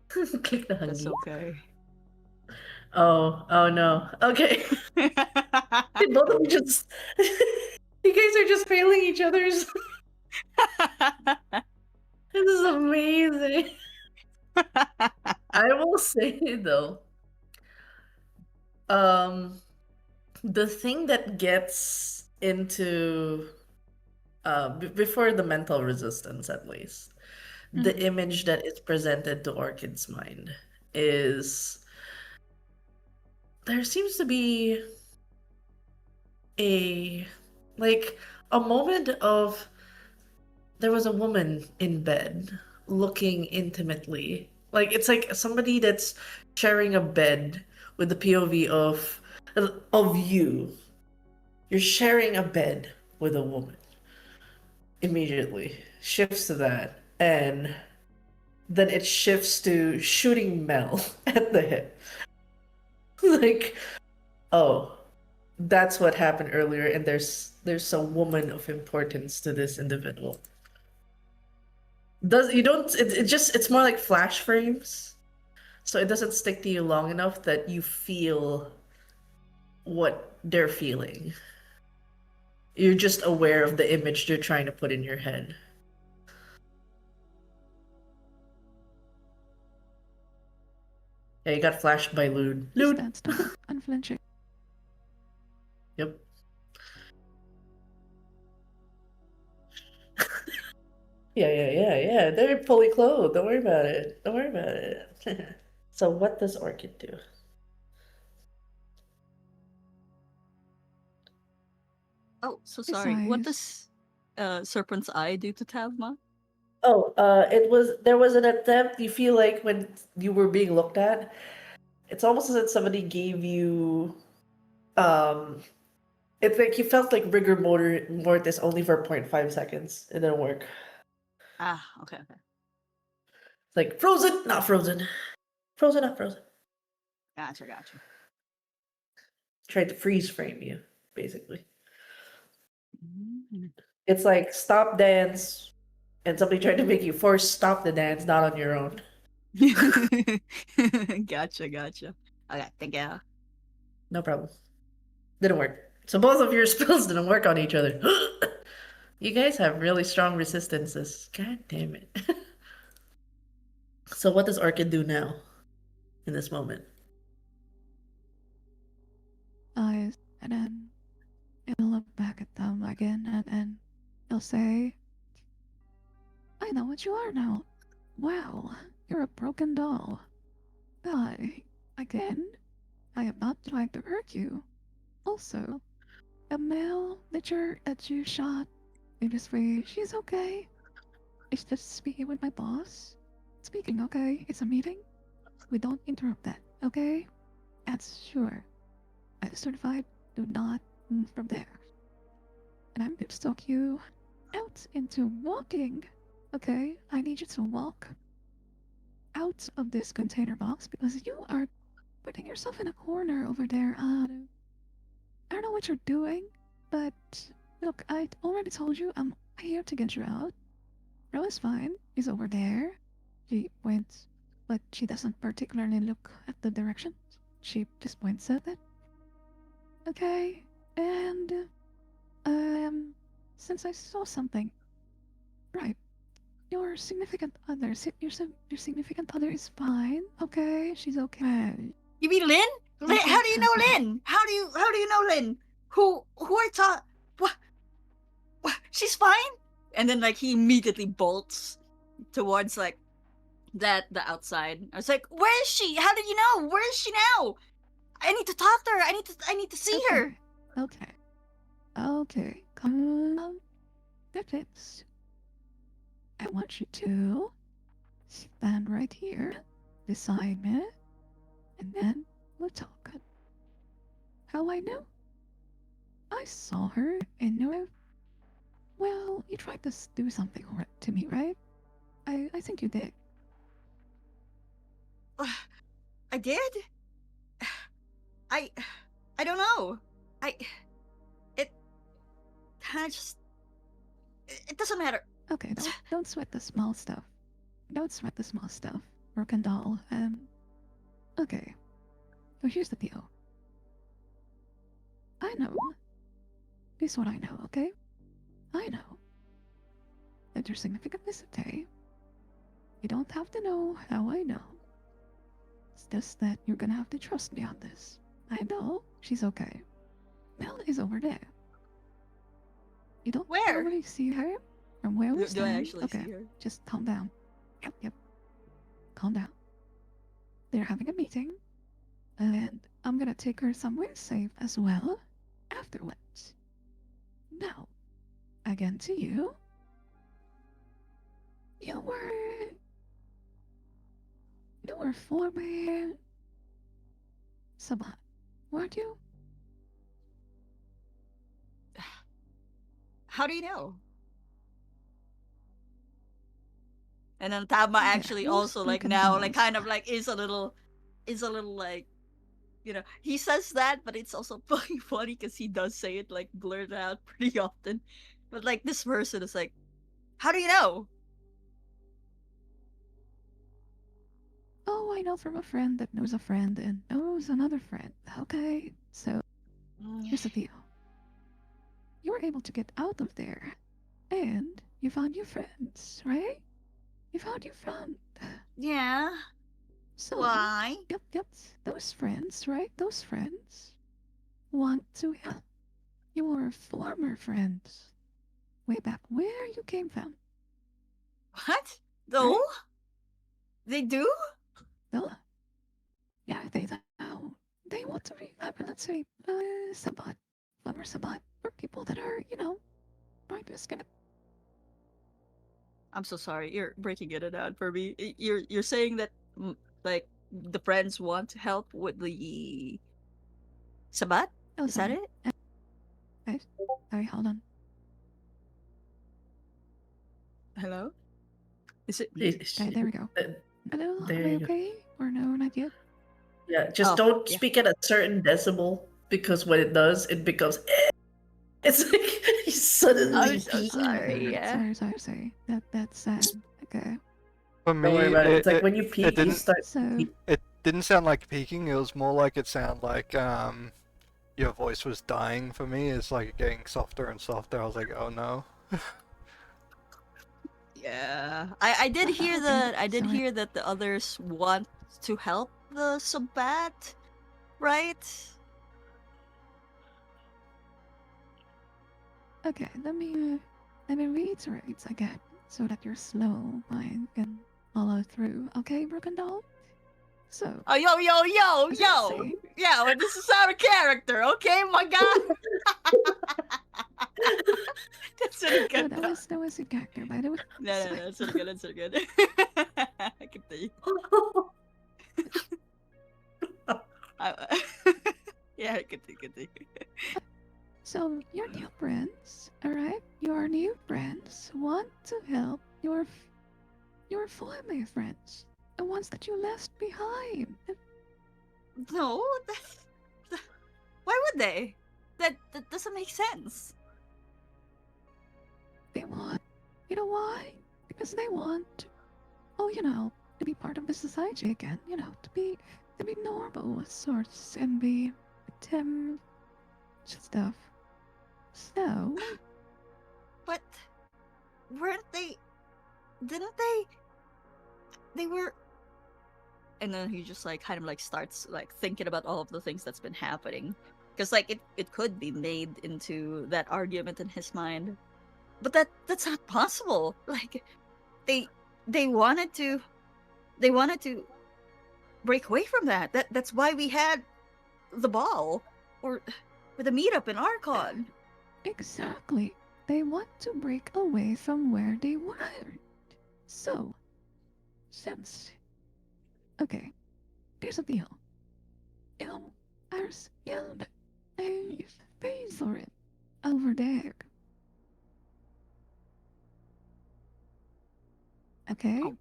Click the That's hungry. okay. Oh no. Okay. Both of you just you guys are just failing each other's. This is amazing. I will say though, um, the thing that gets into before the mental resistance, at least, the Mhm. image that is presented to Orchid's mind is there seems to be a like a moment of there was a woman in bed looking intimately. Like it's like somebody that's sharing a bed with the POV of you. You're sharing a bed with a woman. Immediately shifts to that, and then it shifts to shooting Mel at the hip. Like, oh, that's what happened earlier, and there's a woman of importance to this individual. Does you don't it just it's more like flash frames, so it doesn't stick to you long enough that you feel what they're feeling. You're just aware of the image they're trying to put in your head. Yeah, you got flashed by Lude. Just Lude. stand stoic, unflinching. Yep. Yeah. They're fully clothed. Don't worry about it. Don't worry about it. So what does Orchid do? Oh, so His sorry. What eyes. does Serpent's Eye do to Tavma? Oh, there was an attempt. You feel like when you were being looked at, it's almost as if somebody gave you um it's like you felt like rigor mortis only for 0.5 seconds. It didn't work. Ah, okay, okay. It's like frozen, not frozen. Frozen, not frozen. Gotcha, gotcha. Tried to freeze frame you, basically. Mm. It's like stop dance, and somebody tried to make you force stop the dance, not on your own. Gotcha, gotcha. Okay, thank you. No problem. Didn't work. So both of your spells didn't work on each other. You guys have really strong resistances. God damn it. So what does Orchid do now in this moment? Eyes. And then he'll look back at them again and he'll say, I know what you are now. Wow, you're a broken doll. I, again, I am not trying to hurt you. Also, Mel that you shot in this way, she's okay. It's just speaking with my boss. Speaking, okay? It's a meeting. We don't interrupt that, okay? That's sure. I certified. Do not move from there. And I'm going to stalk you out into walking. Okay? I need you to walk out of this container box because you are putting yourself in a corner over there. I don't know what you're doing, but look, I already told you I'm here to get you out. Ro is fine. He's over there. She points, but she doesn't particularly look at the direction. She just points at it. Okay, and since I saw something, right? Your significant other, your significant other is fine. Okay, she's okay. You mean Lynn? Lynn? How do you know Okay. Lynn? How do you know Lynn? Who are what? She's fine? And then like he immediately bolts towards like the outside. I was like, where is she? How did you know? Where is she now? I need to talk to her. I need to see her. Okay. Okay. Come on. That's it. I want you to stand right here beside me, and then we'll talk. How I know? I saw her and knew. Well, you tried to do something to me, right? I think you did. I did? I don't know. It just it doesn't matter. Okay, don't sweat the small stuff. Don't sweat the small stuff. Broken doll. Okay. So here's the deal. I know. This is what I know, okay? I know that your significant is okay. You don't have to know how I know. It's just that you're gonna have to trust me on this. I know she's okay. Mel is over there. You don't Where? already see her from where we Do I stand. actually Okay, see her? just calm down. Yep. Calm down. They're having a meeting, and I'm gonna take her somewhere safe as well afterwards. Now, again to you. You were former Sabat, weren't you? How do you know? And then Tama actually who's also like broken now like dolls? kind of like is a little like he says that, but it's also fucking funny because he does say it like blurred out pretty often. But like this person is like, how do you know? Oh, I know from a friend that knows a friend and knows another friend. Okay, so here's the deal. You were able to get out of there, and you found your friends, right? You found your friend. Yeah. So, Why? yep, those friends, right? Those friends want to help your former friends way back where you came from. What? No? Right? They do? Well, yeah, they know. They want to be, let's say, Sabat, former Sabat, or people that are, trying to escape. I'm so sorry. You're breaking it out for me. You're saying that like the friends want help with the Sabat? Oh, Is that sorry. it? Guys, sorry, hold on. Hello? Is it me? Please, Okay, there we go. uh, Hello, are there we you go. okay? Or no, not yet? Yeah, just Oh, don't yeah. speak at a certain decibel because when it does, it becomes. It's like he suddenly I'm so peaked. sorry. Yeah. Sorry. That's sad. Okay. For Don't worry me, about it. It's like when you it peak, you didn't start. So, it didn't sound like peaking. It was more like it sounded like your voice was dying. For me, it's like getting softer and softer. I was like, oh no. Yeah. I did hear okay, that I did sorry. hear that the others want to help the Sabat, right? Okay, let me reiterate again so that your slow mind can follow through. Okay, Broken Doll? So, Oh yo yo yo as I was yo. saying, Yeah, well, this is out of character, okay, my god. that was a character, by the way. No, So, no, no, it's really good. It's really good. Continue. I- yeah, continue, continue. so your new friends, all right? Your new friends want to help your former friends, the ones that you left behind. No, why would they? That doesn't make sense. They want, you know why? Because they want, to be part of the society again. To be normal with sorts and be them stuff. So, But weren't they? Didn't they? They were. And then he just like kind of like starts like thinking about all of the things that's been happening, because like it could be made into that argument in his mind, but that's not possible. Like they they wanted to they wanted to break away from that. That's why we had the ball or the meetup in Archon. exactly. They want to break away from where they were. So, since. Okay, here's the deal. There's a space for it over there. Okay? Oh.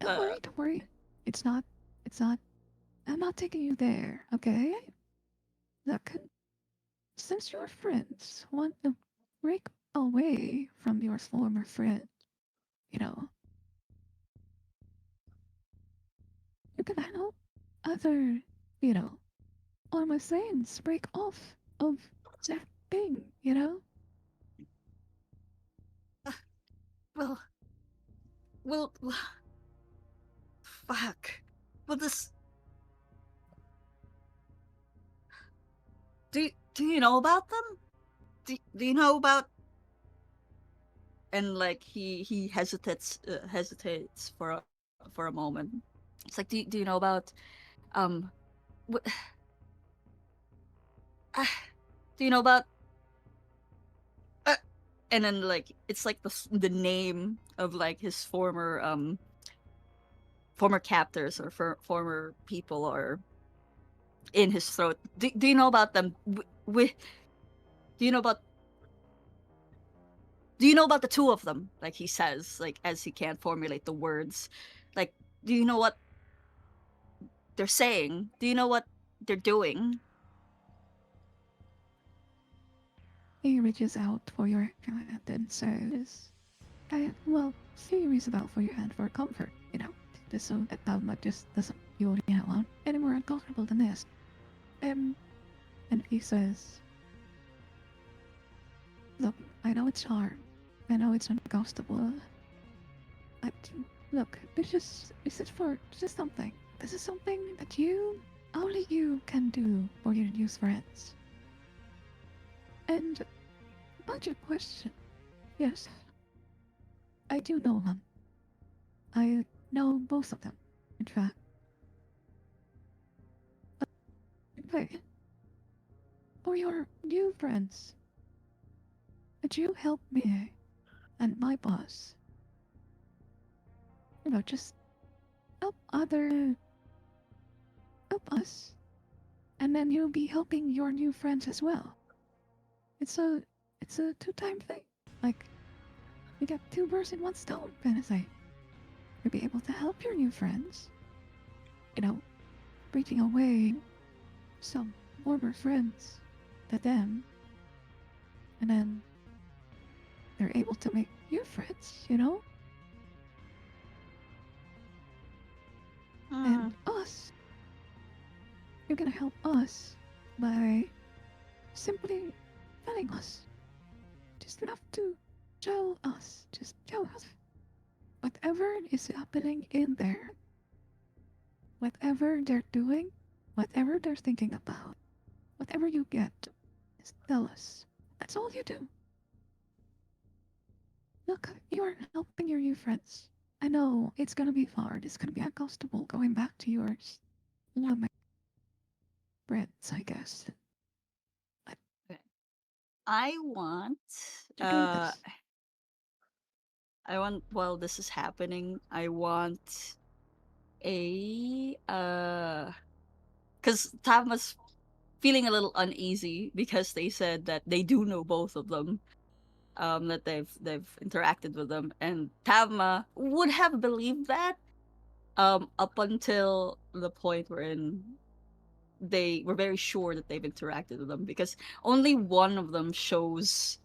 Don't worry, don't worry. It's not, it's not, I'm not taking you there, okay? Look, since your friends want to break away from your former friend, you know, you can help other, you know, all my friends break off of that thing. Well, well, fuck. Well, this. Do you know about them? Do you know about? And like he hesitates for a moment. It's like, do you know about um wh- uh, do you know about uh, and then like it's like the name of like his former captors or former people are in his throat. Do you know about them? Do you know about do you know about the two of them? Like he says, like as he can't formulate the words. Like, do you know what they're saying? Do you know what they're doing? He reaches out for your hand and says, well, she reaches out for your hand for comfort, just so that Talma just doesn't feel alone any more uncomfortable than this. And he says, look, I know it's hard. I know it's uncomfortable. But look, this is something. This is something that only you can do for your new friends. And budget question. Yes, I do know them. I know both of them, in fact. Wait, for your new friends, could you help me and my boss? Just help us, and then you'll be helping your new friends as well. It's a two-time thing. Like, you get two birds in one stone kind of thing. You'll be able to help your new friends, breaking away some former friends to them, and then they're able to make new friends. And us, you're gonna help us by simply telling us. Just enough to tell us. Just tell us. Whatever is happening in there, whatever they're doing, whatever they're thinking about, whatever you get, just tell us. That's all you do. Look, you're helping your new friends. I know it's gonna be hard. It's gonna be uncomfortable going back to yours. One of my friends, I guess. But Okay. I want To do uh this. while this is happening, I want a because Tam was feeling a little uneasy because they said that they do know both of them, that they've interacted with them, and Tama would have believed that, up until the point wherein they were very sure that they've interacted with them, because only one of them shows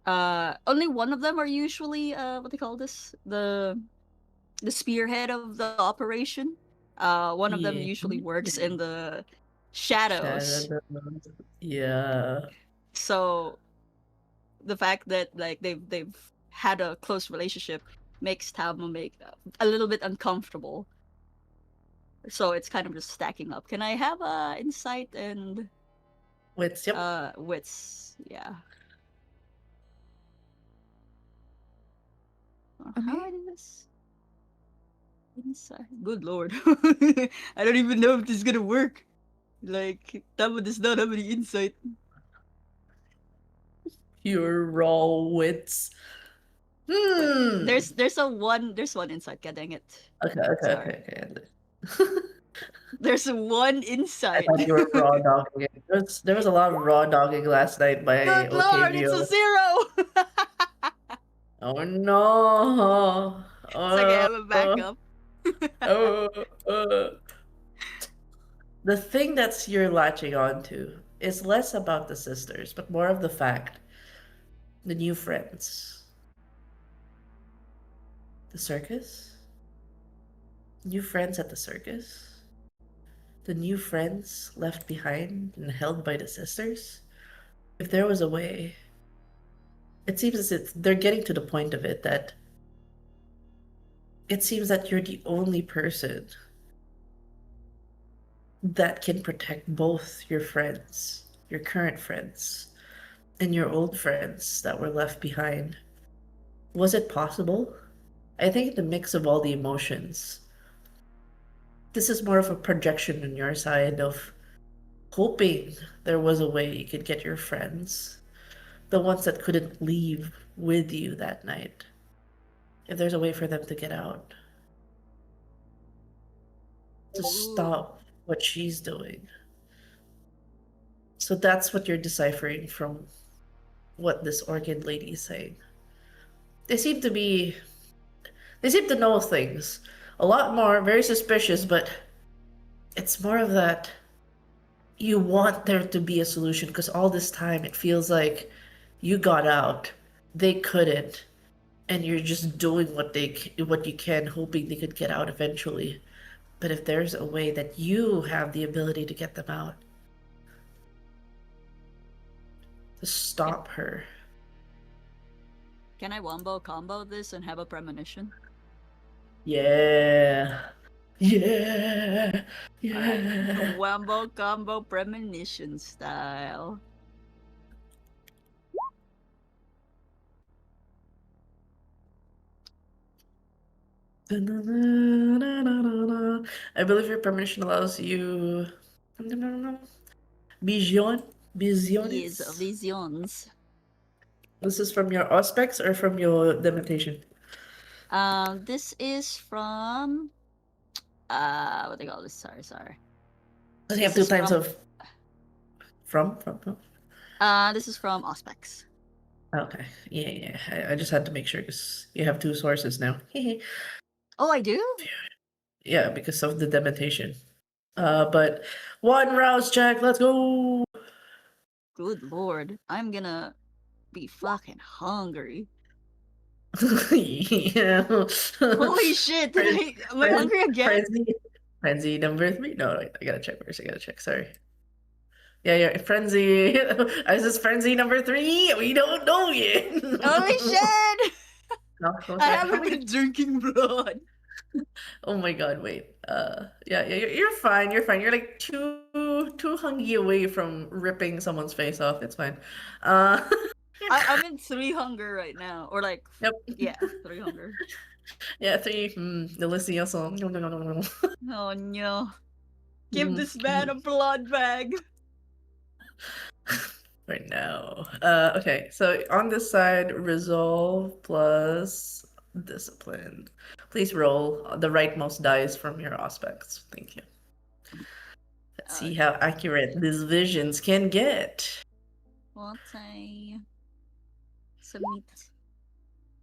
only one of them are usually what they call this, the spearhead of the operation. One of them Yeah. usually works in Yeah. the shadows. Shadow. Yeah. So the fact that like they've had a close relationship makes Tama make a little bit uncomfortable. So it's kind of just stacking up. Can I have insight and Yep. wits? Yeah. How Okay. I do this? Insight. Good lord. I don't even know if this is gonna work. Like Tama does not have any insight. Pure raw wits. Wait, Hmm. there's one insight. God dang it. Okay, okay, Sorry. okay, okay. There's one I insight. thought you were raw dogging it. There was a lot of raw dogging last night by Good lord, it's a Octavio. 0. Oh no. It's okay, I'm a backup. Oh, the thing that's you're latching on to is less about the sisters, but more of the fact the new friends. The circus? New friends at the circus? The new friends left behind and held by the sisters? If there was a way, it seems as if they're getting to the point of it that it seems that you're the only person that can protect both your friends, your current friends, and your old friends that were left behind. Was it possible? I think the mix of all the emotions. This is more of a projection on your side of hoping there was a way you could get your friends, the ones that couldn't leave with you that night, if there's a way for them to get out, to Ooh. stop what she's doing. So that's what you're deciphering from what this orchid lady is saying. They seem to be, they seem to know things. A lot more, very suspicious, but it's more of that you want there to be a solution because all this time it feels like you got out, they couldn't, and you're just doing what you can, hoping they could get out eventually. But if there's a way that you have the ability to get them out, to Can, stop her. can I wombo combo this and have a premonition? Yeah. Yeah. Alright. Yeah. Wombo combo premonition style. I believe your permission allows you Vision? Yes, Visiones? visions. This is from your aspects or from your dementation? This is from what they call this? Sorry. Does he have This two is times from of from? this is from Auspex. Okay. Yeah, yeah. I just had to make sure because you have two sources now. Oh, I do? Yeah, because of the dementation. But one rouse check. Let's go. Good lord. I'm gonna be fucking hungry. Yeah. Holy shit, Fren- am I hungry again? Frenzy number 3. No, wait, I gotta check first. I gotta check. Sorry. Yeah, yeah. Frenzy. Is this frenzy number 3? We don't know yet. Holy shit! No, no, I sorry. How haven't many? been drinking blood. Oh my God! Wait. Yeah, yeah. You're fine. You're fine. You're like too hungry away from ripping someone's face off. It's fine. Uh, I'm in 3 hunger right now. Or like yep. yeah, 3 hunger. Yeah, 3. Delicioso. No, no, no, no, no. Oh no. Give Mm, this man a blood bag. right now. Okay, so on this side, resolve plus discipline. Please roll the rightmost dice from your aspects. Thank you. Let's see how accurate these visions can get. What I submit?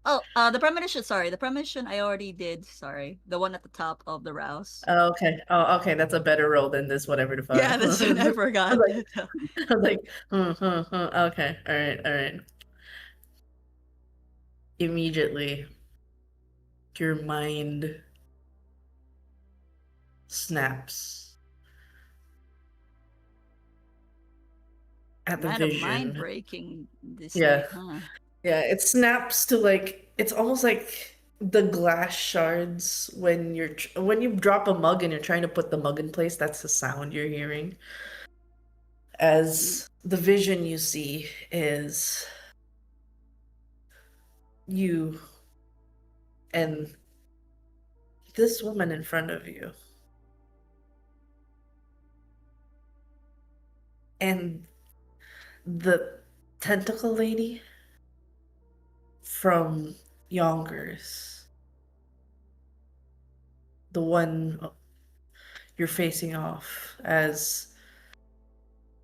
Oh, the premonition. Sorry, the premonition I already did. Sorry, the one at the top of the rouse. Oh, okay. Oh, okay. That's a better roll than this whatever the fuck. Yeah, that's what I I forgot. was like, I was like, okay. All right. All right. Immediately, your mind snaps at the Kind of mind vision. breaking this Yeah. night, huh? Yeah. It snaps to like, it's almost like the glass shards when when you drop a mug and you're trying to put the mug in place. That's the sound you're hearing. As the vision you see is you and this woman in front of you. And the tentacle lady from Yonkers, the one you're facing off, as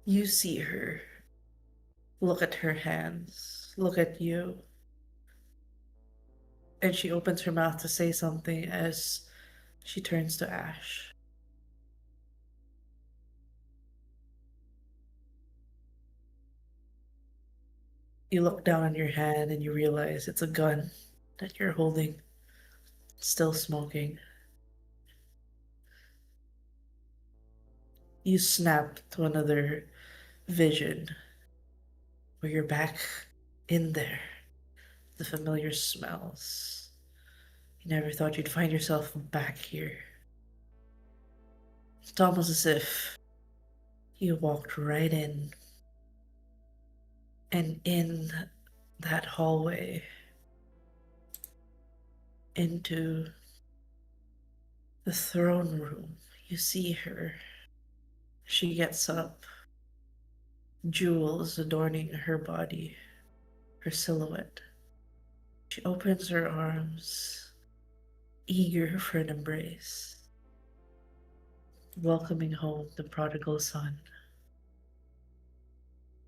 you see her look at her hands, look at you, and she opens her mouth to say something as she turns to ash. You look down on your hand and you realize it's a gun that you're holding, still smoking. You snap to another vision where you're back in there. The familiar smells. You never thought you'd find yourself back here. It's almost as if you walked right in, and in that hallway, into the throne room, you see her. She gets up, jewels adorning her body, her silhouette. She opens her arms, eager for an embrace, welcoming home the prodigal son.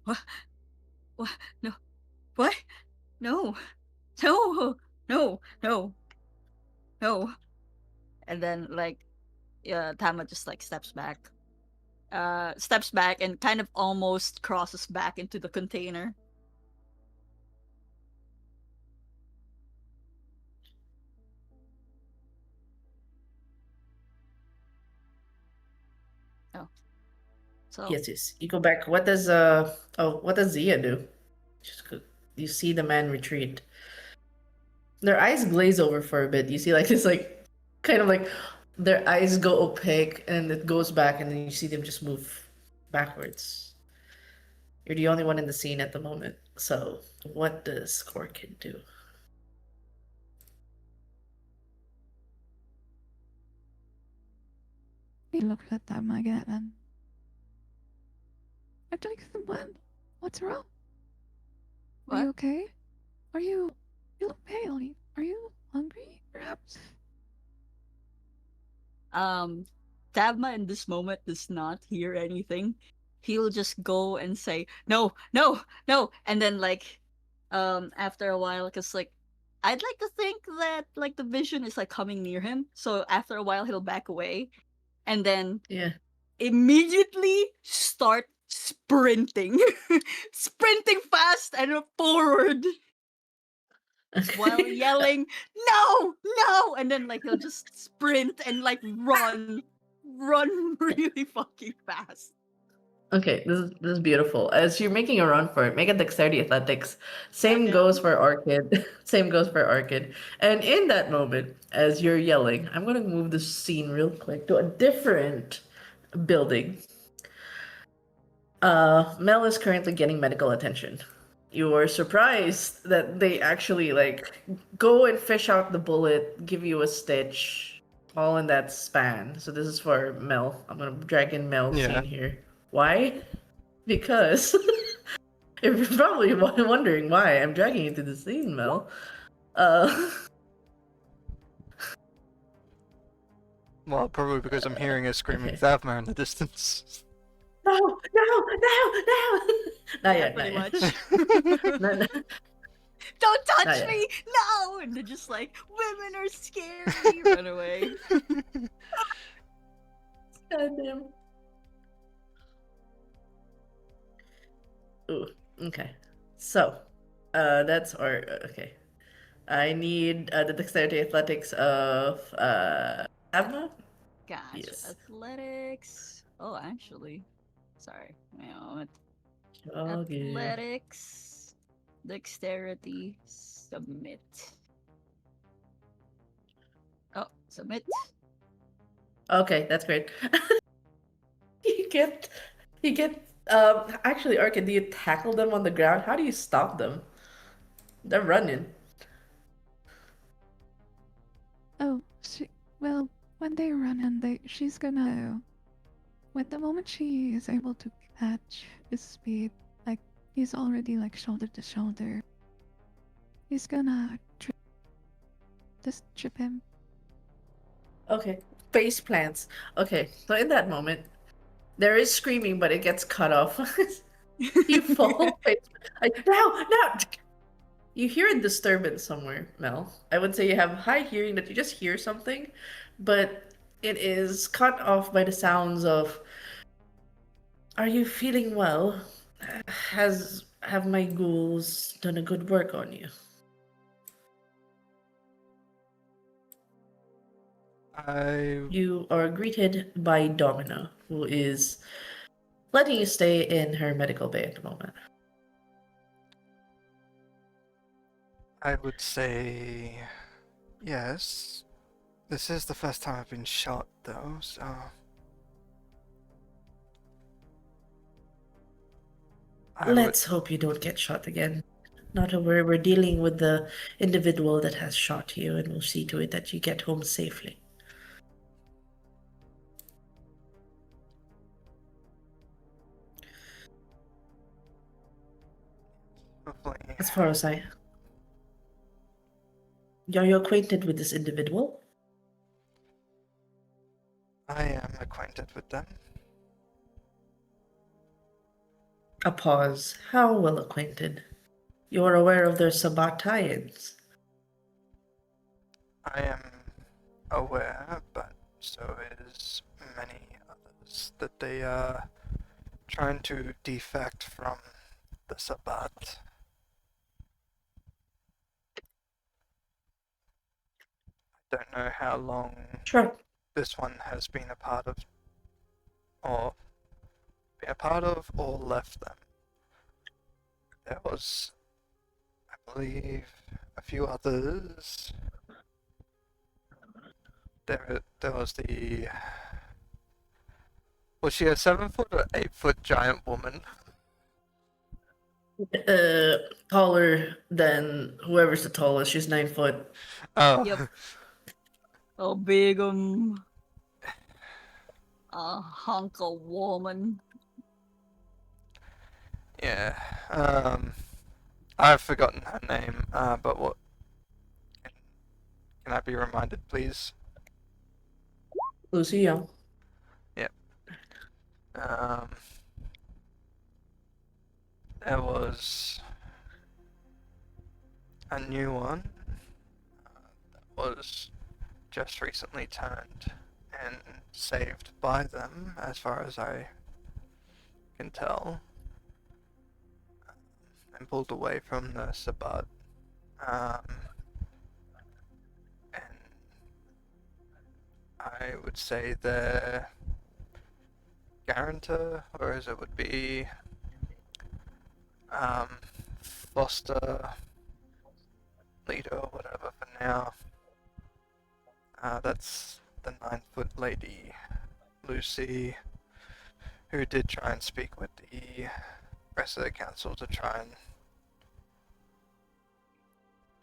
What? What? No. What? No. No. No. No. No. And then like, Tama just like steps back and kind of almost crosses back into the container. Oh, so Yes, yes. You go back. What does Zia do? You see the man retreat. Their eyes glaze over for a bit. You see like this like kind of like their eyes go opaque and it goes back and then you see them just move backwards. You're the only one in the scene at the moment. So what does Corkin do? He looks at them again and I take someone. What's wrong? Are you what? okay? Are you you look pale. Are you hungry, perhaps? Tabma in this moment does not hear anything. He'll just go and say, no, no, no. And then like, after a while, cause like, I'd like to think that like the vision is like coming near him. So after a while, he'll back away and then Yeah. immediately start sprinting, sprinting fast and forward while yelling, no, no. And then like, he'll just sprint and like run really fucking fast. Okay, this is beautiful. As you're making a run for it, make a dexterity athletics. Same Okay. goes for Orchid. Same goes for Orchid. And in that moment, as you're yelling, I'm gonna move the scene real quick to a different building. Mel is currently getting medical attention. You are surprised that they actually like go and fish out the bullet, give you a stitch, all in that span. So this is for Mel. I'm gonna drag in Mel's Yeah. scene here. Why? Because You're probably wondering why I'm dragging you to the scene, Mel. Uh, Well, probably because I'm hearing a screaming okay. Thavma in the distance. No, no, no, no! Not Yeah, yet, pretty not yet. much. Not Don't touch yet. me! No! And they're just like, women are scary. Run away. Goddamn. Ooh, okay. So, that's our okay. I need the dexterity athletics of Avna. Gotcha. Yes. Athletics. Oh, actually. Sorry. Wait a moment. All good. Athletics. Dexterity. Submit. Oh, submit. Okay, that's great. You get, you get. Actually, Arkin, do you tackle them on the ground? How do you stop them? They're running. Oh, well, when they run and she's gonna, when the moment she is able to catch his speed, like he's already like shoulder to shoulder, he's gonna just trip him. Okay. Face plants. Okay, so in that moment, there is screaming, but it gets cut off. You fall face. Like, no, no! You hear a disturbance somewhere, Mel. I would say you have high hearing that you just hear something, but it is cut off by the sounds of, "Are you feeling well? Have my ghouls done a good work on you?" I You are greeted by Domina, who is letting you stay in her medical bay at the moment. would say yes. This is the first time I've been shot, though, so I would. Let's hope you don't get shot again. Not to worry, we're dealing with the individual that has shot you, and we'll see to it that you get home safely. Hopefully, As far as are you acquainted with this individual? I am acquainted with them. A pause. How well acquainted? You are aware of their Sabbat tie-ins. I am aware, but so is many others, that they are trying to defect from the Sabbat. I don't know how long Sure. this one has been a part of, or left them. There was, I believe, a few others. There was the. Was she a 7 foot or 8 foot giant woman? Taller than whoever's the tallest. She's 9 foot. Oh, Yep. Oh, big a hunk of woman. yeah. I've forgotten her name. But what? Can I be reminded, please? Lucy Young. Yep. There was a new one that was just recently turned and saved by them, as far as I can tell, and pulled away from the Sabbat. And I would say the guarantor, or as it would be, foster leader or whatever for now. That's the 9 foot lady, Lucy, who did try and speak with the rest of the council to try and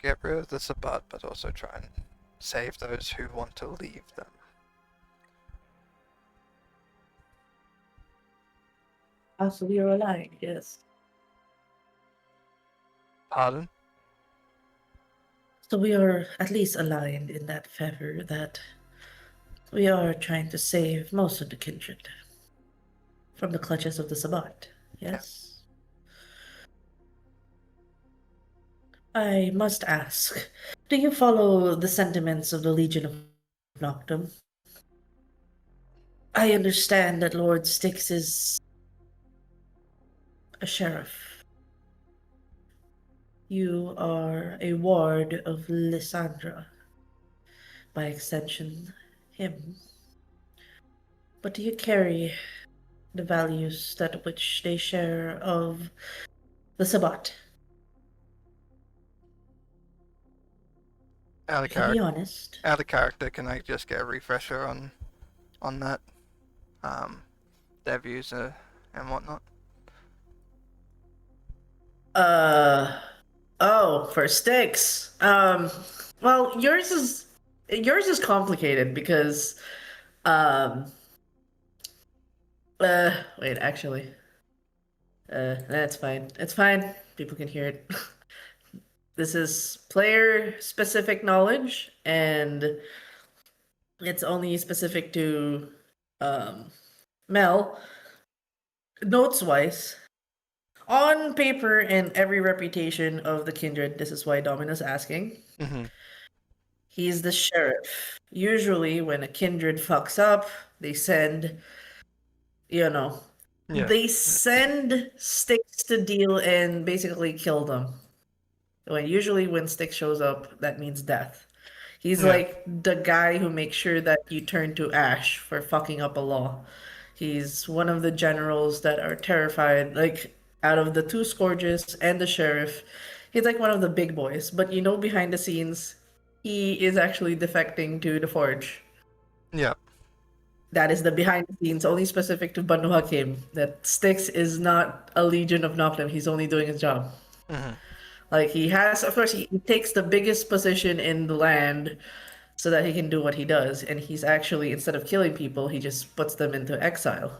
get rid of the Sabbat, but also try and save those who want to leave them. Also, you're alive, yes. Pardon? So we are at least aligned in that favor that we are trying to save most of the kindred from the clutches of the Sabbat. Yeah. Yes? I must ask, do you follow the sentiments of the Legion of Noctum? I understand that Lord Styx is a sheriff. You are a ward of Lysandra, by extension, him. But do you carry the values that which they share of the Sabbat? Out You of can be character. honest. Out of character. Can I just get a refresher on that? Their views and whatnot. Uh oh, for Styx. Well, yours is complicated because um wait, actually. That's fine. It's fine. People can hear it. This is player specific knowledge, and it's only specific to um, Mel. Notes wise, on paper and every reputation of the kindred, this is why Dominus asking. Mm-hmm. He's the sheriff. Usually, when a kindred fucks up, they send, you know, Yeah. they send Styx to deal and basically kill them. Usually when Styx shows up, that means death. He's Yeah. like the guy who makes sure that you turn to ash for fucking up a law. He's one of the generals that are terrified, like out of the two Scourges and the sheriff. He's like one of the big boys, but behind the scenes, he is actually defecting to the Forge. Yeah. That is the behind the scenes, only specific to Banu Hakim. That Styx is not a Legion of Noctem. He's only doing his job. Mm-hmm. Like he has, of course, he takes the biggest position in the land so that he can do what he does. And he's actually, instead of killing people, he just puts them into exile.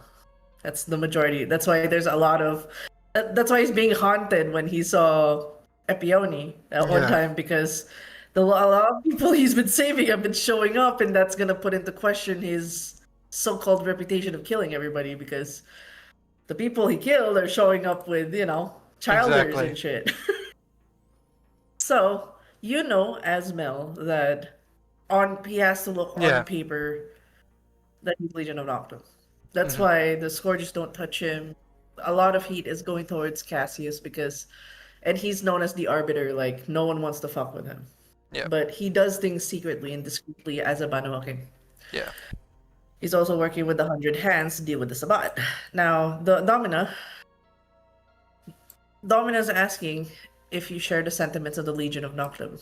That's the majority. That's why there's a lot of. That's why he's being haunted when he saw Epione at one Yeah. time because a lot of people he's been saving have been showing up, and that's gonna put into question his so-called reputation of killing everybody because the people he killed are showing up with childers Exactly. and shit. So as Mel that on he has to look on Yeah. paper that he's Legion of Noctum. That's Mm-hmm. why the Scourges don't touch him. A lot of heat is going towards Cassius and he's known as the Arbiter. Like no one wants to fuck with him, Yeah. but he does things secretly and discreetly as a Banuaking. Yeah. He's also working with the 100 Hands to deal with the Sabbat. Now, the Domina's asking if you share the sentiments of the Legion of Noctum.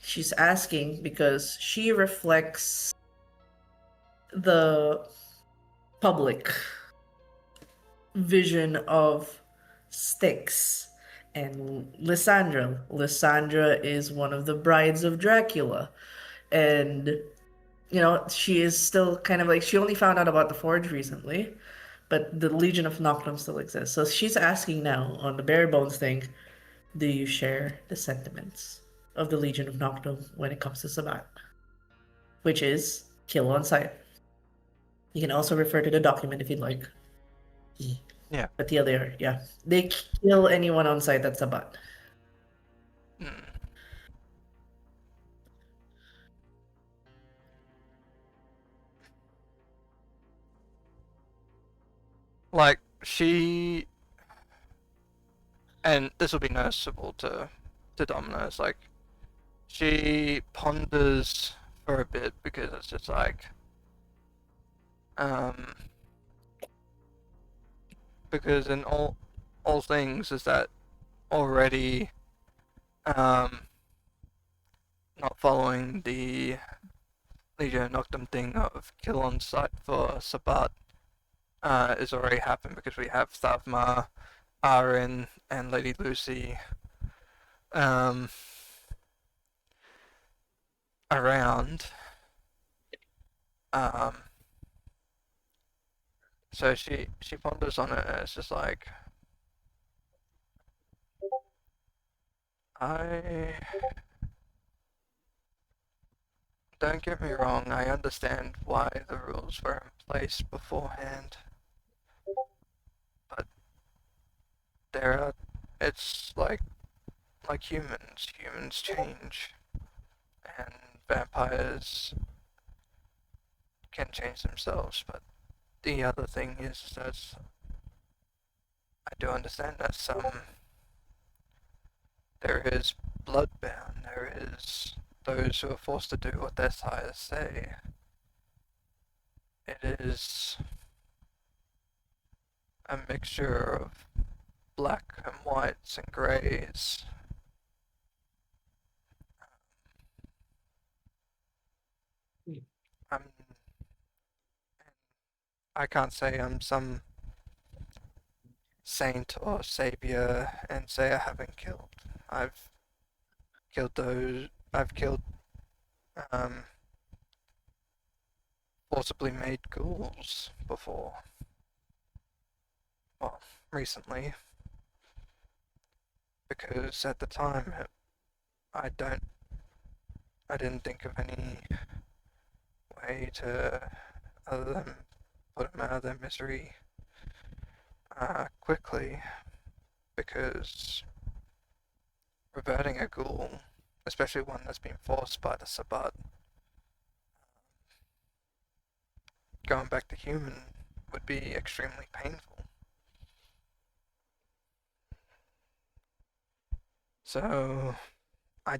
She's asking because she reflects the public vision of Styx and Lysandra. Lysandra is one of the brides of Dracula. And, she is still kind of like, she only found out about the Forge recently, but the Legion of Noctum still exists. So she's asking now on the bare bones thing, do you share the sentiments of the Legion of Noctum when it comes to Sabbat? Which is kill on sight. You can also refer to the document if you'd like. Yeah. But yeah. They kill anyone on site that's Sabbat. Mm. Like she, and this will be noticeable to Domino's. Like she ponders for a bit because it's just like, um, because in all things is that already not following the Legion Noctum thing of kill on sight for Sabbat is already happened because we have Thavma, Arin, and Lady Lucy um, around. Um, so she ponders on it and it's just like I don't get me wrong, I understand why the rules were in place beforehand, but there are, it's like humans. Humans change, and vampires can change themselves. But the other thing is that I do understand that there is bloodbound. There is those who are forced to do what their sires say. It is a mixture of black and whites and greys. I'm, I can't say I'm some saint or savior and say I haven't killed. I've killed those. I've killed um, forcibly made ghouls before. Well, recently, because at the time I don't. I didn't think of any way to other than put them out of their misery quickly, because reverting a ghoul, especially one that's been forced by the Sabbat, going back to human would be extremely painful. So I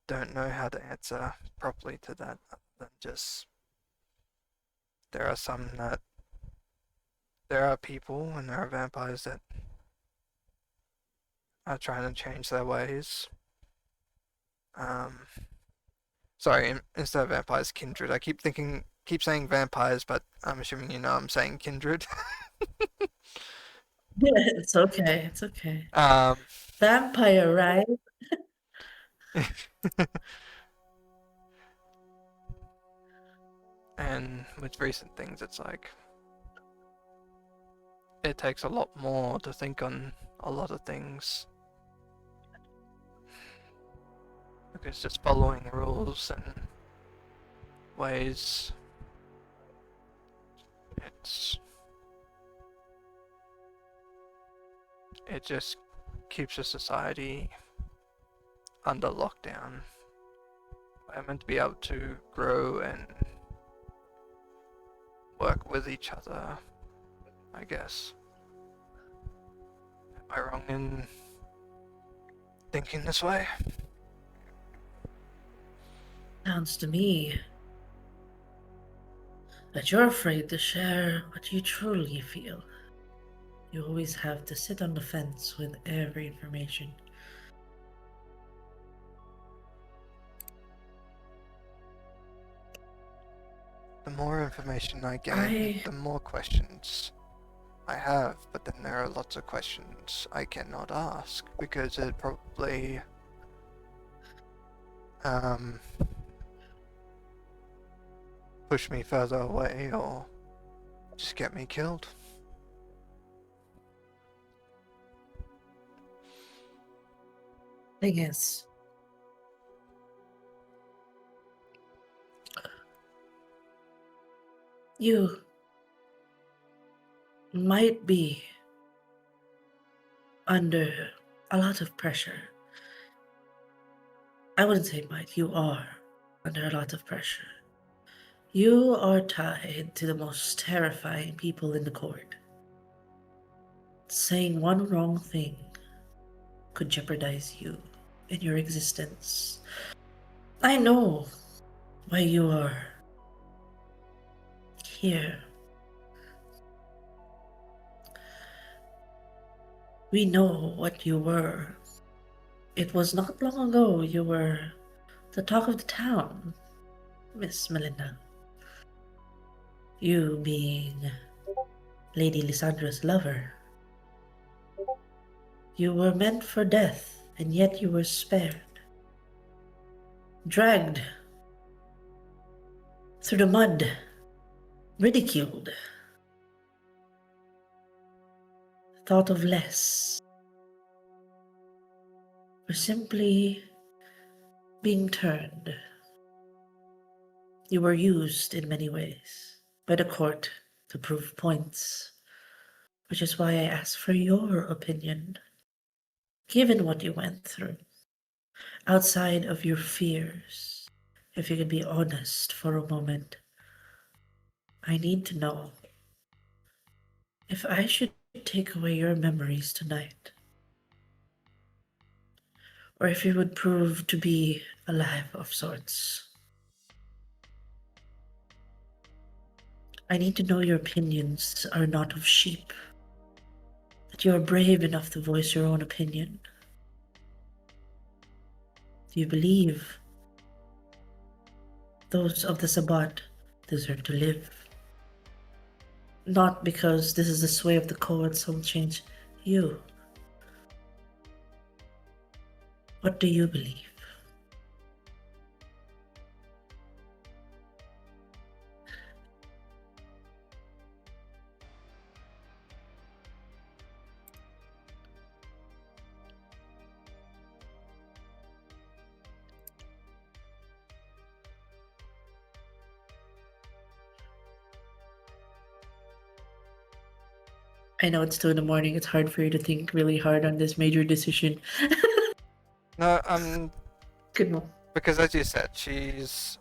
don't know how to answer properly to that other than just there are some that there are people and there are vampires that are trying to change their ways. Um, sorry, instead of vampires, kindred. I keep saying vampires, but I'm assuming you know I'm saying kindred. It's okay. It's okay. um, Vampire, right? and with recent things, it's like it takes a lot more to think on a lot of things because just following rules and ways, it's it just keeps a society under lockdown. We're meant to be able to grow and work with each other, I guess. Am I wrong in thinking this way? Sounds to me that you're afraid to share what you truly feel. You always have to sit on the fence with every information. The more information I gain, the more questions I have, but then there are lots of questions I cannot ask because it probably push me further away or just get me killed. Thing is, you might be under a lot of pressure. I wouldn't say might, you are under a lot of pressure. You are tied to the most terrifying people in the court. Saying one wrong thing could jeopardize you and your existence. I know why you are here. We know what you were. It was not long ago you were the talk of the town, Miss Melinda. You being Lady Lysandra's lover. You were meant for death, and yet you were spared. Dragged through the mud, ridiculed, thought of less. were simply being turned. You were used in many ways by the court to prove points, which is why I asked for your opinion. Given what you went through, outside of your fears, if you could be honest for a moment, I need to know if I should take away your memories tonight, or if you would prove to be alive of sorts. I need to know your opinions are not of sheep, that you are brave enough to voice your own opinion. Do you believe those of the Sabbat deserve to live? Not because this is the sway of the courts will change you. What do you believe? I know it's 2 in the morning. It's hard for you to think really hard on this major decision. No, Good one. because as you said, she's.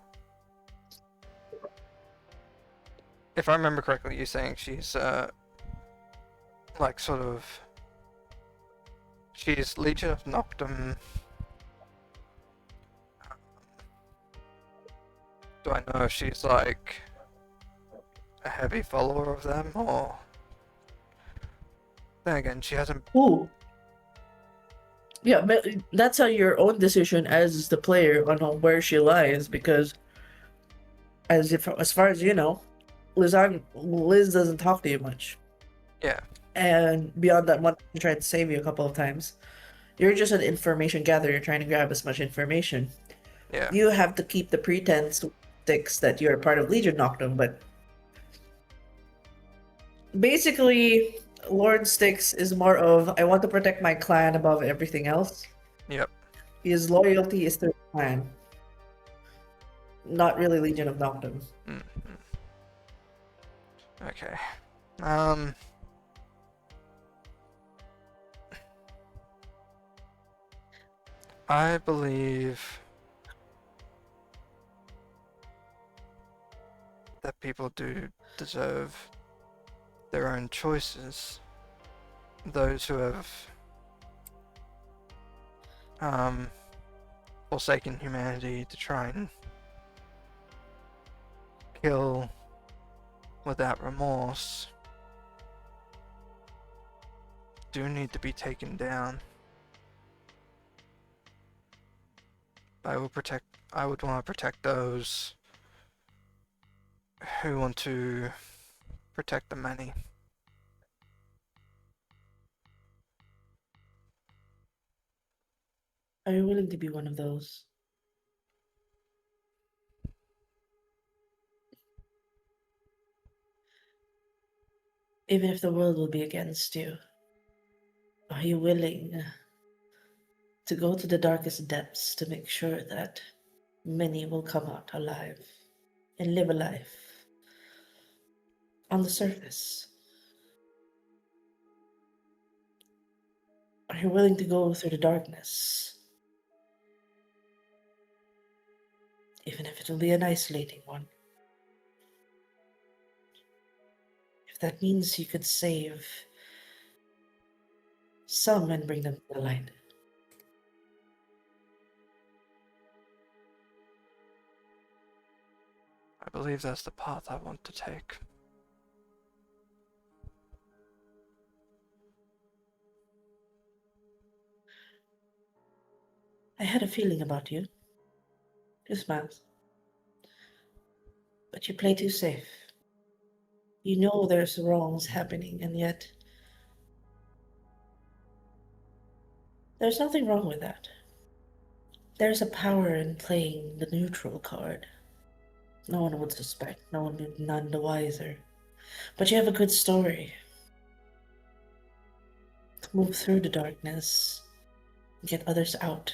If I remember correctly, you're saying she's, like, sort of. She's Legion of Noctum. Do I know if she's, like, a heavy follower of them, or. Then again, she hasn't. Ooh. Yeah, but that's your own decision as the player on where she lies, because as far as you know, Liz doesn't talk to you much. Yeah. And beyond that, one she tried to save you a couple of times. You're just an information gatherer. You're trying to grab as much information. Yeah. You have to keep the pretense sticks that you're part of Legion Noctum, but basically, Lord Styx is more of I want to protect my clan above everything else. Yep. His loyalty is to the clan, not really Legion of Noctum. Mm-hmm. Okay. I believe that people do deserve their own choices. Those who have forsaken humanity to try and kill without remorse do need to be taken down. I would want to protect those who want to protect the many. Are you willing to be one of those? Even if the world will be against you, are you willing to go to the darkest depths to make sure that many will come out alive and live a life on the surface? Are you willing to go through the darkness, even if it will be an isolating one? If that means you could save some and bring them to the light. I believe that's the path I want to take. I had a feeling about you. Just smiles. But you play too safe. You know there's wrongs happening, and yet there's nothing wrong with that. There's a power in playing the neutral card. No one would suspect, no one would be none the wiser. But you have a good story. To move through the darkness get others out.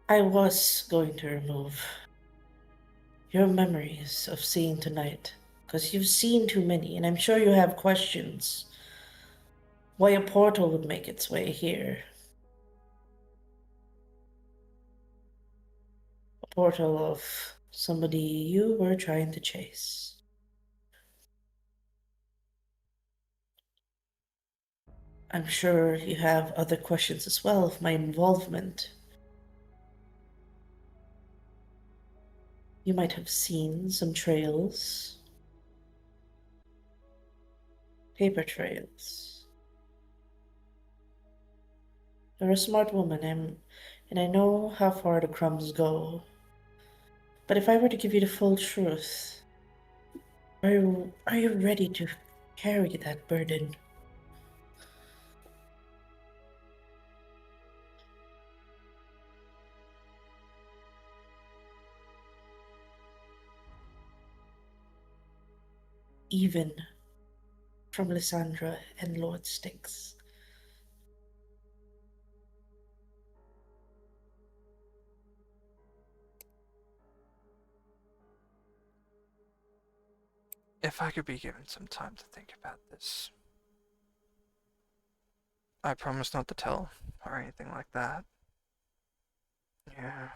I was going to remove your memories of seeing tonight, because you've seen too many, and I'm sure you have questions why a portal would make its way here. A portal of somebody you were trying to chase. I'm sure you have other questions as well of my involvement. You might have seen some trails, paper trails. You're a smart woman, and I know how far the crumbs go. But if I were to give you the full truth, are you ready to carry that burden? Even from Lysandra and Lord Styx. If I could be given some time to think about this, I promise not to tell or anything like that. Yeah.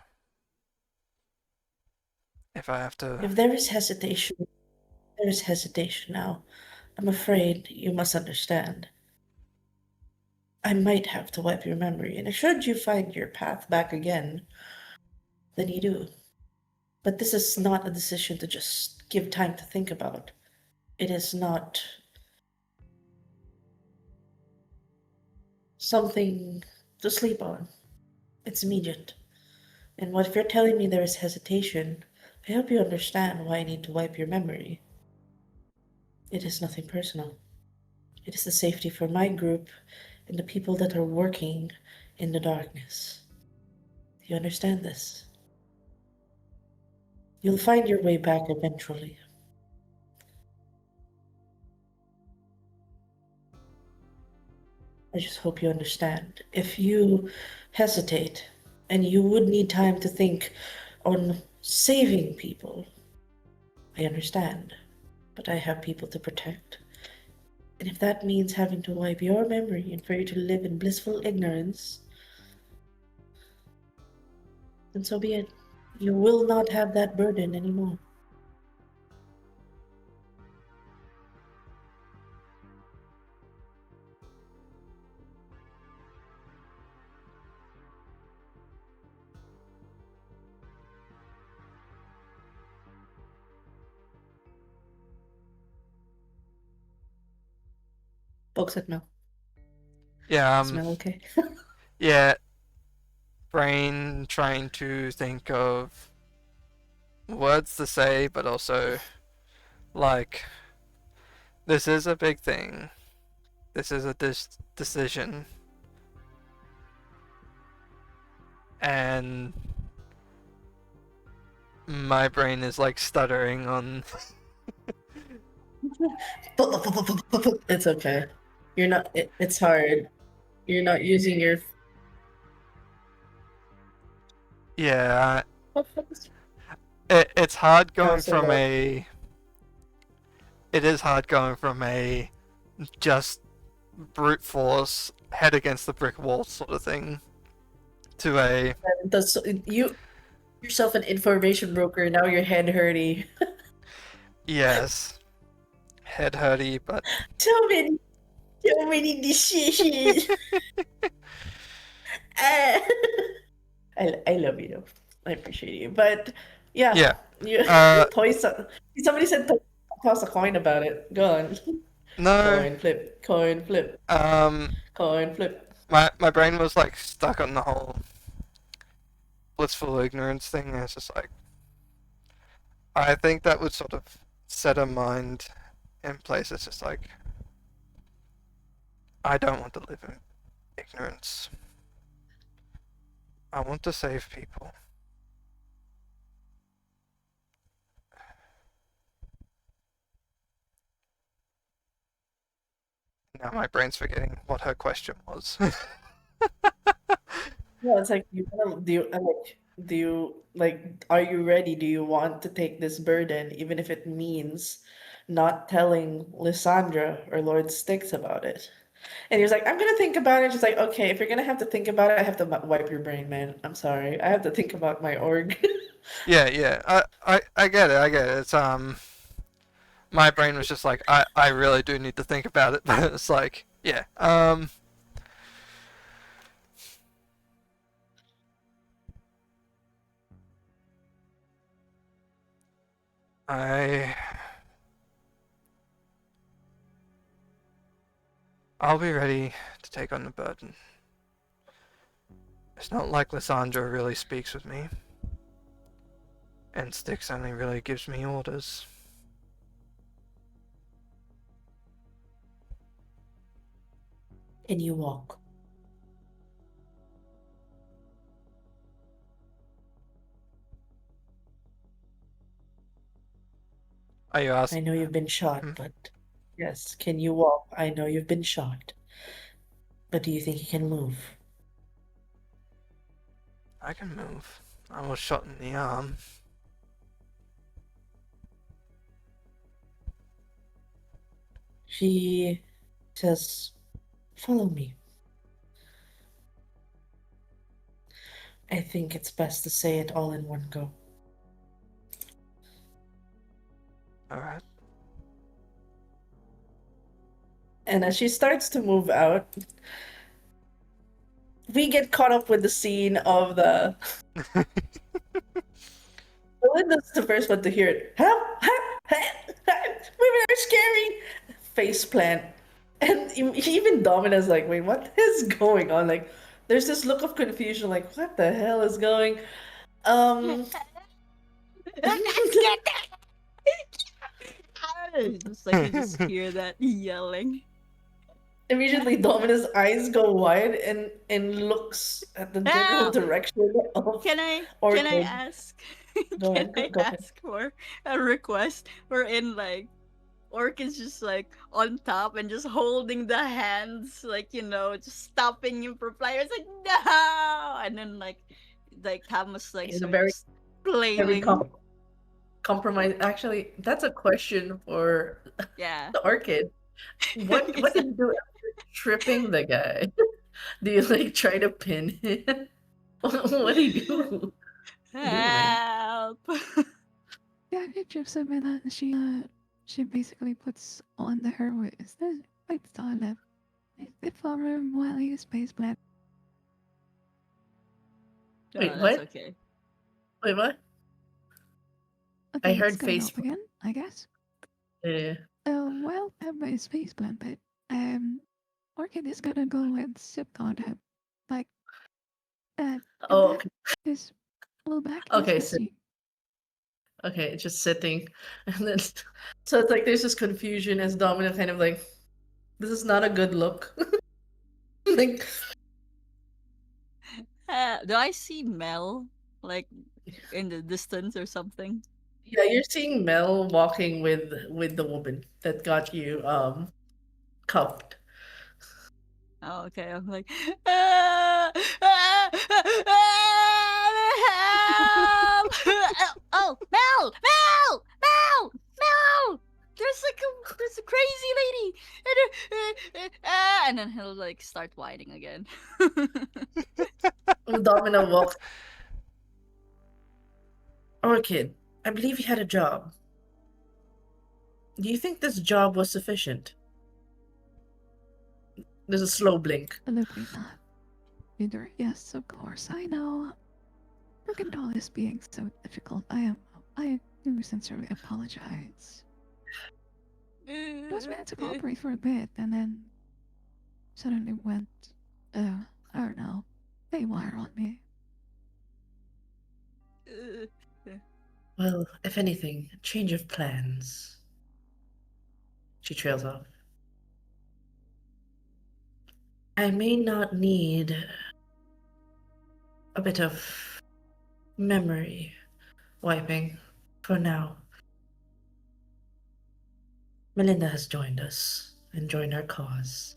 If I have to. If there is hesitation, there is hesitation now. I'm afraid you must understand. I might have to wipe your memory, and should you find your path back again, then you do. But this is not a decision to just give time to think about. It is not something to sleep on. It's immediate. And what if you're telling me there is hesitation, I hope you understand why I need to wipe your memory. It is nothing personal. It is the safety for my group and the people that are working in the darkness. Do you understand this? You'll find your way back eventually. I just hope you understand. If you hesitate and you would need time to think on saving people, I understand. But I have people to protect. And if that means having to wipe your memory and for you to live in blissful ignorance, then so be it. You will not have that burden anymore. Folks at Mel. Yeah, Smell okay? yeah, brain trying to think of words to say, but also, like, this is a big thing. This is a decision. And my brain is like stuttering on. It's okay. You're not, it's hard. You're not using your. Yeah, it's hard going Council from mode. a. It is hard going from a just brute force, head against the brick wall sort of thing to a. Does you yourself an information broker? Now your head hurty. Yes, head hurty, but. So many decisions. Ah. I love you though. I appreciate you, but yeah, Yeah. you toys. Somebody said toss a coin about it. Go on. No. Coin flip. Coin flip. Um. Coin flip. My brain was like stuck on the whole blissful ignorance thing. And it's just like I think that would sort of set a mind in place. It's just like I don't want to live in ignorance. I want to save people. Now my brain's forgetting what her question was. No, it's like do you like are you ready? Do you want to take this burden, even if it means not telling Lysandra or Lord Styx about it? And he was like, I'm gonna think about it. Just like, okay, if you're gonna have to think about it, I have to wipe your brain, man. I'm sorry. I have to think about my org. Yeah. I get it. I get it. It's my brain was just like, I really do need to think about it, but it's like, yeah. I I'll be ready to take on the burden. It's not like Lysandra really speaks with me, and Styx only really gives me orders. And you walk. Are you I asking? know you've been shot, Hmm? but yes, can you walk? I know you've been shot, but do you think you can move? I can move. I was shot in the arm. She says, follow me. I think it's best to say it all in one go. Alright. And as she starts to move out, we get caught up with the scene of the Belinda's the first one to hear it. Help! Help! Help! Help! Women are scary! Face plant. And even Domina's like, wait, what is going on? Like, there's this look of confusion, like, what the hell is going? Um, It's like you just hear that yelling. immediately Domina's eyes go wide and looks at the general Help! direction of Can I Orchid. ask Go can ahead, I go ahead. ask for a request wherein like Orchid's just like on top and just holding the hands, like just stopping him from flying. It's like no, and then like Thomas like It's a starts very flailing. compromise. Actually, that's a question for Yeah. the Orchid. What It's did like, you do after tripping the guy? Do you like try to pin him? What do you do? Doing? help. Yeah, she trips him and she basically puts on the her is this wait on it for him while he space plant. Wait, No, that's what? okay. Wait, what? I Okay, let's heard go face. off again, I guess. Yeah. Well, Peppa is space plant, but Orchid is gonna go and sit on him, like and Oh, then his little back is okay. So, messy. okay, just sitting, and then so it's like there's this confusion as Domino kind of like, this is not a good look. Like, Do I see Mel like in the distance or something? yeah, you're seeing Mel walking with the woman that got you cuffed. Oh, okay. I'm like, ah, ah, help! Oh, Mel, Mel, Mel, Mel! There's a crazy lady, and then he'll like start whining again. Domino walks. Orchid, I believe you had a job. Do you think this job was sufficient? There's a slow blink. Absolutely not. Neither. Yes, of course. I know. Brookendahl is being so difficult. I do sincerely apologize. I was meant to cooperate for a bit, and then suddenly went, I don't know, haywire on me. Well, if anything, change of plans. She trails off. I may not need a bit of memory wiping for now. Melinda has joined us. and join our cause.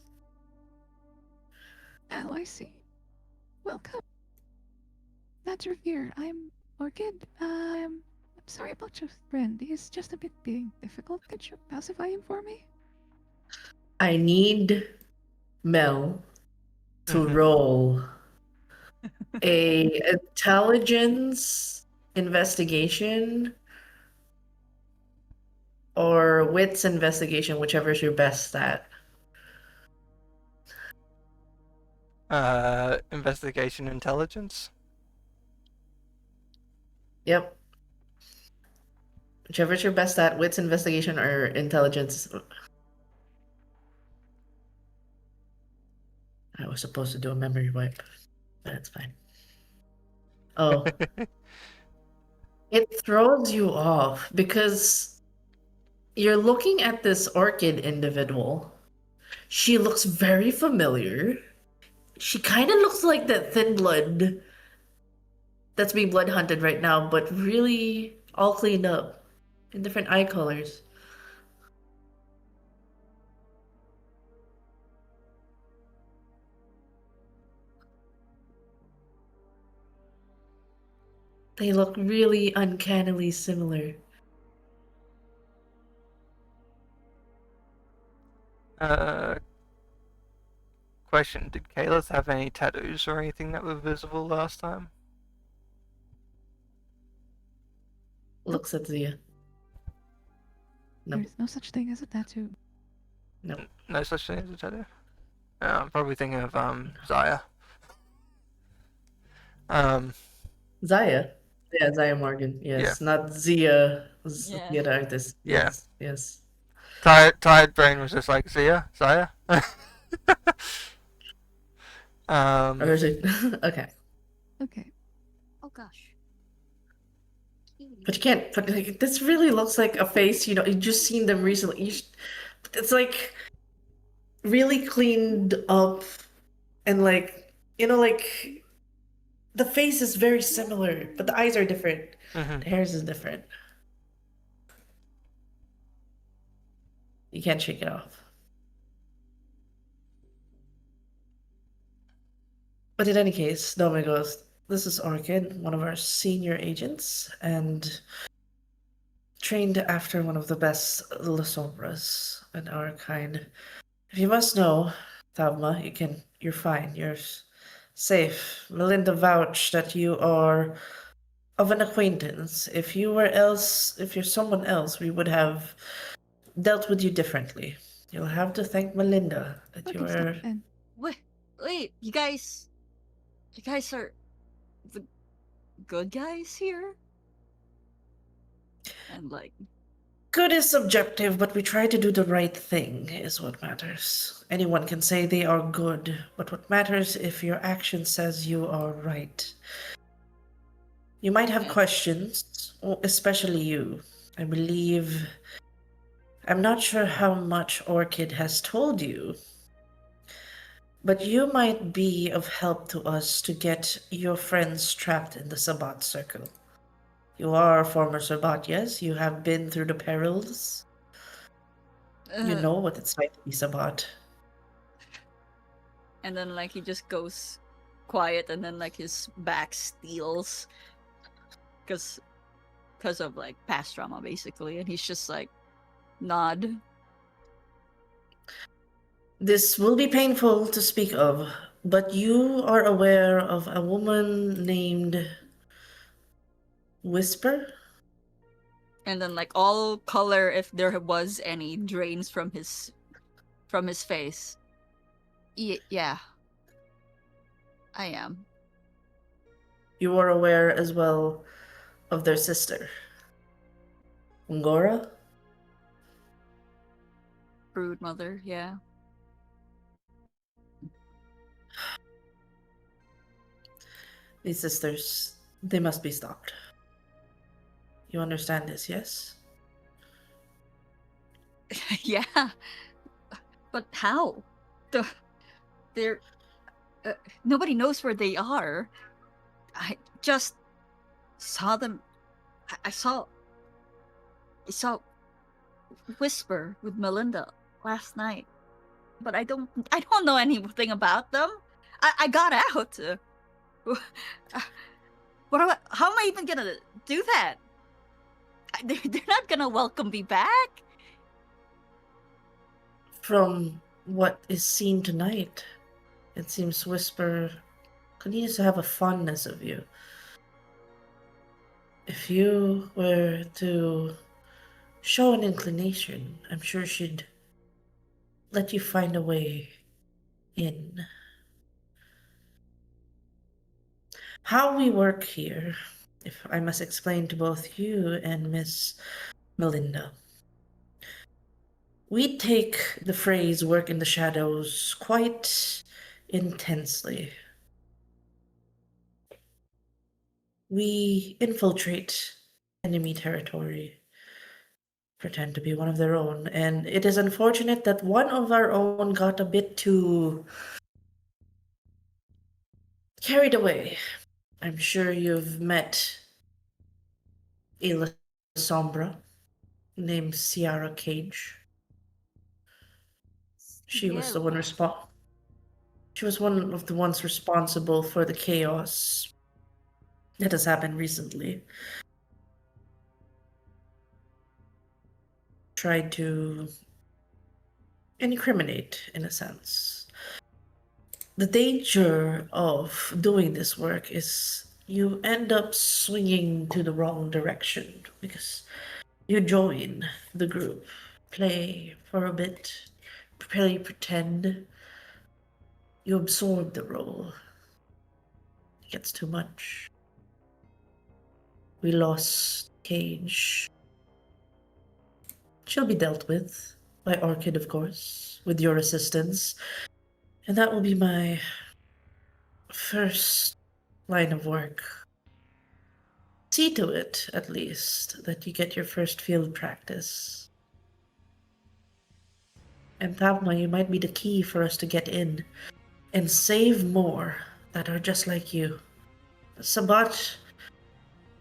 Oh, I see. Welcome. That's your fear. I'm Orchid. I'm sorry about your friend. He's just a bit being difficult. Could you pacify him for me? I need Mel to Mhm. roll a intelligence investigation or wits investigation, whichever's your best at. Investigation intelligence. Yep. Whichever's your best at, wits investigation or intelligence. I was supposed to do a memory wipe, but it's fine. Oh, it throws you off because you're looking at this orchid individual. She looks very familiar. She kind of looks like that thin blood that's being blood hunted right now, but really all cleaned up in different eye colors. They look really uncannily similar. uh, Question: did Kalis have any tattoos or anything that were visible last time? Looks at Zia. Nope. There's no such thing as a tattoo. Nope. No such thing as a tattoo. I'm probably thinking of Zaya. Um, Zaya. Yeah, Zaya Morgan. Yes, not Zia. Yeah. Zia the artist. Yeah. Yes, yes. tired brain was just like Zaya. Or is it? Okay. Okay. Oh gosh. But you can't. But like, this really looks like a face. You know, you just seen them recently. It's like really cleaned up, and like like the face is very similar, but the eyes are different. Mhm. The hairs is different. You can't shake it off. But in any case, Dome goes, "This is Orchid, one of our senior agents, and trained after one of the best Lasombras in our kind. If you must know, Thavma, you're fine. You're safe. Melinda vouched that you are of an acquaintance. If you're someone else, we would have dealt with you differently. You'll have to thank Melinda that you Okay, stop are. and Wait, you guys are the good guys here? And like, Good is subjective, but we try to do the right thing, is what matters. Anyone can say they are good, but what matters if your action says you are right. You might have eh, questions, especially you. I believe. I'm not sure how much Orchid has told you, but you might be of help to us to get your friends trapped in the Sabbat circle. You are a former Sabbat, yes? You have been through the perils. You know what it's like to be Sabbat. and then like he just goes quiet, and then like his back steals because of like past trauma basically, and he's just like nod. This will be painful to speak of, but you are aware of a woman named Whisper? And then like all color, if there was any, drains from his face. Yeah, I am. You are aware as well of their sister, Ngora? Brood mother, yeah. These sisters, they must be stopped. You understand this, yes? Yeah, but how? The, they're nobody knows where they are. I just saw them. I saw Whisper with Melinda last night. but I don't know anything about them. I got out. How am I even gonna do that? They're not gonna welcome me back. From what is seen tonight, it seems Whisper continues to have a fondness of you. If you were to show an inclination, I'm sure she'd let you find a way in. How we work here, if I must explain to both you and Miss Melinda. We take the phrase work in the shadows quite intensely. We infiltrate enemy territory, pretend to be one of their own, and it is unfortunate that one of our own got a bit too carried away. I'm sure you've met a La Sombra named Ciara Cage. She was the one She was one of the ones responsible for the chaos that has happened recently. Tried to incriminate, in a sense. The danger of doing this work is you end up swinging to the wrong direction because you join the group, play for a bit, play pretend, you absorb the role. It gets too much. We lost Cage. She'll be dealt with by Orchid, of course, with your assistance. And that will be my first line of work. See to it, at least, that you get your first field practice. And Thavma, you might be the key for us to get in and save more that are just like you. Sabat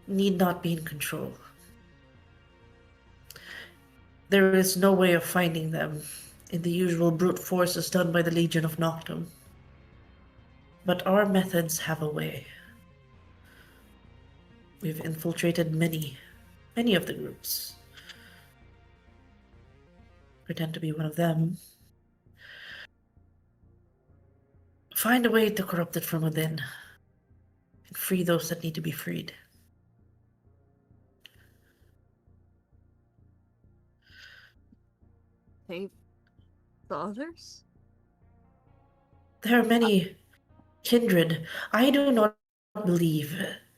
need not be in control. There is no way of finding them in the usual brute forces done by the Legion of Noctum. But our methods have a way. We've infiltrated many of the groups. Pretend to be one of them. Find a way to corrupt it from within. And free those that need to be freed. Save the others. There are many kindred. I do not believe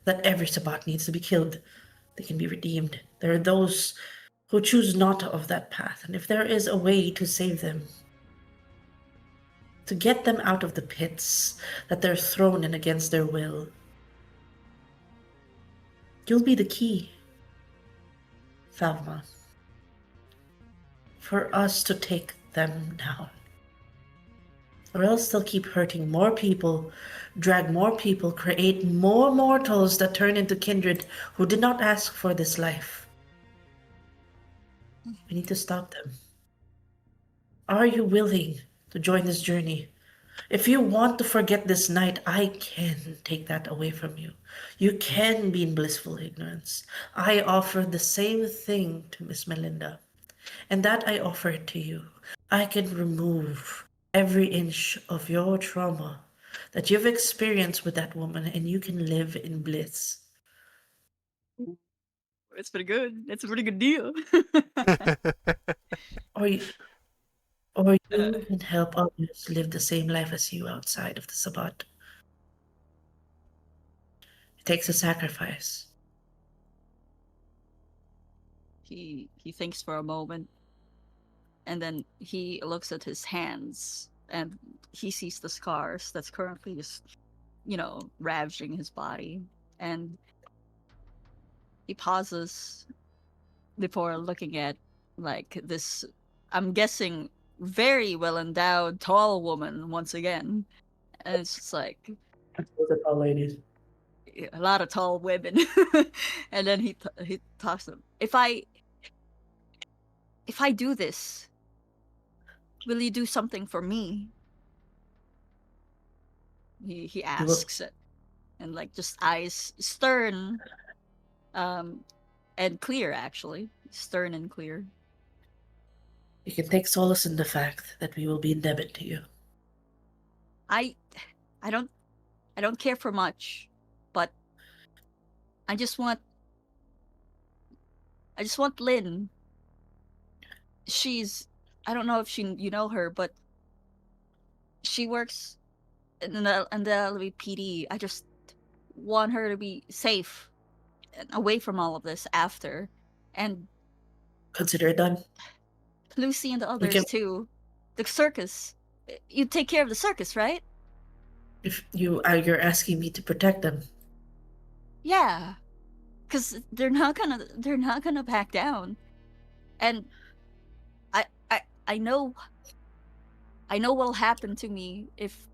that every Sabbat needs to be killed. They can be redeemed. There are those who choose not of that path, and if there is a way to save them, to get them out of the pits that they're thrown in against their will, you'll be the key, Thavma, for us to take them down. Or else they'll keep hurting more people, drag more people, create more mortals that turn into kindred who did not ask for this life. We need to stop them. Are you willing to join this journey? If you want to forget this night, I can take that away from you. You can be in blissful ignorance. I offer the same thing to Miss Melinda, and that I offer it to you. I can remove every inch of your trauma that you've experienced with that woman, and you can live in bliss. It's pretty good. It's a pretty good deal. Or you, or you can help others live the same life as you outside of the Sabbat. It takes a sacrifice. He thinks for a moment, and then he looks at his hands, and he sees the scars that's currently just, ravaging his body, and he pauses before looking at like this, I'm guessing, very well endowed tall woman once again, and it's just like Those are all ladies. a lot of tall women. And then he talks to them. If I do this, will you do something for me? He You will. asks, and like just eyes stern, um, and clear actually, stern and clear. You can take solace in the fact that we will be indebted to you. I, I don't, I don't care for much, but I just want, I just want Lynn. She's, I don't know if you know her, but she works in the LVPD. I just want her to be safe and away from all of this after. And Consider it done. Lucy and the We can, others too. The circus. You take care of the circus, right? if you're asking me to protect them. Yeah. Cause they're not gonna back down. And I I I know I know what'll happen to me if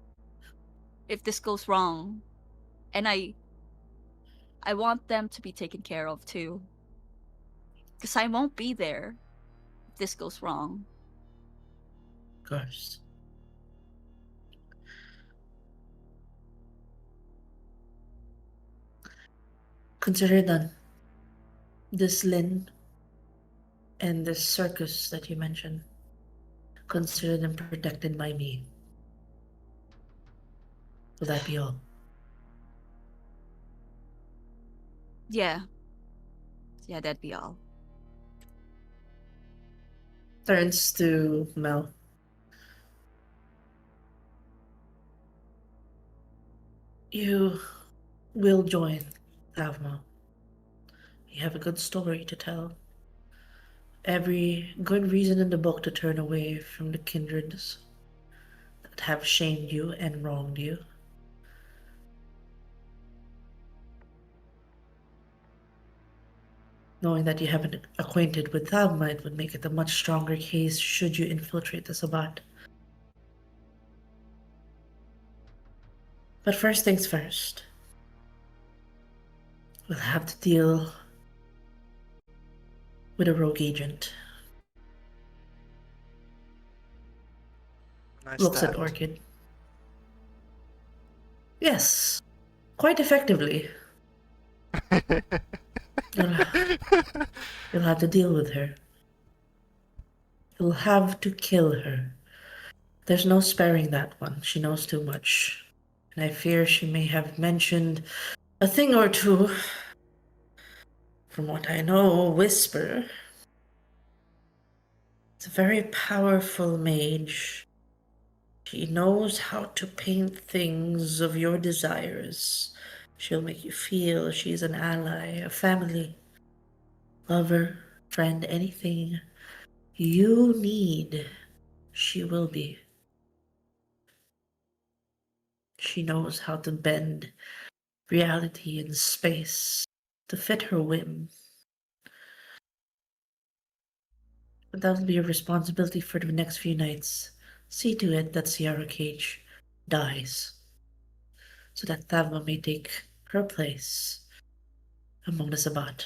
this goes wrong. And I want them to be taken care of too. Cause I won't be there if this goes wrong. Of course. Consider it done. This Lin and this circus that you mentioned, consider them protected by me. Will that be all? Yeah. Yeah, that'd be all. Turns to Mel. You will join Thavma. You have a good story to tell. Every good reason in the book to turn away from the kindreds that have shamed you and wronged you. Knowing that you haven't acquainted with Thavma, it would make it a much stronger case should you infiltrate the Sabbat. But first things first. We'll have to deal with a rogue agent. Nice Looks at that. Orchid. Yes, quite effectively. You'll, you'll have to deal with her. You'll have to kill her. There's no sparing that one. She knows too much. And I fear she may have mentioned a thing or two. From what I know, Whisper. It's a very powerful mage. She knows how to paint things of your desires. She'll make you feel she's an ally, a family, lover, friend, anything you need, she will be. She knows how to bend reality and space to fit her whim. But that'll be your responsibility for the next few nights. See to it that Sierra Cage dies, so that Thavma may take her place among the Sabbat,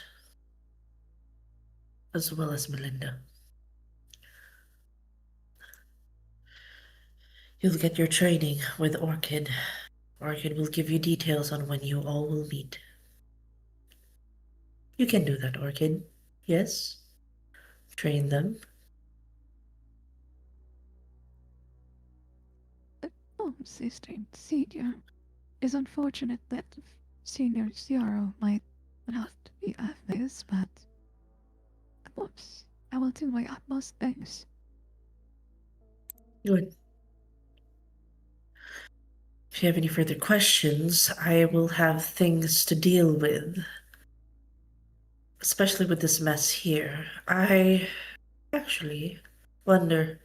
as well as Melinda. You'll get your training with Orchid. Orchid will give you details on when you all will meet. You can do that, Orchid. Yes? Train them. Sister Celia, it's unfortunate that Senior Ciaro might not be at this, but oops, I will do my utmost best. Good. If you have any further questions, I will have things to deal with. Especially with this mess here. I actually wonder,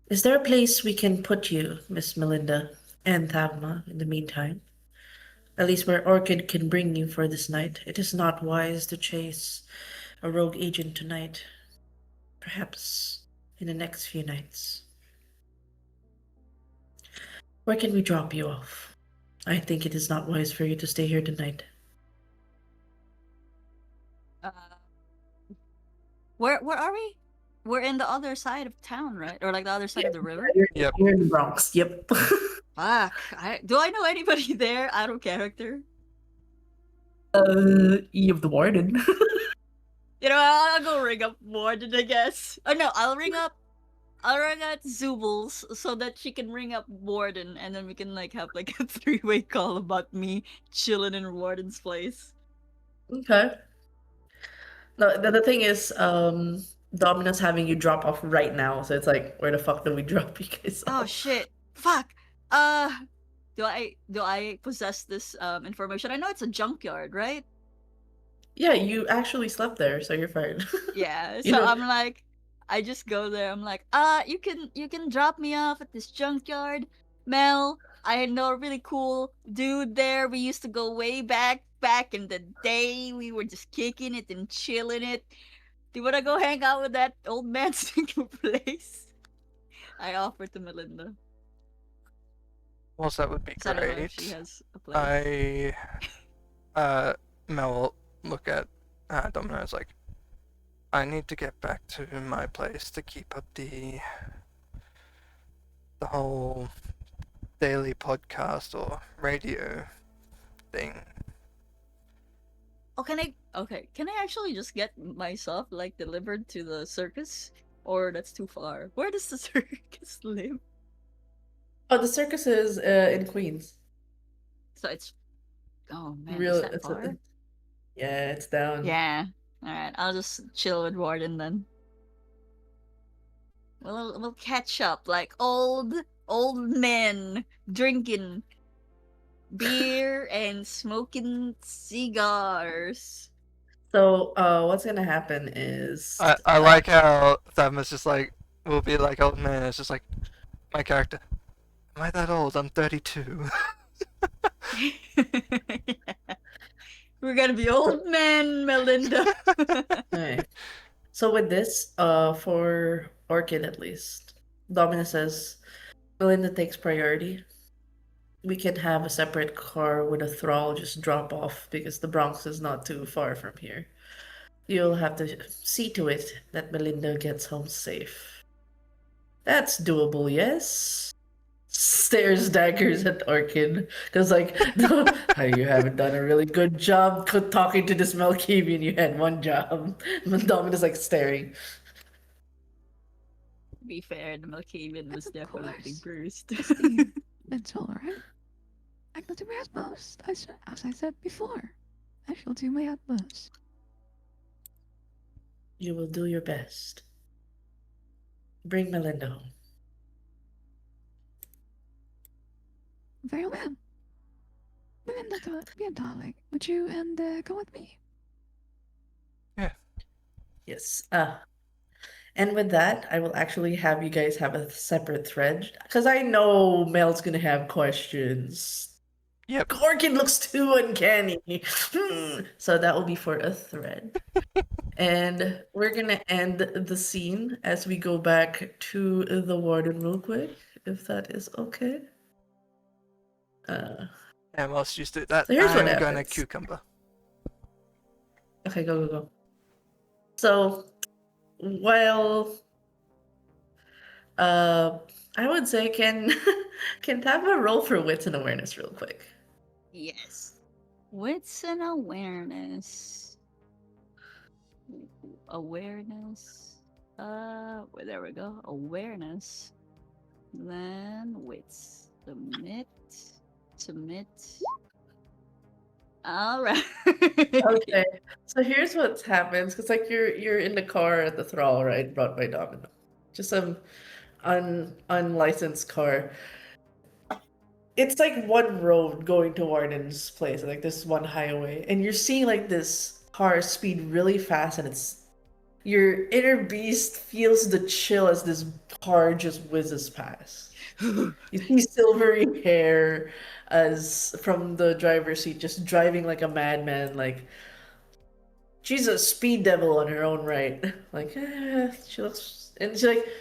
is there a place we can put you, Miss Melinda, and Thavma, in the meantime? At least where Orchid can bring you for this night. It is not wise to chase a rogue agent tonight. Perhaps in the next few nights. Where can we drop you off? I think it is not wise for you to stay here tonight. Uh, where are we? we're in the other side of town, right? Or like the other side Yeah, of the river. Yep. you're in the Bronx. Yep. Fuck. Do I know anybody there out of character? You have the warden. You know, I'll go ring up Warden, I guess. Oh no, I'll ring up. I'll ring out Zoobles so that she can ring up Warden, and then we can like have like a three-way call about me chilling in Warden's place. Okay. No, the thing is, Domino's having you drop off right now, so it's like, where the fuck do we drop you guys Oh off? shit! Fuck. Do I possess this information? I know it's a junkyard, right? Yeah, you actually slept there, so you're fine. Yeah. You So know, I'm like, I just go there. I'm like, you can drop me off at this junkyard, Mel. I know a really cool dude there. We used to go way back in the day. We were just kicking it and chilling it. Do you wanna go hang out with that old man's place? I offered to Melinda. Well, that would be So I don't know if she great. has a place. Mel will look at Domino's like, I need to get back to my place to keep up the whole daily podcast or radio thing. Oh, can I actually just get myself like delivered to the circus? Or that's too far. Where does the circus live? oh, the circus is in Queens. So it's oh man, Real, is that far? yeah, it's down. Yeah. Alright, I'll just chill with Warden then. We'll catch up like old men drinking beer and smoking cigars. So, what's gonna happen is, I like how Thamus just like will be like old man. It's just like my character. Am I that old? I'm 32. We're gonna be old men, Melinda. alright. So with this, for Orchid at least, Domina says Melinda takes priority. We can have a separate car with a thrall just drop off because the Bronx is not too far from here. You'll have to see to it that Melinda gets home safe. That's doable, yes? Stares daggers at Orchid. Because, like, you haven't done a really good job talking to this Melkavian. You had one job. Domina's, like, staring. To be fair, the Malkavian was Of definitely course. bruised. That's alright. I will do my utmost, as I said before. I shall do my utmost. You will do your best. Bring Melinda home. Very well. Melinda, be a darling. Would you go with me? Yes. And with that, I will actually have you guys have a separate thread because I know Mel's gonna have questions. Yep. Orchid looks too uncanny. So that will be for a thread. And we're gonna end the scene as we go back to the warden real quick, if that is okay. And whilst you do that, So here's what I'm gonna happens. cucumber. Okay, go. So, while I would say can have a roll for wits and awareness real quick. Yes. Wits and awareness. Awareness. Well, there we go. Awareness. Then wits. Submit. All right. Okay, so here's what happens because like you're in the car at the thrall, right? Brought by Domino, just some unlicensed car. It's like one road going to Warden's place, like this one highway, and you're seeing like this car speed really fast, and it's your inner beast feels the chill as this car just whizzes past. You see silvery hair as from the driver's seat, just driving like a madman. Like she's a speed devil on her own right. Like she looks, and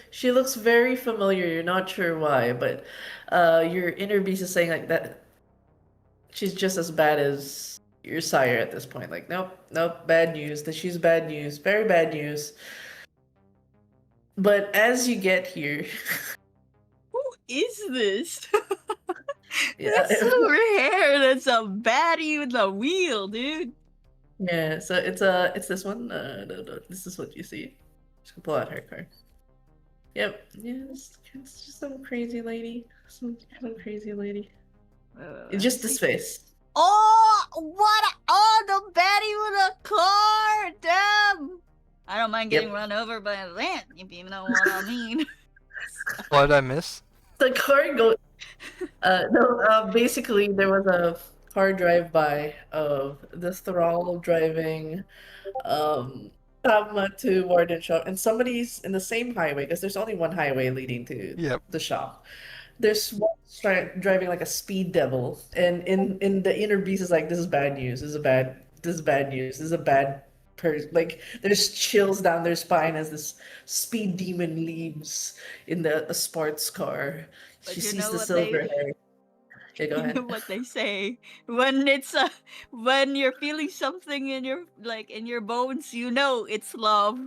she looks very familiar. You're not sure why, but your inner beast is saying like that. She's just as bad as your sire at this point. Like nope, bad news. That she's bad news, very bad news. But as you get here, Who is this? yeah, That's so rare. That's a baddie with a wheel, dude. yeah. So it's this one. No, no, this is what you see. Just pull out her card. Yep. Yeah, it's just some crazy lady. Some crazy lady. It's Let me just this see. face. Oh, what? Oh, the baddie with a car. Damn. I don't mind getting Yep. run over by a van, if you know what I mean. What did I miss? The car go. No. Basically, there was a car drive by of the thrall driving Tama to Warden Shop, and somebody's in the same highway because there's only one highway leading to Yep. the shop. There's one driving like a speed devil, and in the inner beast is like, this is bad news. This is bad news. This is a bad person. Like there's chills down their spine as this speed demon leaves in a sports car. But She you sees know the what silver they hair. Yeah, go you know ahead. what they say when when you're feeling something in your in your bones, you know it's love.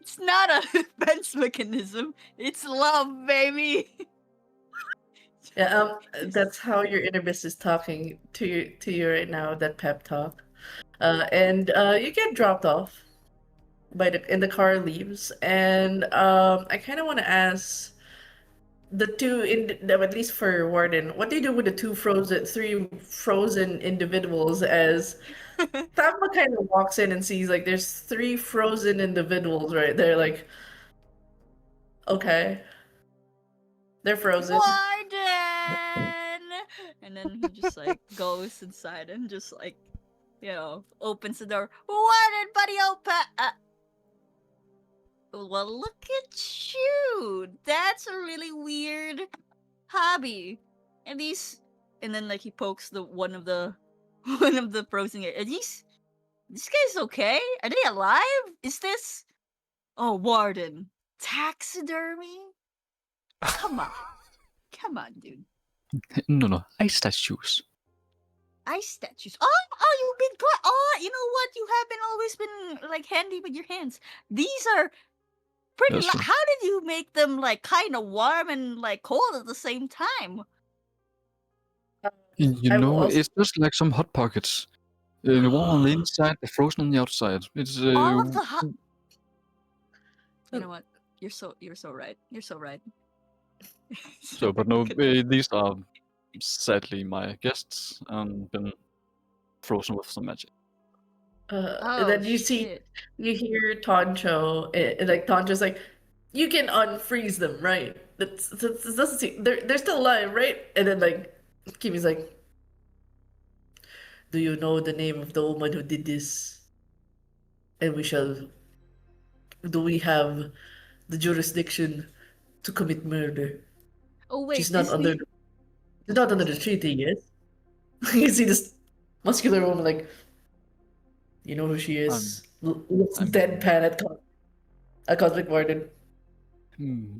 It's not a defense mechanism. It's love, baby. Yeah, Just- that's how your inner beast is talking to you right now. That pep talk. And you get dropped off by and the car leaves, and I kind of want to ask the two at least for Warden, what do you do with the three frozen individuals as Tama kind of walks in and sees like there's three frozen individuals right there, like, okay, they're frozen. Warden! And then he just goes inside and just opens the door. Warden, buddy, open! Well, look at you! That's a really weird hobby. And and then he pokes the one of the one of the frozen guys. Are these guys okay? Are they alive? Is this? Oh, Warden, taxidermy? Come on. Come on, dude. No, ice statues. Ice statues. Oh, you've been oh, you know what? You haven't always been handy with your hands. These are pretty. That's true. How did you make them kind of warm and cold at the same time? You I will know, also it's just like some hot pockets. The one on the inside, the frozen on the outside. It's All of the hot. You know what? You're so right. You're so right. so, but no, Look at this. these are sadly my guests and been frozen with some magic. and Oh then you see shit. you hear Toncho, like Toncho's like, you can unfreeze them, right? That's doesn't seem they're still alive, right? And then like Kimi's like, do you know the name of the woman who did this? And do we have the jurisdiction to commit murder? Oh She's wait, not is under the she's not under the treaty, yes? You see this muscular woman like, you know who she Um, is? Looks I mean, deadpan at Cosmic Warden.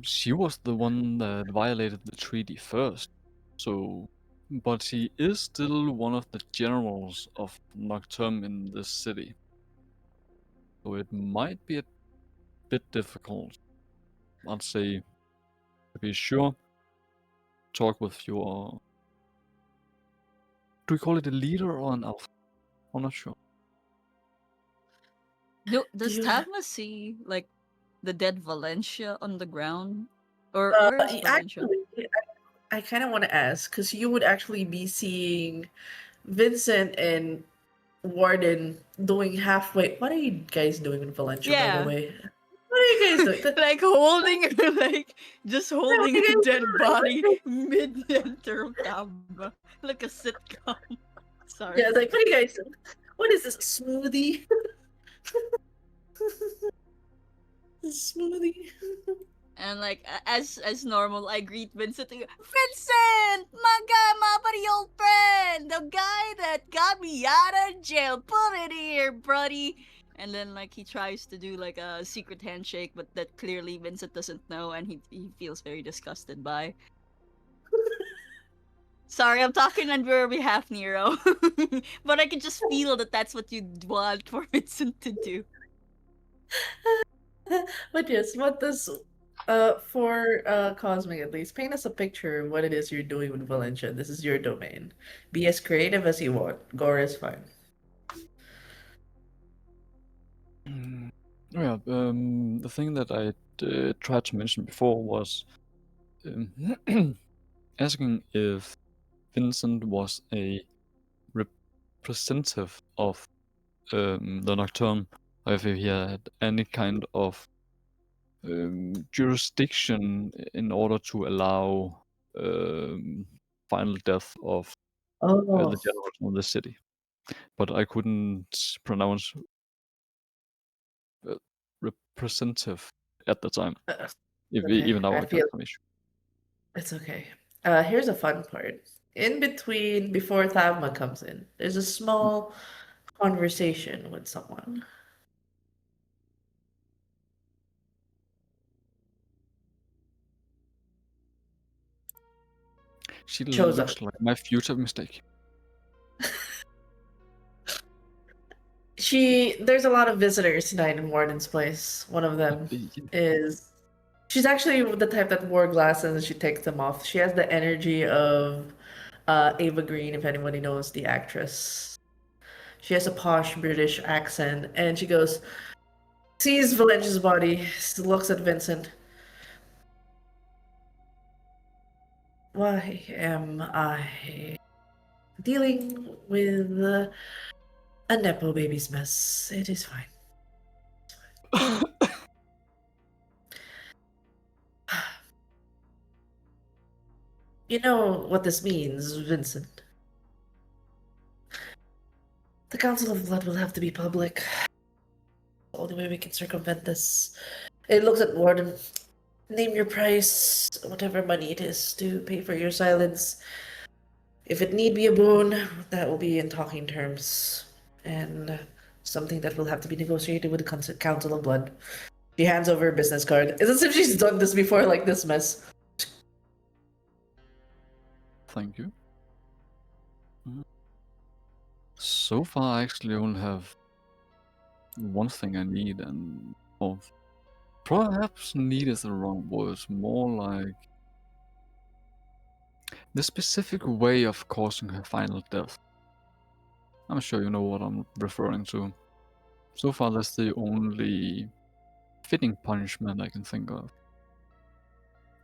she was the one that violated the treaty first. So, but she is still one of the generals of Nocturne in this city. So it might be a bit difficult. I'd say, to be sure, talk with your. Do we call it a leader or an alpha? I'm not sure. Do Does you Tavma see the dead Valencia on the ground? Or where is Valencia? actually, I kind of want to ask because you would actually be seeing Vincent and Warden doing halfway. What are you guys doing in Valencia, by the Yeah. way? What are you guys doing? Holding just holding What are a you guys dead doing? body mid-enter of Tamba. Like a sitcom. Sorry. Yeah, it's like, what are you guys doing? What is this, a smoothie? Smoothie. And as normal, I greet Vincent and go, Vincent! My guy, my buddy old friend! The guy that got me out of jail! Put it here, buddy! And then he tries to do a secret handshake, but that clearly Vincent doesn't know and he feels very disgusted by. Sorry, I'm talking on your behalf, Nero. But I can just feel that that's what you'd want for Vincent to do. But yes, what does For Cosmic at least, paint us a picture of what it is you're doing with Valencia. This is your domain. Be as creative as you want. Gore is fine. Yeah, the thing that I tried to mention before was asking if Vincent was a representative of the Nocturne, or if he had any kind of jurisdiction in order to allow final death of Oh, the generals of the city. But I couldn't pronounce representative at the time, okay. even though I I got feel some issue. it's okay. Here's a fun part. In between, before Thavma comes in, there's a small conversation with someone. She Shows up. looks like my future mistake. There's a lot of visitors tonight in Warden's place. One of them is she's actually the type that wore glasses and she takes them off. She has the energy of Ava Green, if anybody knows the actress. She has a posh British accent, and she goes, sees Valencia's body, looks at Vincent. Why am I dealing with a Nepo baby's mess? It is fine. You know what this means, Vincent. The Council of Blood will have to be public. The only way we can circumvent this. It looks at Warden. Name your price, whatever money it is to pay for your silence. If it need be a boon, that will be in talking terms. And something that will have to be negotiated with the Council of Blood. She hands over a business card. It's as if she's done this before, like this mess. Thank you. So far, I actually only have one thing I need, and or perhaps need is the wrong word. More like the specific way of causing her final death. I'm sure you know what I'm referring to. So far, that's the only fitting punishment I can think of.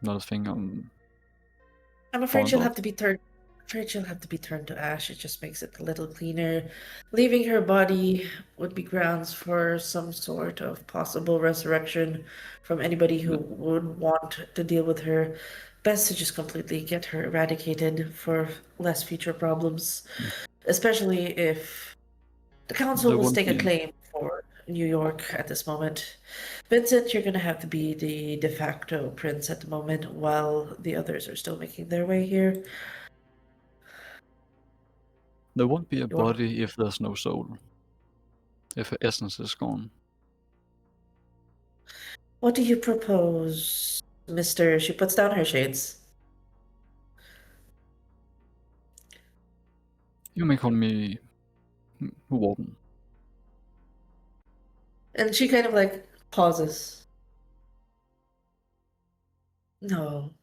Not a thing I'm afraid fond she'll of. have to be turned. Afraid she'll have to be turned to ash. It just makes it a little cleaner. Leaving her body would be grounds for some sort of possible resurrection from anybody who Th- would want to deal with her. Best to just completely get her eradicated for less future problems, especially if the council There will won't stake a be. claim for New York at this moment. Vincent, you're gonna have to be the de facto prince at the moment while the others are still making their way here. There won't be a You want body if there's no soul. If her essence is gone. What do you propose, Mr. She puts down her shades. You may call me Warden. And she kind of like pauses. No.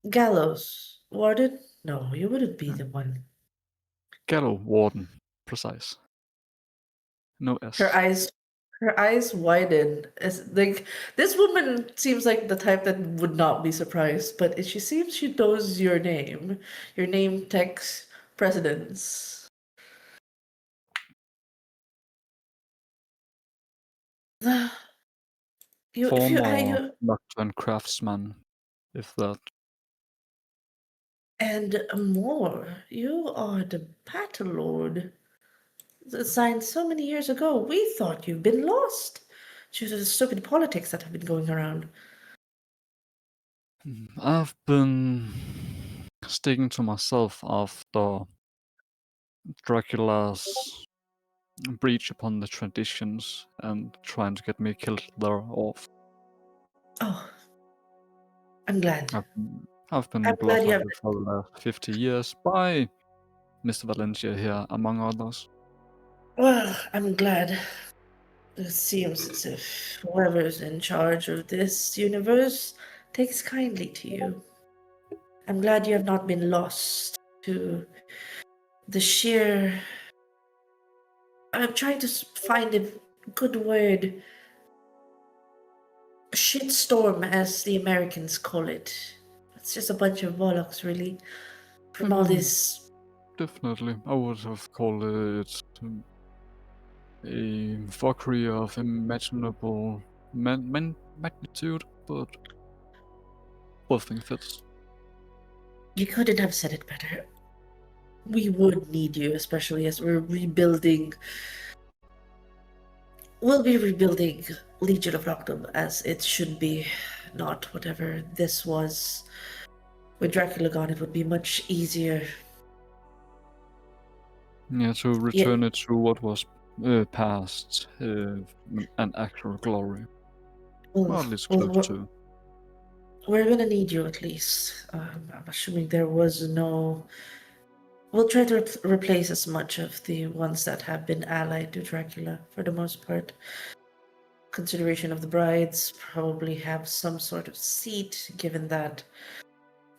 Gallows. Warden? No, you wouldn't be the one. Gallow Warden. Precise. No Her S. eyes her eyes widen as like this woman seems like the type that would not be surprised, but she seems she knows your name. Your name takes precedence. You if you I Former you Nocturne craftsman, if that. and more. You are the Battle Lord. Signed so many years ago. We thought you've been lost due to the stupid politics that have been going around. I've been sticking to myself after Dracula's breach upon the traditions and trying to get me killed thereof. Oh, I'm glad. I've been I'm glad blood you have. hunted for the last 50 years by Mr. Valencia here, among others. Well, I'm glad. It seems as if whoever's in charge of this universe takes kindly to you. I'm glad you have not been lost to the sheer. I'm trying to find a good word. Shitstorm, as the Americans call it. It's just a bunch of bollocks, really. From all this. Definitely. I would have called it a fuckery of imaginable magnitude, but both things fits. You couldn't have said it better. We would need you, especially as we're rebuilding. We'll be rebuilding Legion of Noctum as it should be, not whatever this was. With Dracula gone, it would be much easier. Yeah, to return it to what was past an actual glory. Well, Or at least well, close to. we're gonna need you at least. I'm assuming there was no. We'll try to replace as much of the ones that have been allied to Dracula for the most part. Consideration of the brides probably have some sort of seat, given that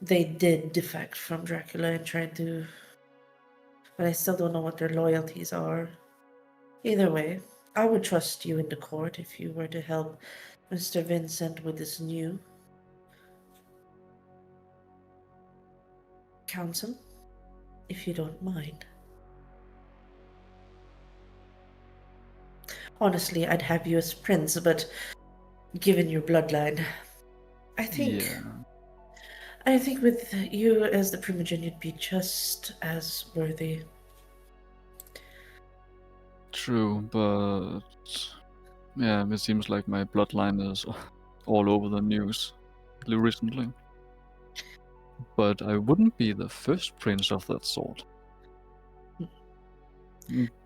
they did defect from Dracula and tried to. But I still don't know what their loyalties are. Either way, I would trust you in the court if you were to help Mr. Vincent with this new counsel, if you don't mind. Honestly, I'd have you as prince, but given your bloodline, I think Yeah, I think with you as the primogen, you'd be just as worthy. true, but yeah, it seems like my bloodline is all over the news recently. But I wouldn't be the first prince of that sort.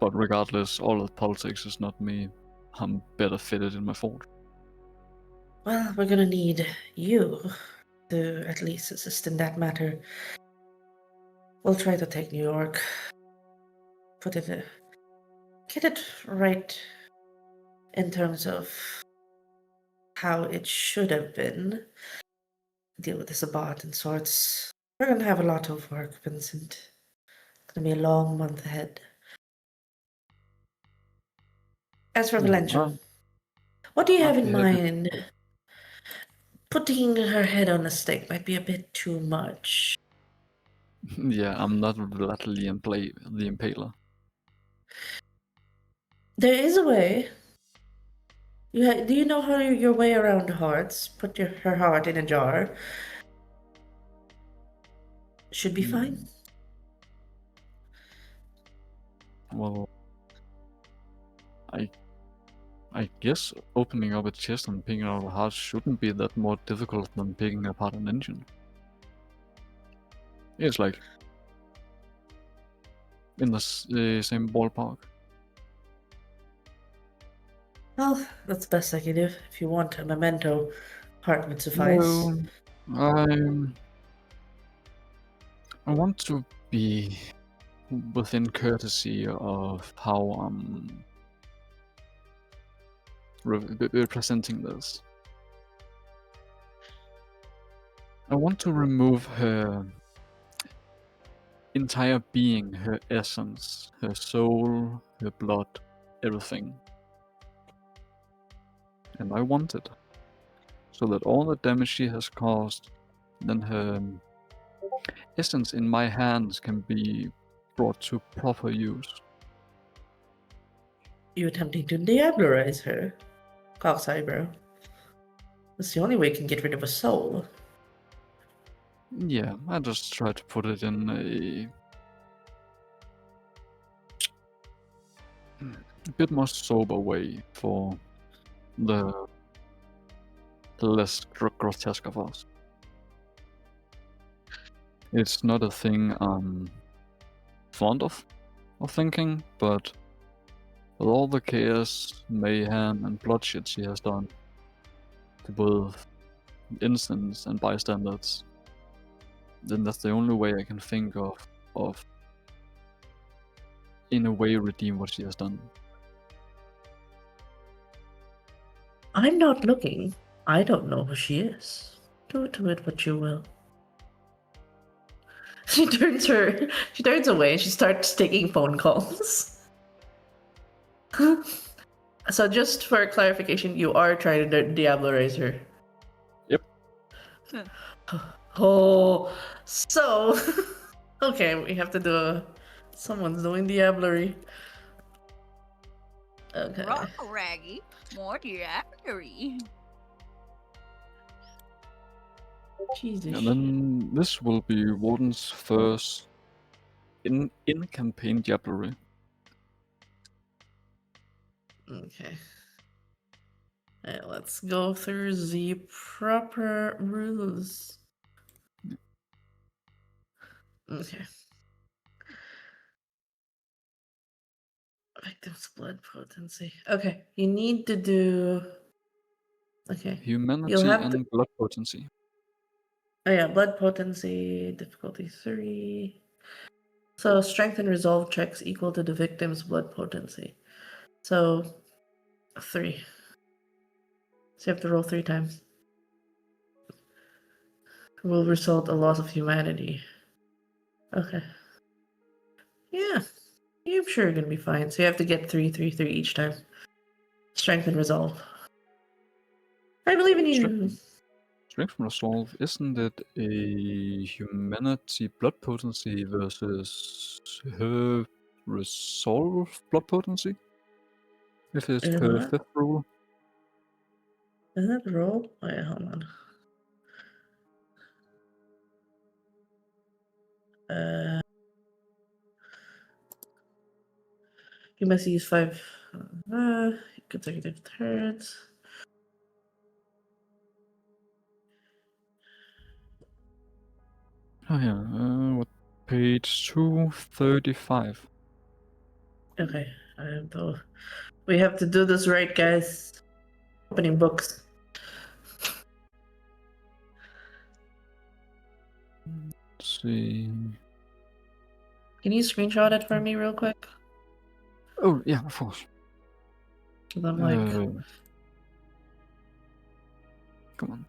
But regardless, all of politics is not me. I'm better fitted in my fort. Well, we're gonna need you to at least assist in that matter. We'll try to take New York, put it, get it right in terms of how it should have been. Deal with the Sabbat and sorts. We're gonna have a lot of work, Vincent. It's gonna be a long month ahead. As for Valentia, Well, what do you have I'd in be happy. mind? Putting her head on a stake might be a bit too much. Yeah, I'm not Vlad the Impaler. There is a way. Do you know how your way around hearts? Put her heart in a jar. Should be fine. Well, I guess opening up a chest and picking out a heart shouldn't be that more difficult than picking apart an engine. It's like in the same ballpark. Well, that's the best I can do. If you want a memento, heart would suffice. No, I want to be within courtesy of how I'm representing this. I want to remove her entire being, her essence, her soul, her blood, everything. And I want it. So that all the damage she has caused, then her essence in my hands can be brought to proper use. You attempting to diablerize her? Cox eyebrow. That's the only way you can get rid of a soul. Yeah, I just try to put it in a bit more sober way for the less grotesque of us. It's not a thing I'm fond of thinking, but with all the chaos, mayhem, and bloodshed she has done to both innocents and bystanders, then that's the only way I can think of in a way redeem what she has done. I'm not looking. I don't know who she is. Do to it what you will. She turns away and she starts taking phone calls. So just for clarification, you are trying to Diablerize her. Yep. Oh, so okay, we have to do someone's doing Diablery. Okay. Rock Raggy, more diary. Jesus. And then this will be Warden's first in-campaign Diablery. Okay. Alright, let's go through the proper rules. Okay. Victim's blood potency. Okay, you need to do. Okay. You'll Humanity have to. and blood potency. Oh yeah, blood potency, difficulty 3. So strength and resolve checks equal to the victim's blood potency. So 3. So you have to roll 3 times. Will result a loss of humanity. Okay. Yeah. I'm sure you're gonna be fine. So you have to get 3, 3, 3 each time. Strength and resolve. I believe in you. Strength and resolve, isn't it a humanity blood potency versus her resolve blood potency? If it's Is per that? 5th rule? Is that roll? Wait, hold on. You must use 5 consecutive turns. Oh yeah, what page 235? Okay, we have to do this right, guys. Opening books. Let's see. Can you screenshot it for me real quick? Oh yeah, of course. 'Cause I'm like, Come on.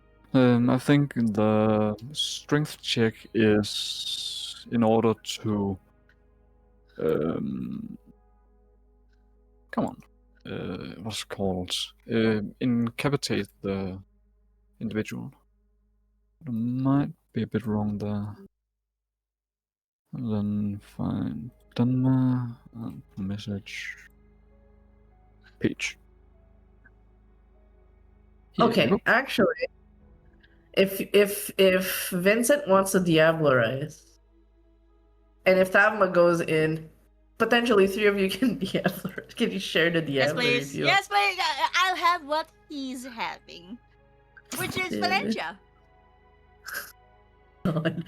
I think the strength check is in order to come on. What's it called? Incapacitate the individual. I might be a bit wrong there. And then find Dunma message page. Here you okay, go. actually, if Vincent wants to Diablerize, and if Thamma goes in, potentially 3 of you can Diablerize. Can you share the Yes, Diablery if please. you Yes, please. I'll have what he's having, which is Yeah. Valencia. want?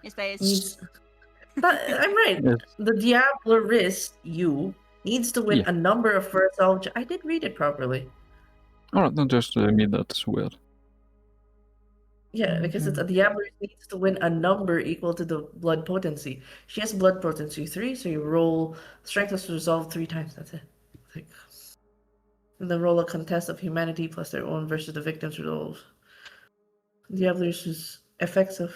Yes, please. Needs. But I'm right. Yes. The Diablerist, you, needs to win Yeah. a number of first objects. I did read it properly. Alright, then just me that's weird. Yeah, because it's a Diablerist needs to win a number equal to the blood potency. She has blood potency 3, so you roll strength is resolved 3 times. That's it. Like, and then roll a contest of humanity plus their own versus the victim's resolve. Diablerist's effects of.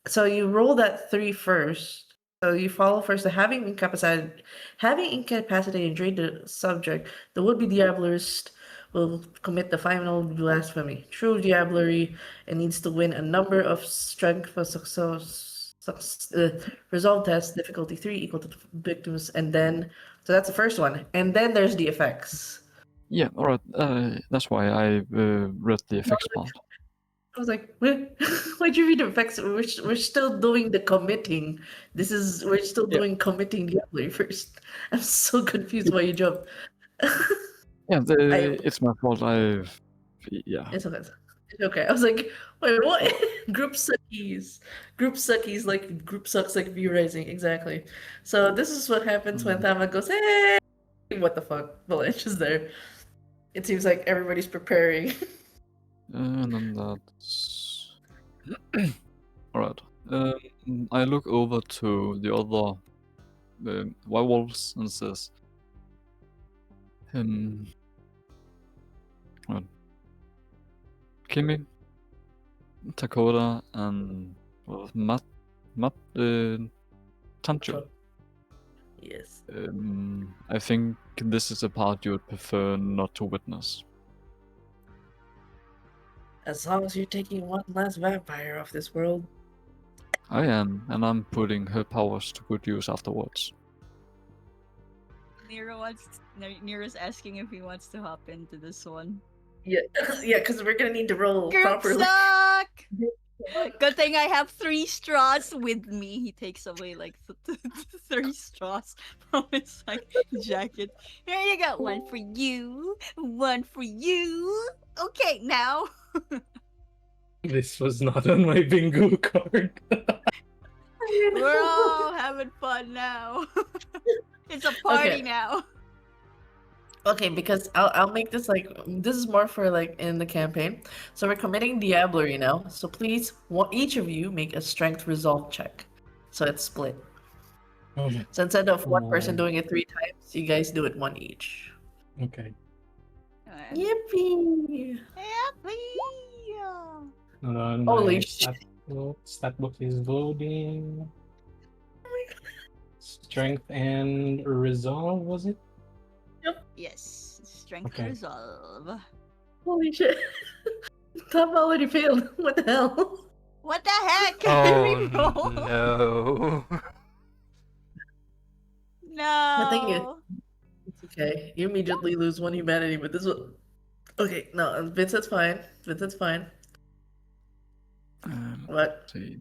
So you roll that 3 first. So you follow first the having incapacitated and drain the subject, the would-be diablerist will commit the final blasphemy. True diablery and needs to win a number of strength for success. Resolve test difficulty 3 equal to the victims, and then so that's the first one, and then there's the effects. Yeah, alright. That's why I read the effects part. I was like, why'd you read the effects? We're still doing the committing. We're still Yeah. doing committing diablery first. I'm so confused why you jumped. Yeah, it's my fault. Yeah. It's okay. It's okay. I was like, wait, what? Group suckies. Group suckies, like group sucks like view raising. Exactly. So this is what happens when Tama goes, hey, what the fuck? Valanche is there. It seems like everybody's preparing. And then that's alright. I look over to the other werewolves and says, What? Kimmy, Dakota, and Matt, Tancho. Yes. I think this is a part you would prefer not to witness. As long as you're taking one last vampire off this world. I am, and I'm putting her powers to good use afterwards. Nero's asking if he wants to hop into this one. Yeah, yeah, because we're gonna need to roll Group properly. suck! Good thing I have 3 straws with me. He takes away like 3 straws from his like jacket. Here you go. One for you. One for you. Okay, now. This was not on my bingo card. We're all having fun now. It's a party Okay. now. Okay, because I'll make this like this is more for like in the campaign. So we're committing diablerie now. So please, each of you make a strength resolve check. So it's split. Okay. So instead of one person Oh. doing it 3 times, you guys do it 1 each. Okay. Yippee! Happy. Hold on, Holy my shit. stat book is loading. Strength and resolve, was it? Yes, strength Okay. resolve. Holy shit! Top already failed. What the hell? What the heck? Oh Reroll. no. I think No. it's okay. You immediately lose 1 humanity, but this one. Okay, no, Vincent's fine. Vincent's fine. What? See.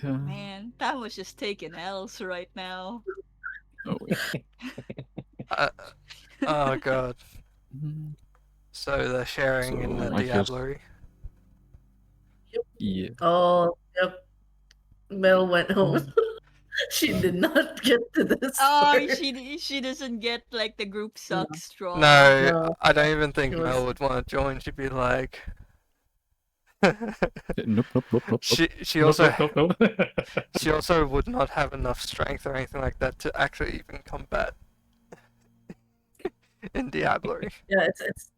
Man, that was just taking L's right now. Oh, Oh god. Mm, So they're sharing in So, the I guess- diablerie. yeah. Oh, yep. Mel went home. She did not get to this Oh, part. she doesn't get like the group suck straw. No, No. I don't even think She was- Mel would want to join. She'd be like. Nope. She also Nope, nope, nope. she also would not have enough strength or anything like that to actually even combat in diablerie. Yeah, it's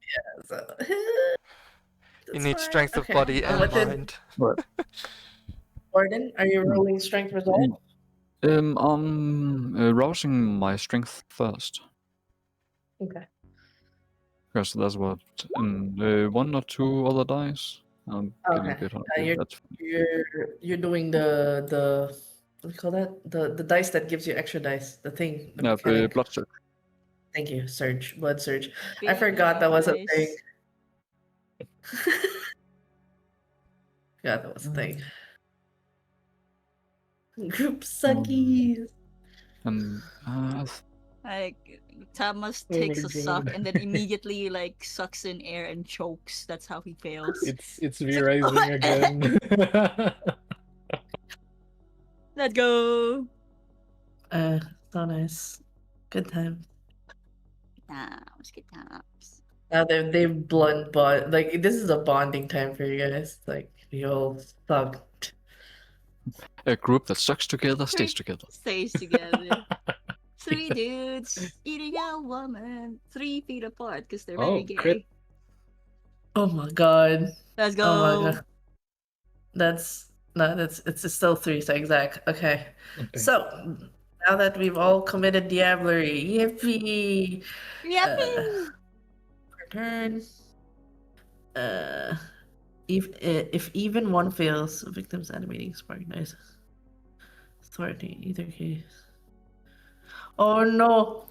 yeah. So You it's need fine. strength of Okay. body and What did mind. Gordon? Are you rolling strength resolve? I'm rousing my strength first. Okay. Because that's what 1 or 2 other dice. I'm getting a Okay. bit hungry. You're That's fine. you're doing the what do you call that? The dice that gives you extra dice. The thing. The mechanic. blood surge. Thank you. Surge. Blood surge. I Big forgot that was a dice. thing. God, that was a thing. Group suckies. And Like Thomas Oh my takes a suck God. and then immediately like sucks in air and chokes. That's how he fails. It's V-Rising again. Let's go. So nice. Good time. Times, good times. Now they've blunt bond like this is a bonding time for you guys. Like you all sucked. a group that sucks together stays together. Stays together. 3 dudes eating a woman 3 feet apart because they're very Oh, gay. crit. Oh my god. Let's go. Oh my god. That's it's still 3, so exact. Okay. Okay. So now that we've all committed diablerie, yippee! Yippee! Return. If even one fails, victim's animating spark nice. Authority in either case. Oh no!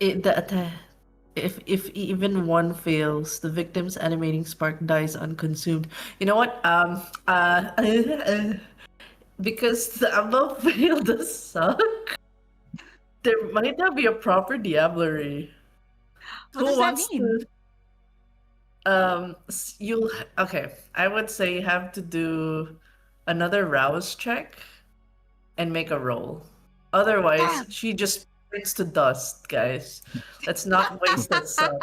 If even one fails, the victim's animating spark dies unconsumed. You know what? Because the above fail does suck. There might not be a proper diablerie. What does that mean? You'll okay. I would say you have to do another rouse check and make a roll. Otherwise, she just turns to dust, guys. Let's not waste that sun.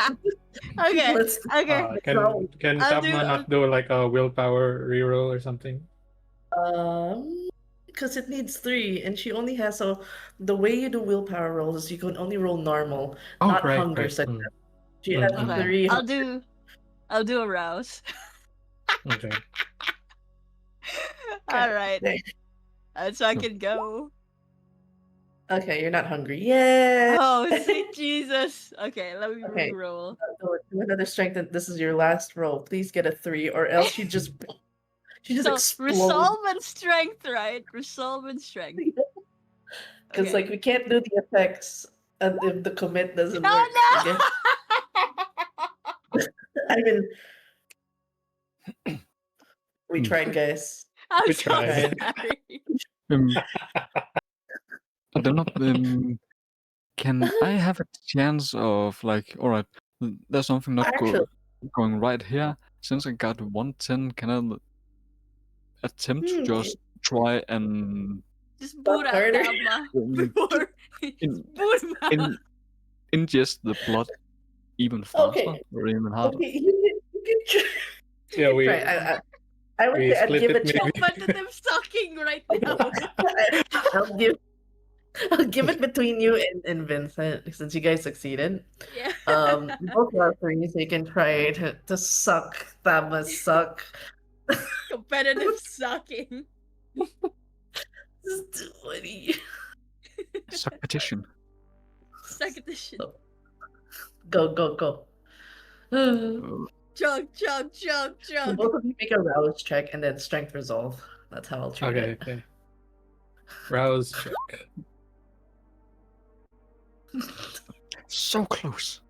Okay. Let's Okay. Can I'll Tapma do- not do like a willpower reroll or something? um because it needs three, and she only has so the way you do willpower rolls is you can only roll normal, Oh, not right, hunger right. success. She has Okay, three I'll do a rouse. Okay. All right, Okay. so I can go. Okay, you're not hungry. Yeah. Oh, sweet Jesus. Okay, let me Okay. re-roll. Do another strength, and this is your last roll. Please get a 3, or else she just So explodes. resolve and strength, right? Resolve and strength. Because Okay. like we can't do the effects if the commit doesn't Oh work. Okay. no! I mean, we tried, guys. I'm We so tried. sorry. Um, I don't know. Can I have a chance of like, all right, there's something not Actually, going right here. Since I got 110, can I attempt to just try and Just fuck boot out harder. Tama um, before in, boot him out. ingest the blood even faster Okay. or even harder? Okay, you can try. You Yeah, can try. I would we say I'd split give it a chance. maybe. Competitive sucking right now. I'll give I'll give it between you and Vincent since you guys succeeded. Yeah. You both are three, so you can try to suck Tama's suck. Competitive sucking. This is too funny. Suck petition. Suck edition. Go. So Uh, Chug, chug, chug, chug. both of you make a rouse check and then strength resolve. That's how I'll treat Okay, it. okay. Rouse check. so close.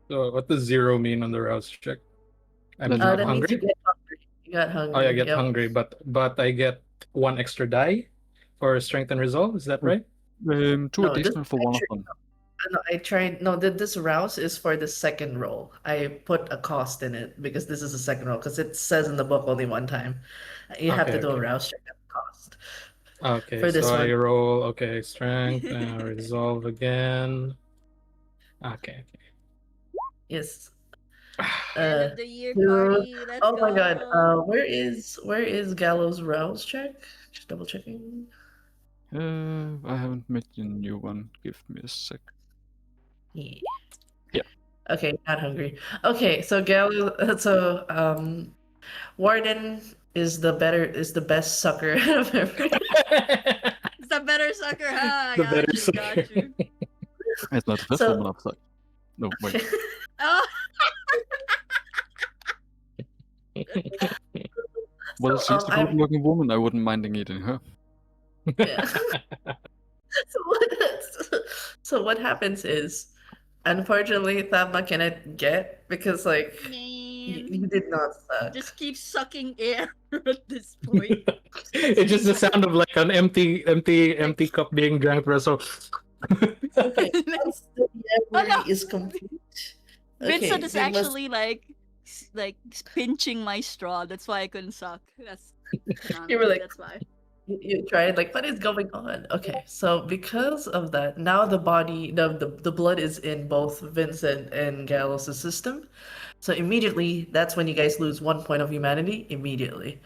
So what does 0 mean on the rouse check? I'm Then not That means you hungry? get hungry. You got Oh, hungry. I get Yep. hungry, but I get 1 extra die for strength and resolve. Is that right? Two No, this additional for one of actually, them. no, I tried. No, this rouse is for the second roll. I put a cost in it because this is the second roll because it says in the book only one time. You have to Okay, do a okay. rouse check at cost. Okay, For this so I one, roll, okay, strength, resolve again. Okay, yes. End Uh, of the year two. party. Let's Oh my God. go. Where is Gallows rouse check? Just double checking. I haven't met the new one. Give me a sec. Yeah. Yeah. Okay, not hungry. Okay, so Gallows. So Warden is the best sucker I've ever. okay. It's a better sucker, huh? I The better got you. It's not the best So woman I've sucked. No, wait. Oh, Well, so she's a good I'm looking woman. I wouldn't mind eating her. yeah. So what happens is, unfortunately, Tama cannot get because like you man. did not suck. Just keep sucking air at this point. It's just the sound of like an empty cup being drank for so. Okay, once the Oh no! memory is complete. Vincent Okay, is you must. actually like pinching my straw. That's why I couldn't suck. That's You were like, that's why. you tried like, what is going on? Okay, so because of that, now the blood is in both Vincent and Gallows' system. So immediately, that's when you guys lose 1 point of humanity. Immediately,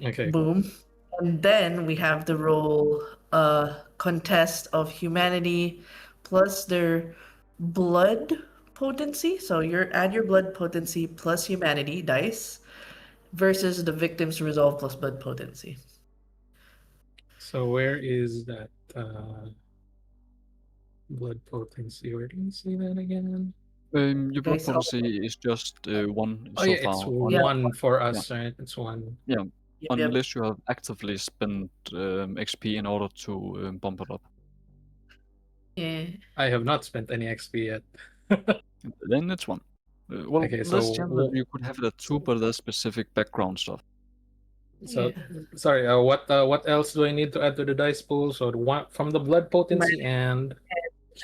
Okay. boom, and then we have to roll a contest of humanity plus their blood potency. So add your blood potency plus humanity dice versus the victim's resolve plus blood potency. So where is that blood potency? Where do you see that again? Your blood Guys, potency is just one Oh so yeah, it's far. yeah, 1 for Yeah, us, right? It's 1. yeah. yep, yep. Unless you have actively spent XP in order to bump it up. Yeah. I have not spent any XP yet. Then it's one. Well, Okay, there's a chance that you could have it at two, but there's specific background stuff. so Yeah. sorry. What else do I need to add to the dice pool? So the one from the blood potency and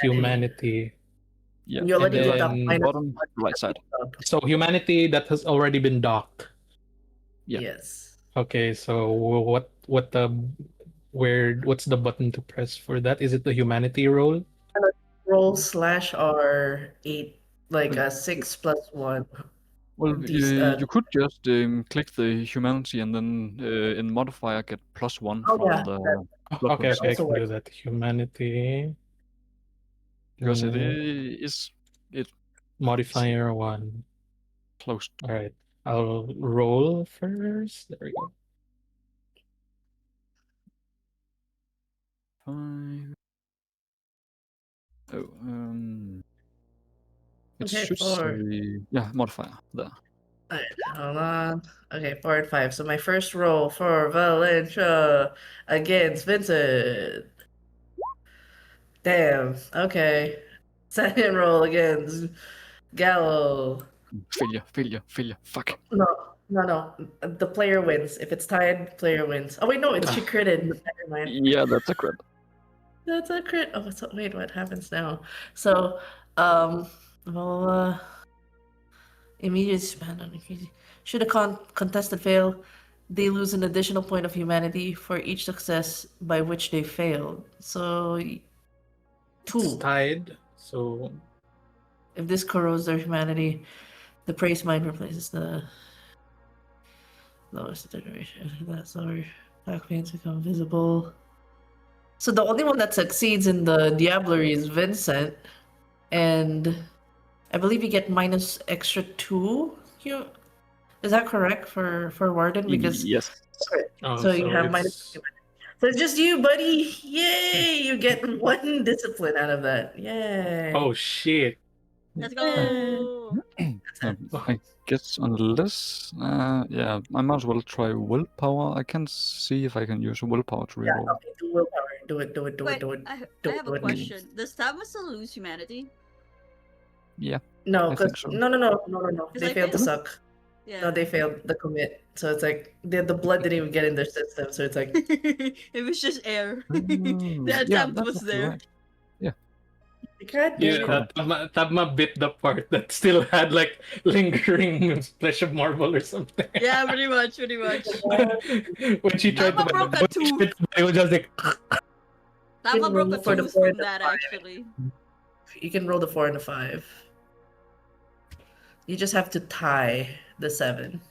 humanity. Yeah, You already then deduct minus bottom right side. So humanity that has already been docked. Yeah. Yes. Okay, so what's the button to press for that? Is it the humanity roll? Roll /R8, like Mm. a 6 plus 1. Well, these. you could just click the humanity and then in modifier get +1 Oh from yeah, the that blood Okay, boost. okay, I also can do works. that. Humanity. Because it Mm, is it modifier 1. close. All right. I'll roll first. There we go. 5. Oh, it Okay, should 4. say yeah modifier there. Alright, hold on. Okay, 4 and 5. So my first roll for Valencia against Vincent. Damn. Okay. Second roll against Gallo. Failure. Fuck. No, no. The player wins. If it's tied, player wins. Oh wait, no, she critted. Never mind. Yeah, that's a crit. That's a crit. Oh, so, wait, what happens now? So, well, immediate span on increasing. Should a contestant fail, they lose an additional point of humanity for each success by which they failed. So, It's 2. tied. So If this corrodes their humanity, the praise mind replaces the lowest deterioration. That's lower. Back pains become visible. So the only one that succeeds in the Diablerie is Vincent, and I believe you get minus extra 2. You is that correct for Warden? Because Yes. so you so have minus. it's So it's just you, buddy. Yay! You get 1 discipline out of that. Yay! oh shit. Let's Yay. go. I guess unless yeah, I might as well try willpower. I can see if I can use willpower to Yeah. reroll. Okay. Do willpower. Do it. Do it. Do it. Wait, Do it. I Do have a it. question. Does Tama still lose humanity? Yeah, No, I because think so. no. Because They I failed to failed. suck. Yeah. No, they failed the commit. So it's like the blood didn't even get in their system. So it's like It was just air. The Yeah, attempt that's was actually there. right. God damn Yeah, it. Tabma bit the part that still had like lingering flesh of marble or something. Yeah, pretty much. When she tried to Tama broke a when she tooth. tried to- it was just like Tama broke a roll for the tooth 4 from and the that 5. actually. You can roll the 4 and the 5. You just have to tie the 7.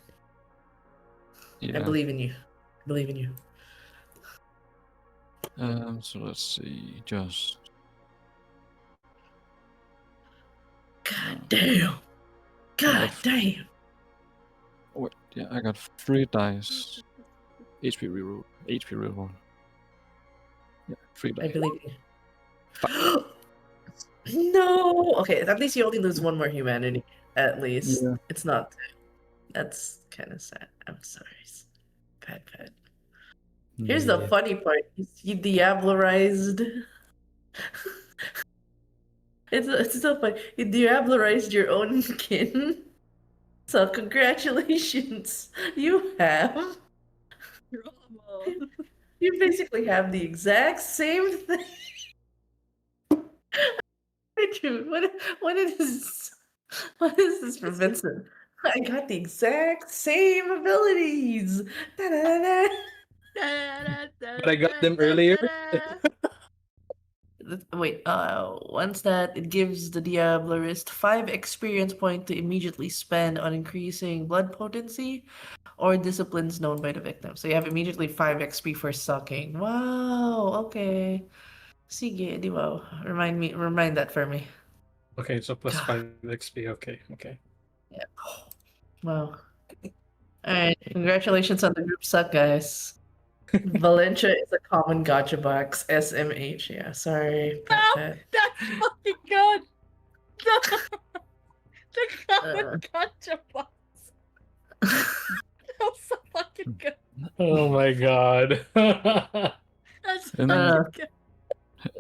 I Yeah. believe in you. I believe in you. So let's see. Just God damn. God damn. wait. Yeah, I got 3 dice. HP reroll. Yeah, 3 I dice. believe in you. No. Okay, at least you only lose 1 more humanity. At least. Yeah. It's not. That's kind of sad. I'm sorry. Bad. Here's the Yeah. funny part. You diablerized. It's so funny. You diablerized your own kin. So congratulations. You have. Bravo. You basically have the exact same thing. Dude, what is what is this for Vincent? I got the exact same abilities. Da-da-da-da. but I got them earlier. Wait, once that it gives the Diablerist 5 experience point to immediately spend on increasing blood potency or disciplines known by the victim. So you have immediately 5 XP for sucking. Wow, okay. Sige, di wow. Remind that for me. Okay, so plus God. 5 XP. Okay. Yeah. Wow. Alright, congratulations on the group suck, guys. Valencia is a common gotcha box. SMH, yeah. Sorry. No, that's fucking good. No. The common gotcha box. That was so fucking good. Oh my god. That's fucking good.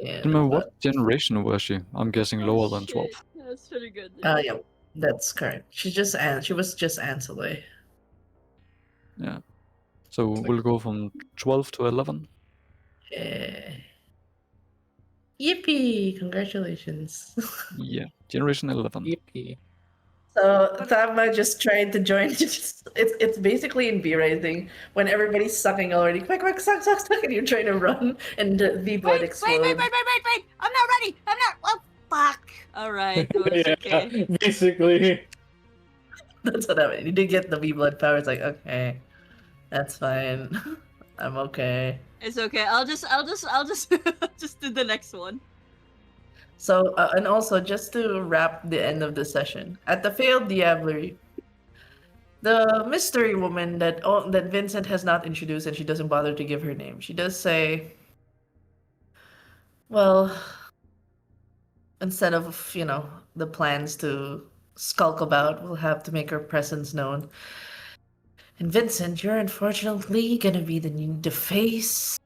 Yeah, Remember what generation was she? I'm guessing lower than 12. Shit. That's pretty good. yeah, that's correct. She was just Anselay. Yeah. So we'll go from 12 to 11. Yeah. Yippee! Congratulations. Yeah, generation 11. Yippee. So Tama just tried to join. It's basically in B Rising when everybody's sucking already. Quick, suck, and you're trying to run and the blood Wait. explodes. Wait. I'm not ready. I'm not. Oh, fuck. All right. No, it's Yeah, okay. basically. That's what happened. You did get the V blood power. It's like, okay, that's fine. I'm okay. It's okay. Just do the next one. So, and also just to wrap the end of the session, at the failed diablerie, the mystery woman that Vincent has not introduced and she doesn't bother to give her name. She does say, well, instead of, the plans to skulk about, we'll have to make her presence known. And Vincent, you're unfortunately gonna be the face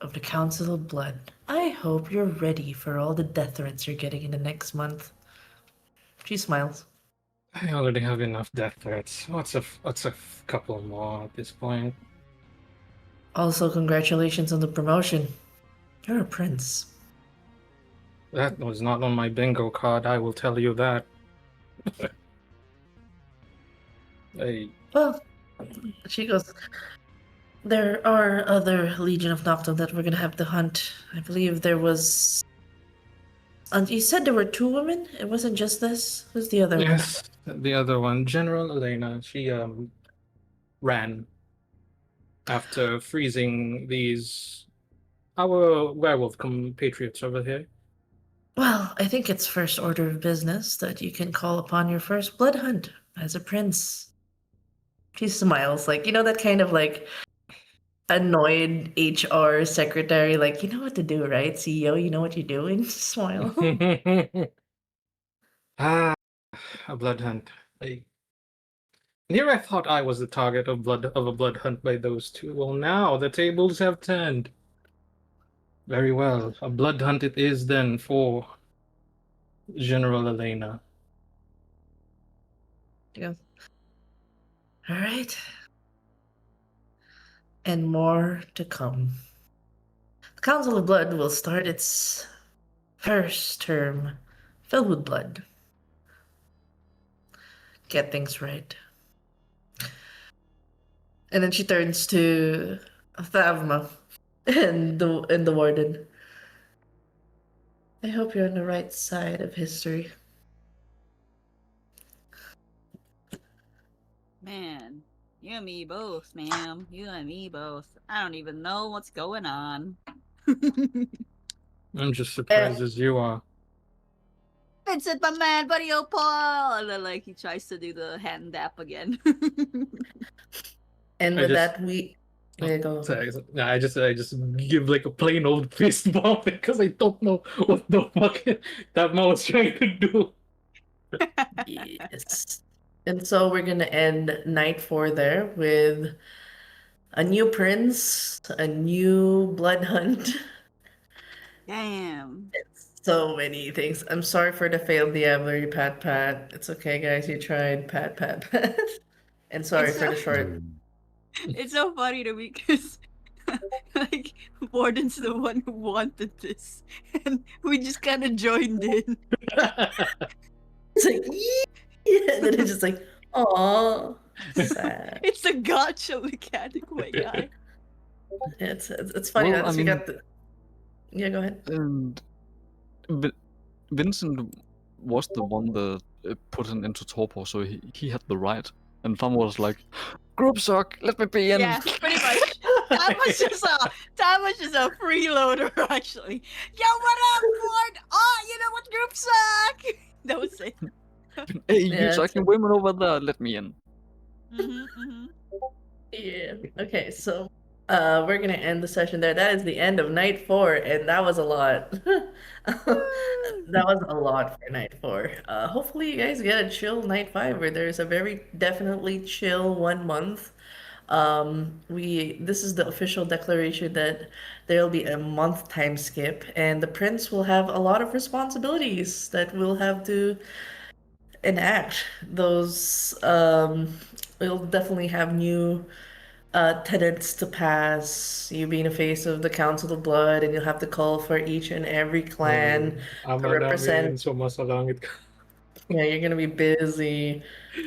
of the Council of Blood. I hope you're ready for all the death threats you're getting in the next month. She smiles. I already have enough death threats. What's a couple more at this point? Also, congratulations on the promotion. You're a prince. That was not on my bingo card, I will tell you that. Hey, Well, she goes, there are other Legion of Nocturne that we're gonna have to hunt. I believe there was. And you said there were two women? It wasn't just this? Who's the other one? yes, the other one, General Elena, she ran after freezing our werewolf compatriots over here. Well, I think it's first order of business that you can call upon your first blood hunt as a prince. She smiles, like, that kind of like annoyed HR secretary, like, you know what to do, right? CEO, you know what you're doing? Smile. Ah, a blood hunt. Here I thought I was the target of a blood hunt by those two. Well, now the tables have turned. Very well, a blood hunt it is then for General Elena. She goes, all right. And more to come. The Council of Blood will start its first term filled with blood. Get things right. And then she turns to Thavma and the warden. I hope you're on the right side of history. Man, you and me both, ma'am. You and me both. I don't even know what's going on. I'm just surprised as you are. Vincent, my man, buddy, oh Paul, and then like he tries to do the hand dap again. And I with just- that, we go. Sorry, I just give like a plain old fist bump because I don't know what the fuck that man was trying to do. Yes. And so we're gonna end night 4 there with a new prince, a new blood hunt. Damn. So many things. I'm sorry for the failed diablerie, Pat Pat. It's okay, guys. You tried, Pat Pat Pat. And sorry It's for so- the short. It's so funny to me because like Warden's the one who wanted this, and we just kind of joined in. It's like, yeah. And then it's just like, aw, sad. It's a gotcha mechanic, my guy. It's funny. Well, Well, I we mean- got the. Yeah, go ahead. And Vincent was the one that put him into torpor, so he had the right. And Thumb was like, group suck, let me be in. Yeah, pretty much. That was just a freeloader, actually. Yo, what up, Ward? Oh, you know what, group suck. That was it. Hey, Yeah, you sucking women over there, let me in. Yeah. Okay, so we're gonna end the session there. That is the end of night 4, and that was a lot. That was a lot for night 4. Hopefully you guys get a chill night 5 where there's a very definitely chill 1 month. This is the official declaration that there'll be a month time skip, and the prince will have a lot of responsibilities that we'll have to enact. Those we'll definitely have new tenants to pass. You being a face of the Council of Blood, and you'll have to call for each and every clan to represent. So masalangit ka. Yeah, you're gonna be busy.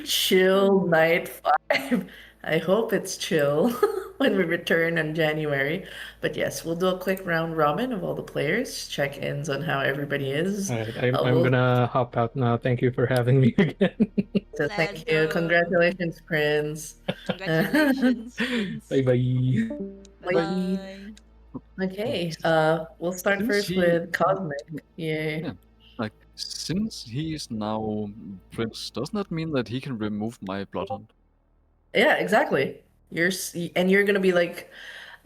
Chill night 5. I hope it's chill when we return in January. But yes, we'll do a quick round robin of all the players, check-ins on how everybody is. All right, I'm We'll gonna hop out now. Thank you for having me again. so Let's thank you. go. Congratulations, Prince. Congratulations, Prince. Bye bye. Bye Bye. bye. Okay, we'll start Since first he, with Cosmic. Yeah. yeah, like since he is now Prince, doesn't that mean that he can remove my bloodhound? Yeah, exactly. And you're gonna be like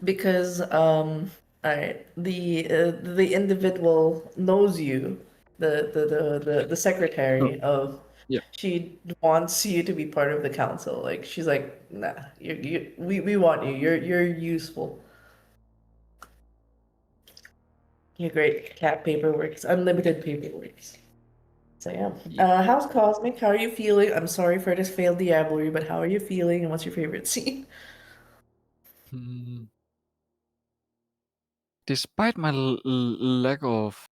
because alright, the individual knows you, the Oh, secretary of yeah. she wants you to be part of the council. Like she's like, nah, we want you. You're useful. You're great. Cat paperwork, unlimited paperwork. So yeah. Yeah. How's Cosmic? How are you feeling? I'm sorry for this failed diablery, but how are you feeling and what's your favorite scene? Hmm. Despite my lack of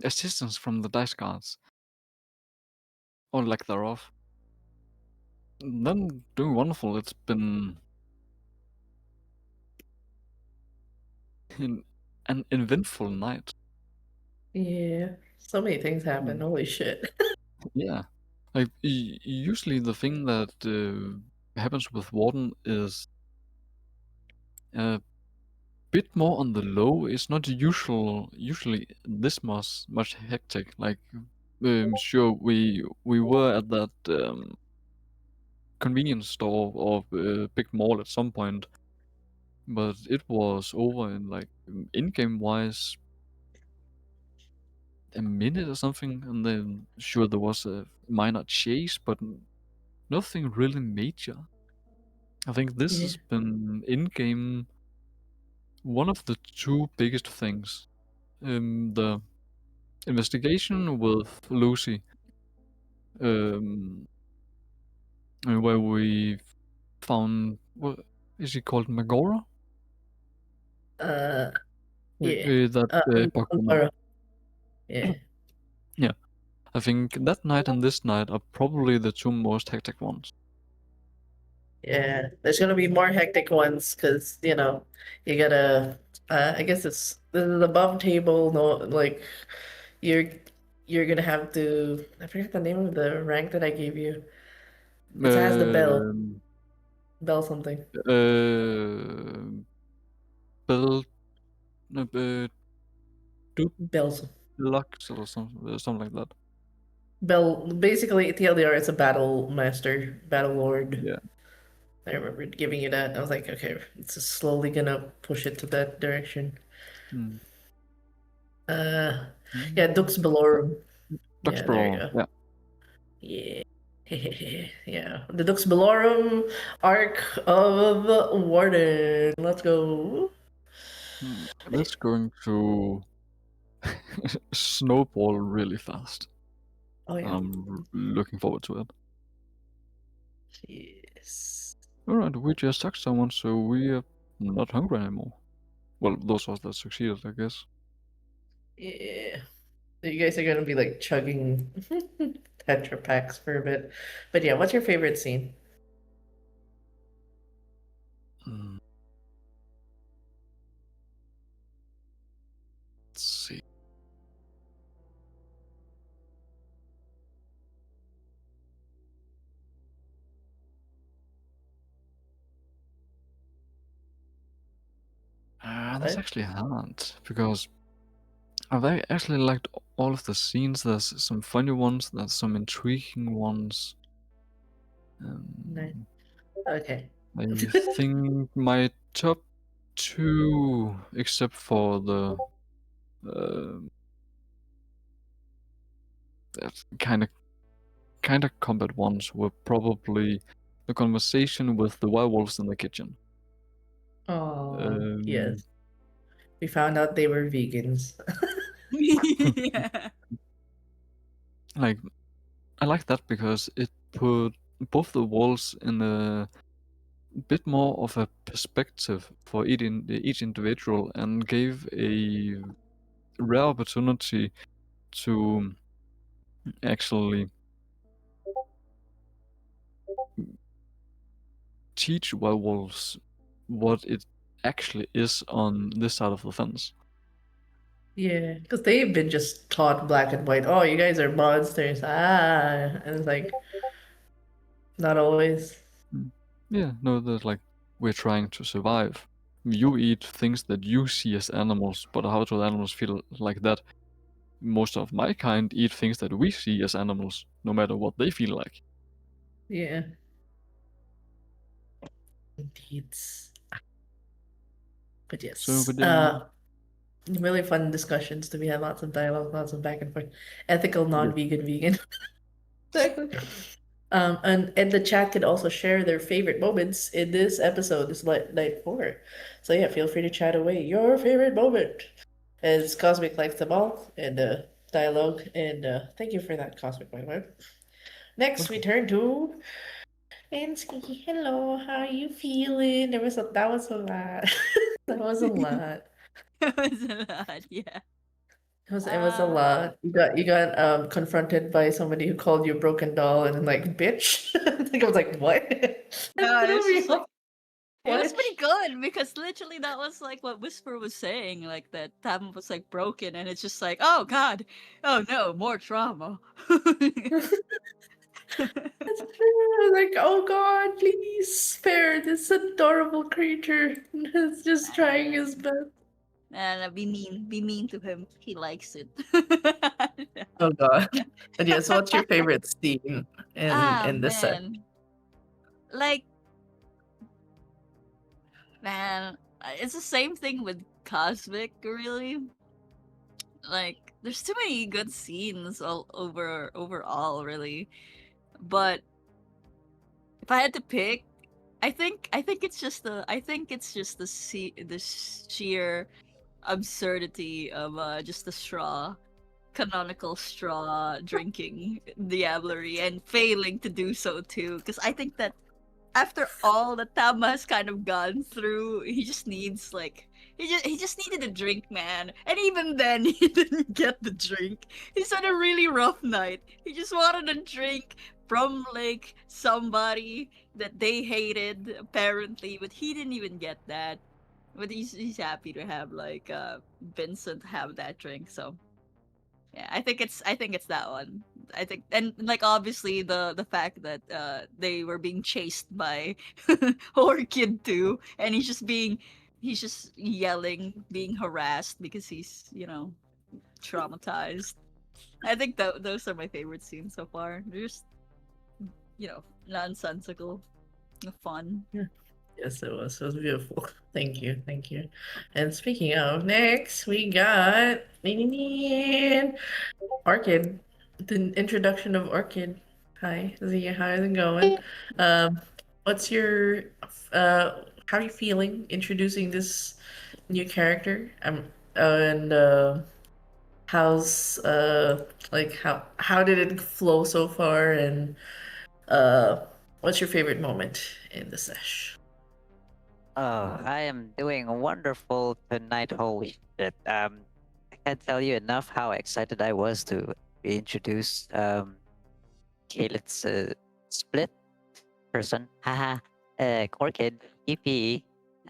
assistance from the dice cards, or lack thereof, then doing wonderful. It's been an, an eventful night. Yeah. So many things happen. Mm, Holy shit. yeah. Like usually the thing that happens with Warden is a bit more on the low. It's not usually this much hectic. Like sure we were at that convenience store or big mall at some point, but it was over in like in-game wise a minute or something, and then sure there was a minor chase, but nothing really major. I think this Yeah. has been in-game one of the two biggest things. The investigation with Lucy, um, where we found what is he called, Magora? Uh, yeah. That bug woman. Tomorrow. Yeah. Yeah, I think that night and this night are probably the two most hectic ones. Yeah. There's gonna be more hectic ones because, you gotta, I guess this is above table, no, like, you're, you're gonna have to, I forget the name of the rank that I gave you. It has the Um, bell something. uh, Bell, no, Bell, Deluxe or something like that. basically, TLDR, it's a battle master, battle lord. Yeah. I remember giving you that. I was like, okay, it's just slowly gonna push it to that direction. Mm. Uh, yeah, Dux Mm. Bellorum. Yeah, there you Duxborough, go. yeah. Yeah. Yeah. The Dux Bellorum arc of Warden. Let's go. That's going to snowball really fast. Oh yeah. I'm looking forward to it. Yes. Alright, we just attacked someone, so we are not hungry anymore. Well, those of us that succeeded, I guess. Yeah. So you guys are gonna be like chugging Tetra packs for a bit. But yeah, what's your favorite scene? Mm, let's see. That's What? actually hard because actually liked all of the scenes. There's some funny ones, there's some intriguing ones. Nice. Um, Okay. I think my top two, except for the uh, kind of combat ones, were probably the conversation with the werewolves in the kitchen. Oh, Um, yes. We found out they were vegans. Yeah. like I like that because it put both the walls in a bit more of a perspective for each individual and gave a rare opportunity to actually teach werewolves what it actually is on this side of the fence. Yeah, because they've been just taught black and white. Oh, you guys are monsters. Ah, and it's like not always. Yeah, no, there's like, we're trying to survive. You eat things that you see as animals, but how do animals feel like that? Most of my kind eat things that we see as animals, no matter what they feel like. Yeah, indeed. But So, yes, but yeah, really fun discussions to be had. Lots of dialogue, lots of back and forth. Ethical, non-vegan, vegan. Exactly. And the chat could also share their favorite moments in this episode, this night four. So yeah, feel free to chat away your favorite moment. As Cosmic likes them all, and dialogue, and thank you for that, Cosmic, by the way. Next, we turn to Ansky. Hello, how are you feeling? That was a lot. That was a lot. It was a lot, yeah. It was a lot. You got confronted by somebody who called you a broken doll and like bitch. I think I was like, what? That No, it threw was me just like off. it was What? pretty good because literally that was like what Whisper was saying, like that Tam was like broken, and it's just like, oh god, oh no, more trauma. That's true. I was like, oh God, please spare this adorable creature. He's just trying his best. And be mean to him. He likes it. Oh God. And yes, what's your favorite scene in Ah this set? man, like man, it's the same thing with Cosmic. Really, like there's too many good scenes all overall, really. But if I had to pick, I think it's just the sheer absurdity of just the straw canonical straw drinking diablerie and failing to do so too, because I think that after all that Tama has kind of gone through, he just needs like he just needed a drink, man. And even then he didn't get the drink. He's had a really rough night. He just wanted a drink from like somebody that they hated apparently, but he didn't even get that. But he's happy to have like Vincent have that drink. So yeah, I think it's that one. I think, and like obviously the fact that they were being chased by Orchid too, and he's just yelling, being harassed because he's traumatized. I think those are my favorite scenes so far. They're just nonsensical, fun. Yes, it was. It was beautiful. Thank you. Thank you. And speaking of, next we got Orchid. The introduction of Orchid. Hi, Zia. How is it going? Um, what's your how are you feeling introducing this new character? And how's like how did it flow so far? And uh, what's your favorite moment in the sesh? Oh, I am doing wonderful tonight. Holy shit. I can't tell you enough how excited I was to introduce Kaylett's split person. Haha. Orchid, EP.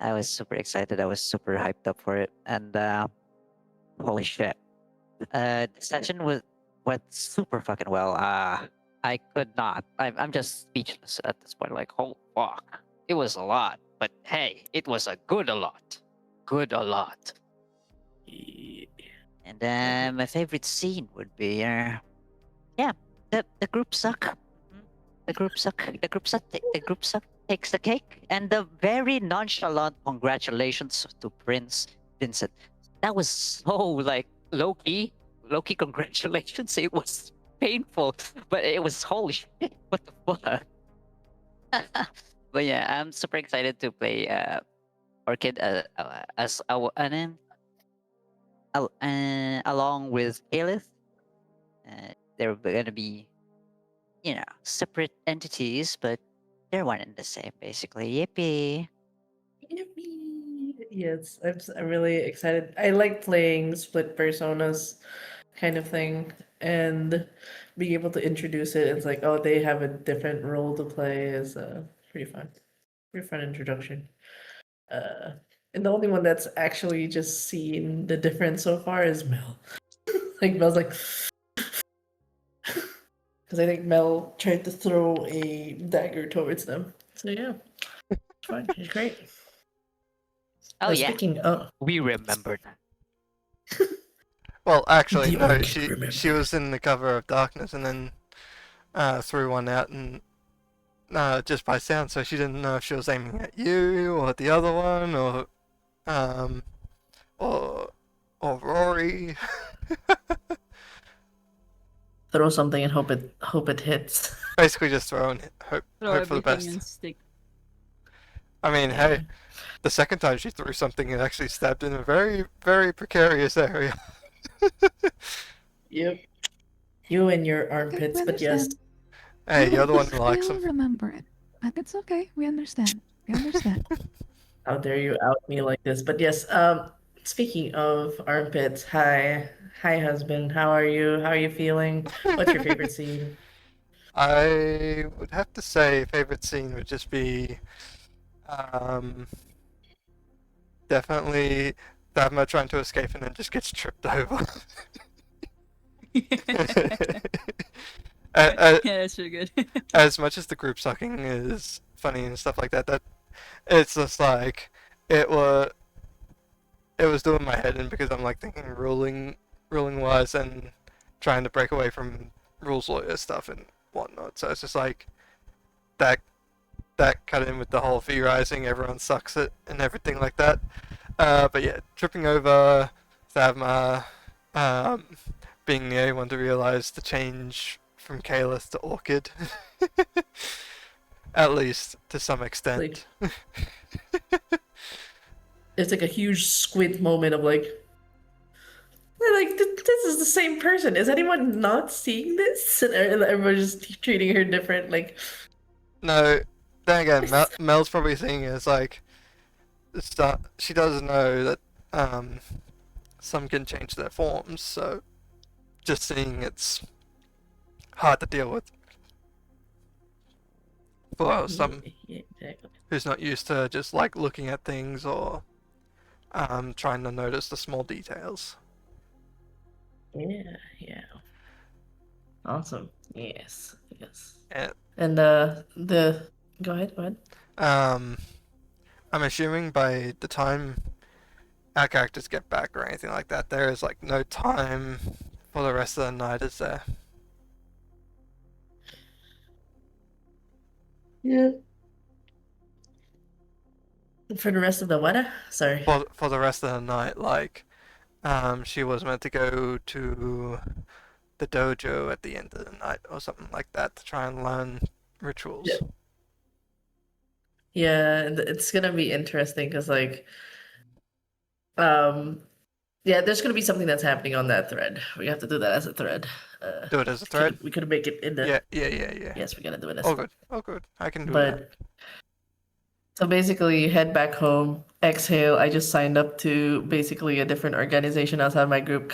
I was super excited. I was super hyped up for it. And holy shit. The session went super fucking well. I could not. I'm just speechless at this point. Like, oh fuck, it was a lot, but hey, it was a good a lot, good a lot. And my favorite scene would be, yeah, the group suck. The group suck. The group suck. The group suck takes the cake, and the very nonchalant congratulations to Prince Vincent. That was so like low key congratulations. It was painful, but it was holy shit. What the fuck? But yeah, I'm super excited to play Orchid as along with Aelith. They're gonna be separate entities, but they're one and the same basically. Yippee! Yippee! Yes, I'm really excited. I like playing split personas kind of thing and being able to introduce it. It's like, oh, they have a different role to play is pretty fun. Pretty fun introduction. And the only one that's actually just seen the difference so far is Mel. Like Mel's like, because I think Mel tried to throw a dagger towards them. So yeah, it's fine. It's great. Oh yeah, Speaking of, we remembered. Well, actually, the no. Ark She remember. was in the cover of Darkness and then threw one out and just by sound, so she didn't know if she was aiming at you or the other one um or or Rory. Throw something and hope it hits. Basically, just throw and hope Throw hope for the everything best. and stick. I mean, Yeah. hey, the second time she threw something, it actually stabbed in a very very precarious area. Yep. You and your Okay, armpits, we but yes. understand. Hey, you're the one who We'll likes them. remember it. But it's okay. We understand. We understand. How dare you out me like this? But yes, speaking of armpits, hi husband, how are you? How are you feeling? What's your favorite scene? I would have to say favorite scene would just be um, definitely Davma trying to escape and then just gets tripped over. Yeah, that's really good. As much as the group sucking is funny and stuff like that, that it's just like it was doing my head in because I'm like thinking ruling wise and trying to break away from rules lawyer stuff and whatnot. So it's just like that cut in with the whole fee rising, everyone sucks it and everything like that. But yeah, tripping over Thavma, being the only one to realize the change from Kalis to Orchid. At least to some extent. It's like a huge squint moment of like, this is the same person. Is anyone not seeing this? And everyone's just treating her different. Like, No, then again, Mel's probably seeing it as like, she does know that some can change their forms, so just seeing it's hard to deal with for some yeah, exactly. who's not used to just like looking at things or trying to notice the small details. Yeah. Awesome. Yes. And go ahead. I'm assuming by the time our characters get back or anything like that, there is like no time for the rest of the night, is there? Yeah. For the rest of the what? Sorry. For the rest of the night, like, she was meant to go to the dojo at the end of the night or something like that to try and learn rituals. Yeah, it's gonna be interesting because like, yeah, there's gonna be something that's happening on that thread. We have to do that as a thread. Do it as a thread? We could make it in the. Yeah. Yes, we gotta do it as. Oh good. I can do But that. so basically, you head back home, exhale. I just signed up to basically a different organization outside my group.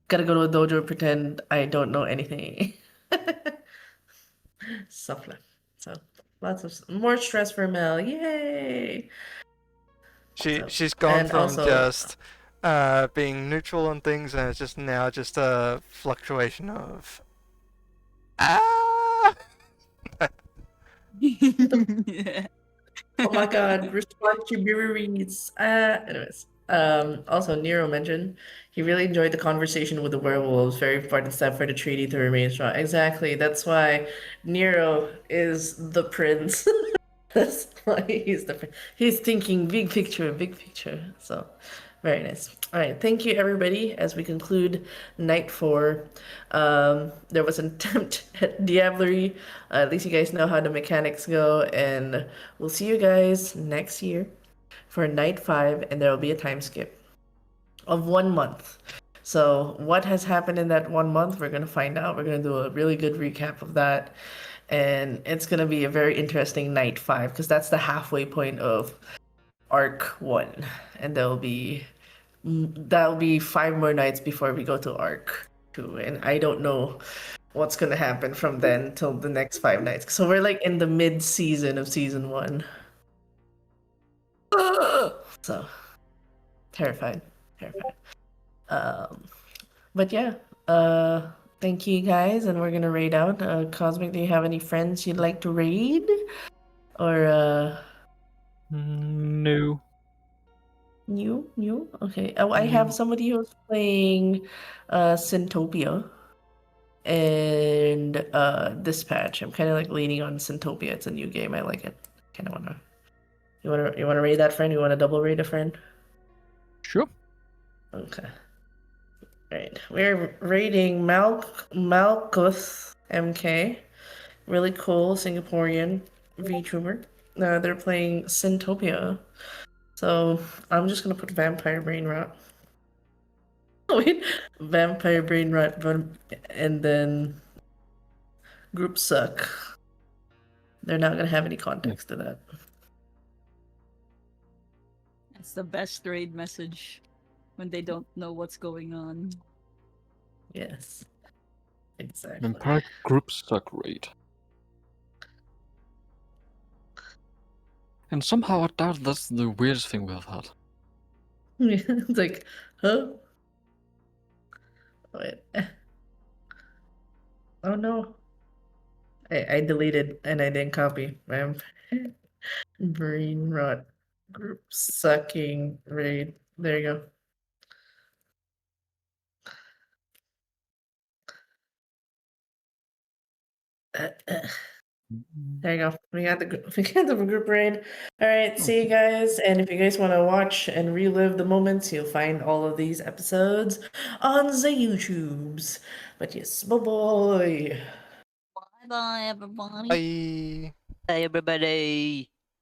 Gotta go to a dojo, pretend I don't know anything. Stuff like so. Lots of more stress for Mel. Yay! She's gone and from also, just being neutral on things, and it's just now just a fluctuation of ah. Yeah. oh my god, responsibilities. Anyways. Also Nero mentioned he really enjoyed the conversation with the werewolves. Very important step for the treaty to remain strong. Exactly. That's why Nero is the prince. That's why he's the prince. He's thinking big picture, big picture. So very nice. All right, thank you everybody. As we conclude night 4, there was an attempt at diablerie. At least you guys know how the mechanics go, and we'll see you guys next year for night 5, and there will be a time skip of 1 month. So what has happened in that 1 month? We're gonna find out. We're gonna do a really good recap of that, and it's gonna be a very interesting night 5 because that's the halfway point of arc 1, and that'll be 5 more nights before we go to arc 2, and I don't know what's gonna happen from then till the next 5 nights. So we're like in the mid-season of season 1. So terrified, terrified. Um, but yeah, thank you guys, and we're gonna raid out. Cosmic, do you have any friends you'd like to raid, or No. new? Okay. Oh, I have No. somebody who's playing, Syntopia and Dispatch. I'm kind of like leaning on Syntopia. It's a new game. I like it. Kind of wanna. You wanna raid that friend? You wanna double raid a friend? Sure. Okay. Right. We're raiding Malkus MK. Really cool Singaporean VTuber. They're playing Syntopia. So I'm just gonna put Vampire Brain Rot. Wait, Vampire Brain Rot, and then Group Suck. They're not gonna have any context to that. That's the best raid message when they don't know what's going on. Yes. Exactly. Vampire group suck raid. And somehow I doubt that's the weirdest thing we've had. It's like, huh? Wait. Oh no. I deleted and I didn't copy. Brain rot. Group sucking raid. There you go. There you go. We got the group raid. All right, see you guys. And if you guys want to watch and relive the moments, you'll find all of these episodes on the YouTubes. But yes, bye bye. Bye bye, everybody. Bye. Hey, everybody.